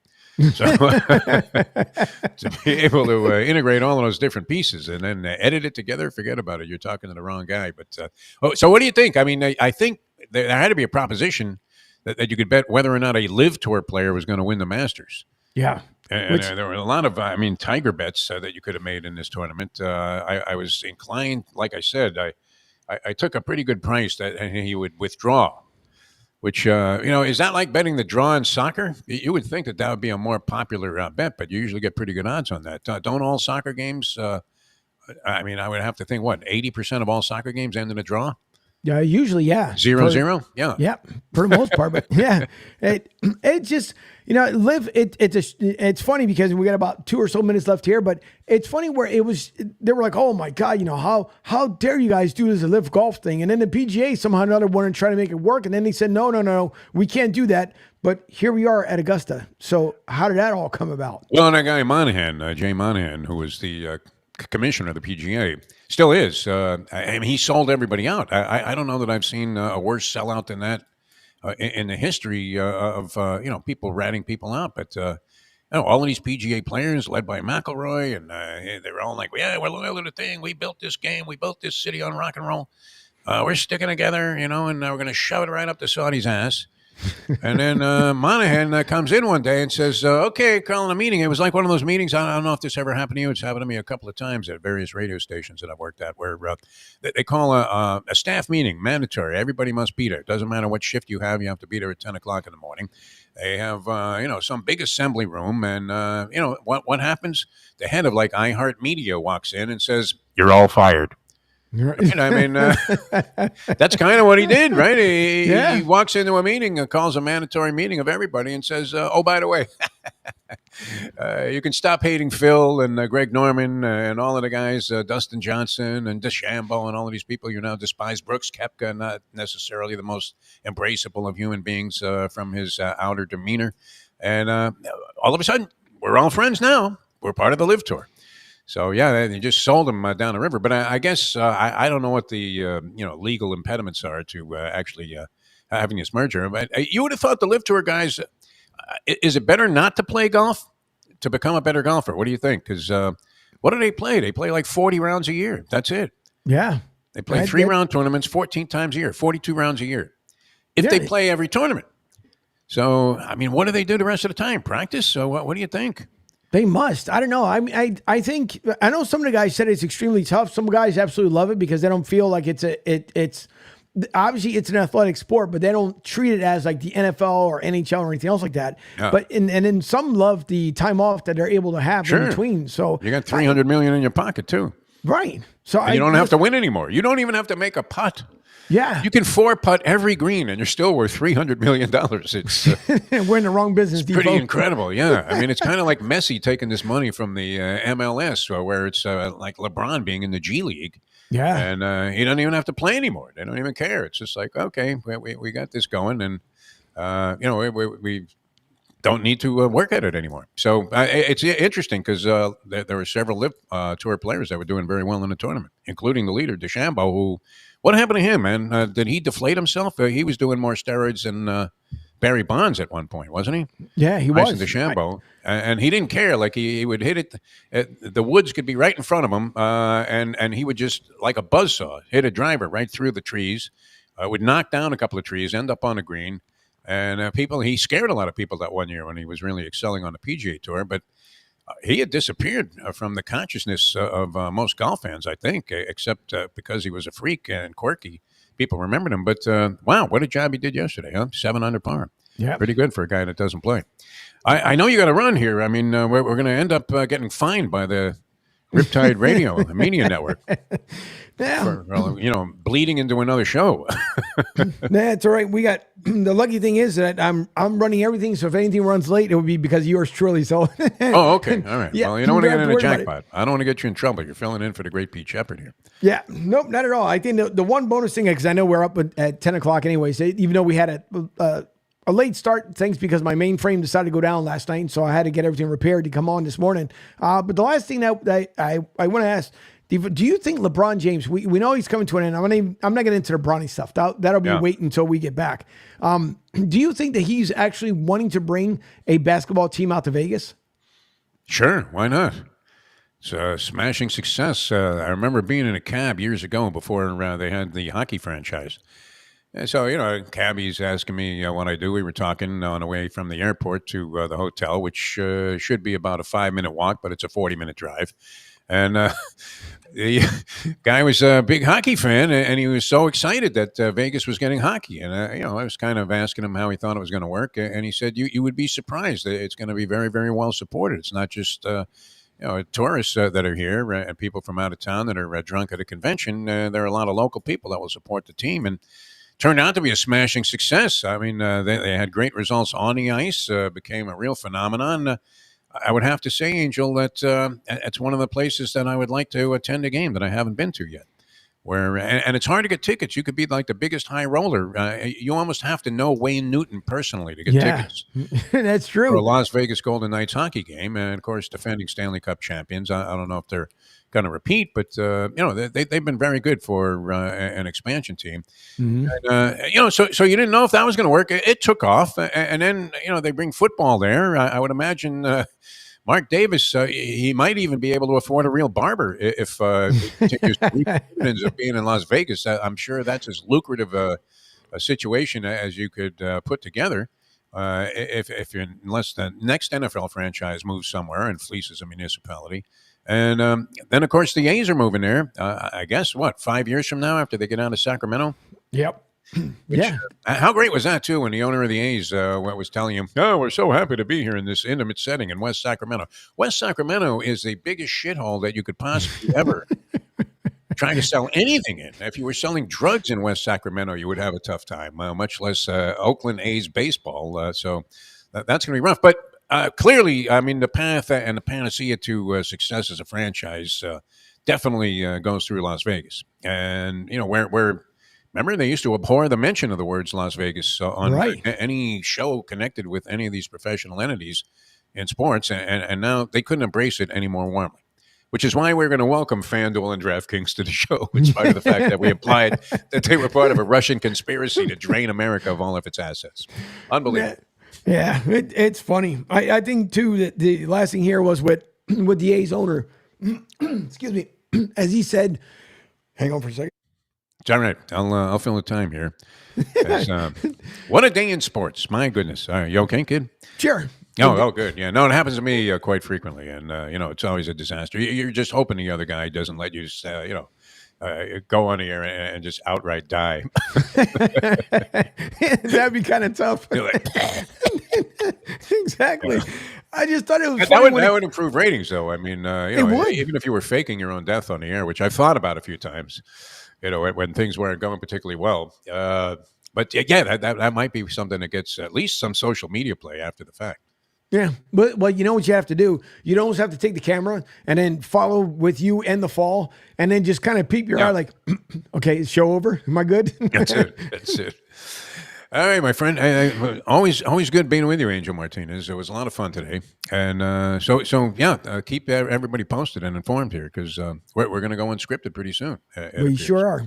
So to be able to integrate all of those different pieces and then edit it together, forget about it. You're talking to the wrong guy. But so what do you think? I mean, I think there had to be a proposition that you could bet whether or not a Live Tour player was going to win the Masters. Yeah. And there were a lot of, Tiger bets that you could have made in this tournament. I was inclined, like I said, I took a pretty good price that he would withdraw. Which, is that like betting the draw in soccer? You would think that would be a more popular bet, but you usually get pretty good odds on that. Don't all soccer games, I would have to think, 80% of all soccer games end in a draw? Yeah, usually, yeah. 0-0? Yeah. Yeah, for the most part. But yeah, it just, it's funny because we got about 2 or so minutes left here, but it's funny where they were like, oh my God, how dare you guys do this a live golf thing? And then the PGA somehow or another wanted to try to make it work. And then they said, no, we can't do that. But here we are at Augusta. So how did that all come about? Well, that guy Monahan, Jay Monahan, who was the commissioner of the PGA, still is. I mean, he sold everybody out. I don't know that I've seen a worse sellout than that in the history of people ratting people out. But all of these PGA players, led by McIlroy, and they're all like, "Yeah, we're loyal to the thing. We built this game. We built this city on rock and roll. We're sticking together, and we're going to shove it right up the Saudi's ass." And then Monahan comes in one day and says, okay, calling a meeting. It was like one of those meetings. I don't know if this ever happened to you. It's happened to me a couple of times at various radio stations that I've worked at where they call a staff meeting mandatory. Everybody must be there. It doesn't matter what shift you have to be there at 10 o'clock in the morning. They have, some big assembly room. And, what happens? The head of like iHeartMedia walks in and says, you're all fired. And I mean, that's kind of what he did, right? He walks into a meeting, calls a mandatory meeting of everybody and says, oh, by the way, you can stop hating Phil and Greg Norman and all of the guys, Dustin Johnson and DeChambeau and all of these people you now despise. Brooks Koepka, not necessarily the most embraceable of human beings from his outer demeanor. And all of a sudden, we're all friends now. We're part of the Live Tour. So, yeah, they just sold them down the river. But I guess I don't know what the legal impediments are to actually having this merger. But you would have thought the Live Tour guys, is it better not to play golf to become a better golfer? What do you think? Because what do they play? They play like 40 rounds a year. That's it. Yeah. They play 3-round tournaments 14 times a year, 42 rounds a year, if they play every tournament. So, I mean, what do they do the rest of the time? Practice? So what do you think? They must. I don't know. I think I know some of the guys said it's extremely tough. Some guys absolutely love it because they don't feel like it's obviously it's an athletic sport, but they don't treat it as like the NFL or NHL or anything else like that. Yeah. But and then some love the time off that they're able to have in between. So you got $300 million in your pocket too, right? So you don't have to win anymore. You don't even have to make a putt. Yeah, you can 4-putt every green, and you're still worth $300 million. It's we're in the wrong business. Pretty incredible, yeah. I mean, it's kind of like Messi taking this money from the MLS, where it's like LeBron being in the G League. Yeah, and he doesn't even have to play anymore. They don't even care. It's just like, okay, we got this going, and we don't need to work at it anymore. So it's interesting because there were several Live Tour players that were doing very well in the tournament, including the leader, DeChambeau, who. What happened to him, man? Did he deflate himself? He was doing more steroids than Barry Bonds at one point, wasn't he? Yeah, he was. DeChambeau. And he didn't care. Like, he would hit it. The woods could be right in front of him, and he would just, like a buzzsaw, hit a driver right through the trees, would knock down a couple of trees, end up on a green. And he scared a lot of people that one year when he was really excelling on the PGA Tour. But he had disappeared from the consciousness of most golf fans, I think, except because he was a freak and quirky. People remembered him. But, wow, what a job he did yesterday, huh? 7 under par. Yeah. Pretty good for a guy that doesn't play. I know you got to run here. I mean, we're going to end up getting fined by the Riptide Radio, the media network. Yeah. For, bleeding into another show. That's all right. We got the lucky thing is that I'm running everything. So if anything runs late, it would be because of yours truly. So. Oh, okay. All right. Yeah, well, you don't want to get in a jackpot. I don't want to get you in trouble. You're filling in for the great Pete Sheppard here. Yeah. Nope, not at all. I think the one bonus thing, because I know we're up at 10 o'clock anyways, even though we had a late start, thanks because my mainframe decided to go down last night, so I had to get everything repaired to come on this morning. But the last thing that I want to ask, do you think LeBron James, we know he's coming to an end. I'm not getting into the Bronny stuff. That'll be wait until we get back. Do you think that he's actually wanting to bring a basketball team out to Vegas? Sure, why not? It's a smashing success. I remember being in a cab years ago before they had the hockey franchise. And so, cabbie's asking me what I do. We were talking on the way from the airport to the hotel, which should be about a 5-minute walk, but it's a 40-minute drive. And the guy was a big hockey fan, and he was so excited that Vegas was getting hockey. And, I was kind of asking him how he thought it was going to work. And he said, you would be surprised. It's going to be very, very well supported. It's not just, tourists that are here and people from out of town that are drunk at a convention. There are a lot of local people that will support the team, and turned out to be a smashing success. I mean, they had great results on the ice, became a real phenomenon. I would have to say, Angel, that it's one of the places that I would like to attend a game that I haven't been to yet. Where and it's hard to get tickets. You could be like the biggest high roller. You almost have to know Wayne Newton personally to get tickets That's for a true. Las Vegas Golden Knights hockey game. And of course, defending Stanley Cup champions. I don't know if they're going to repeat, but they've been very good for an expansion team. Mhm. And, so you didn't know if that was going to work. It took off, and then they bring football there. I would imagine. Mark Davis, he might even be able to afford a real barber if he continues to reap the dividends of being in Las Vegas. I'm sure that's as lucrative a situation as you could put together. Unless the next NFL franchise moves somewhere and fleeces a municipality. And then, of course, the A's are moving there. I guess, 5 years from now after they get out of Sacramento? Yep. Which, Yeah. How great was that, too, when the owner of the A's was telling him, oh, we're so happy to be here in this intimate setting in West Sacramento. West Sacramento is the biggest shithole that you could possibly ever try to sell anything in. If you were selling drugs in West Sacramento, you would have a tough time, much less Oakland A's baseball. So that's going to be rough. But clearly, I mean, the path and the panacea to success as a franchise definitely goes through Las Vegas. And, where remember, they used to abhor the mention of the words Las Vegas on Right. any show connected with any of these professional entities in sports, and now they couldn't embrace it any more warmly. Which is why we're going to welcome FanDuel and DraftKings to the show, in spite of the fact that we implied that they were part of a Russian conspiracy to drain America of all of its assets. Unbelievable. Yeah, it's funny. I think too that the last thing here was with the A's owner. Excuse me, as he said. Hang on for a second. It's all right. I'll fill the time here. What a day in sports! My goodness. All right, you okay, kid? Sure. Oh, good. Yeah, no, it happens to me quite frequently, and it's always a disaster. You're just hoping the other guy doesn't let you, go on the air and just outright die. That'd be kind of tough. You're like, Exactly. I just thought it was that funny would improve ratings, though. I mean, would. even if you were faking your own death on the air, which I've thought about a few times, when things weren't going particularly well. But yeah, that might be something that gets at least some social media play after the fact. Yeah, but well, you know what you have to do? You almost have to take the camera and then follow with you and the fall, and then just kind of peep your eye like, okay, is show over? Am I good? That's it. All right, my friend. Always good being with you, Angel Martinez. It was a lot of fun today, and keep everybody posted and informed here because we're going to go unscripted pretty soon. We sure are.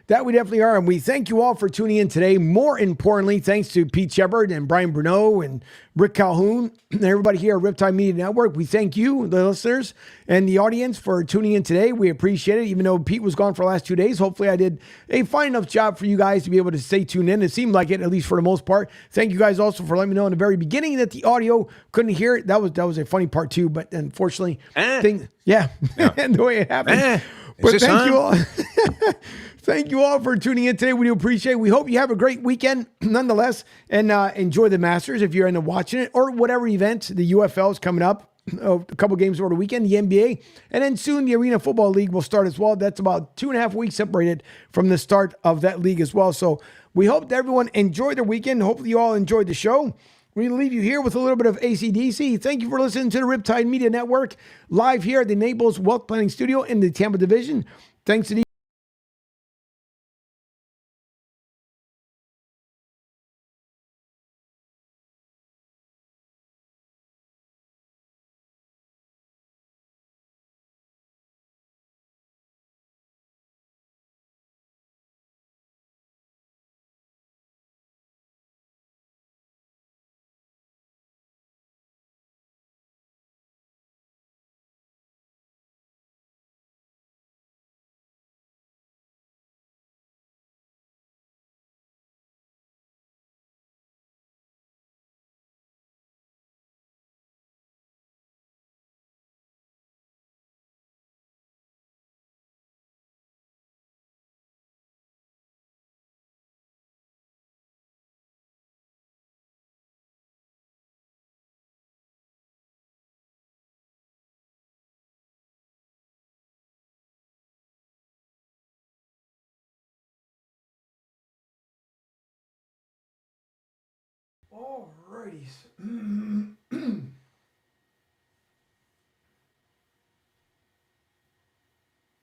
That we definitely are. And we thank you all for tuning in today. More importantly, thanks to Pete Sheppard and Brian Bruneau and Rick Calhoun and everybody here at Riptide Media Network. We thank you, the listeners and the audience, for tuning in today. We appreciate it. Even though Pete was gone for the last 2 days, hopefully I did a fine enough job for you guys to be able to stay tuned in. It seemed like it, at least for the most part. Thank you guys also for letting me know in the very beginning that the audio couldn't hear it. That was a funny part too, but unfortunately, and the way it happened. But thank you all. Thank you all for tuning in today. We do appreciate it. We hope you have a great weekend nonetheless, and enjoy the Masters if you're into watching it, or whatever event. The UFL is coming up, a couple games over the weekend, the NBA, and then soon the Arena Football League will start as well. That's about 2.5 weeks separated from the start of that league as well. So we hope that everyone enjoyed their weekend. Hopefully you all enjoyed the show. We're going to leave you here with a little bit of AC/DC. Thank you for listening to the Riptide Media Network, live here at the Naples Wealth Planning Studio in the Tampa Division. Thanks to the Alrighty.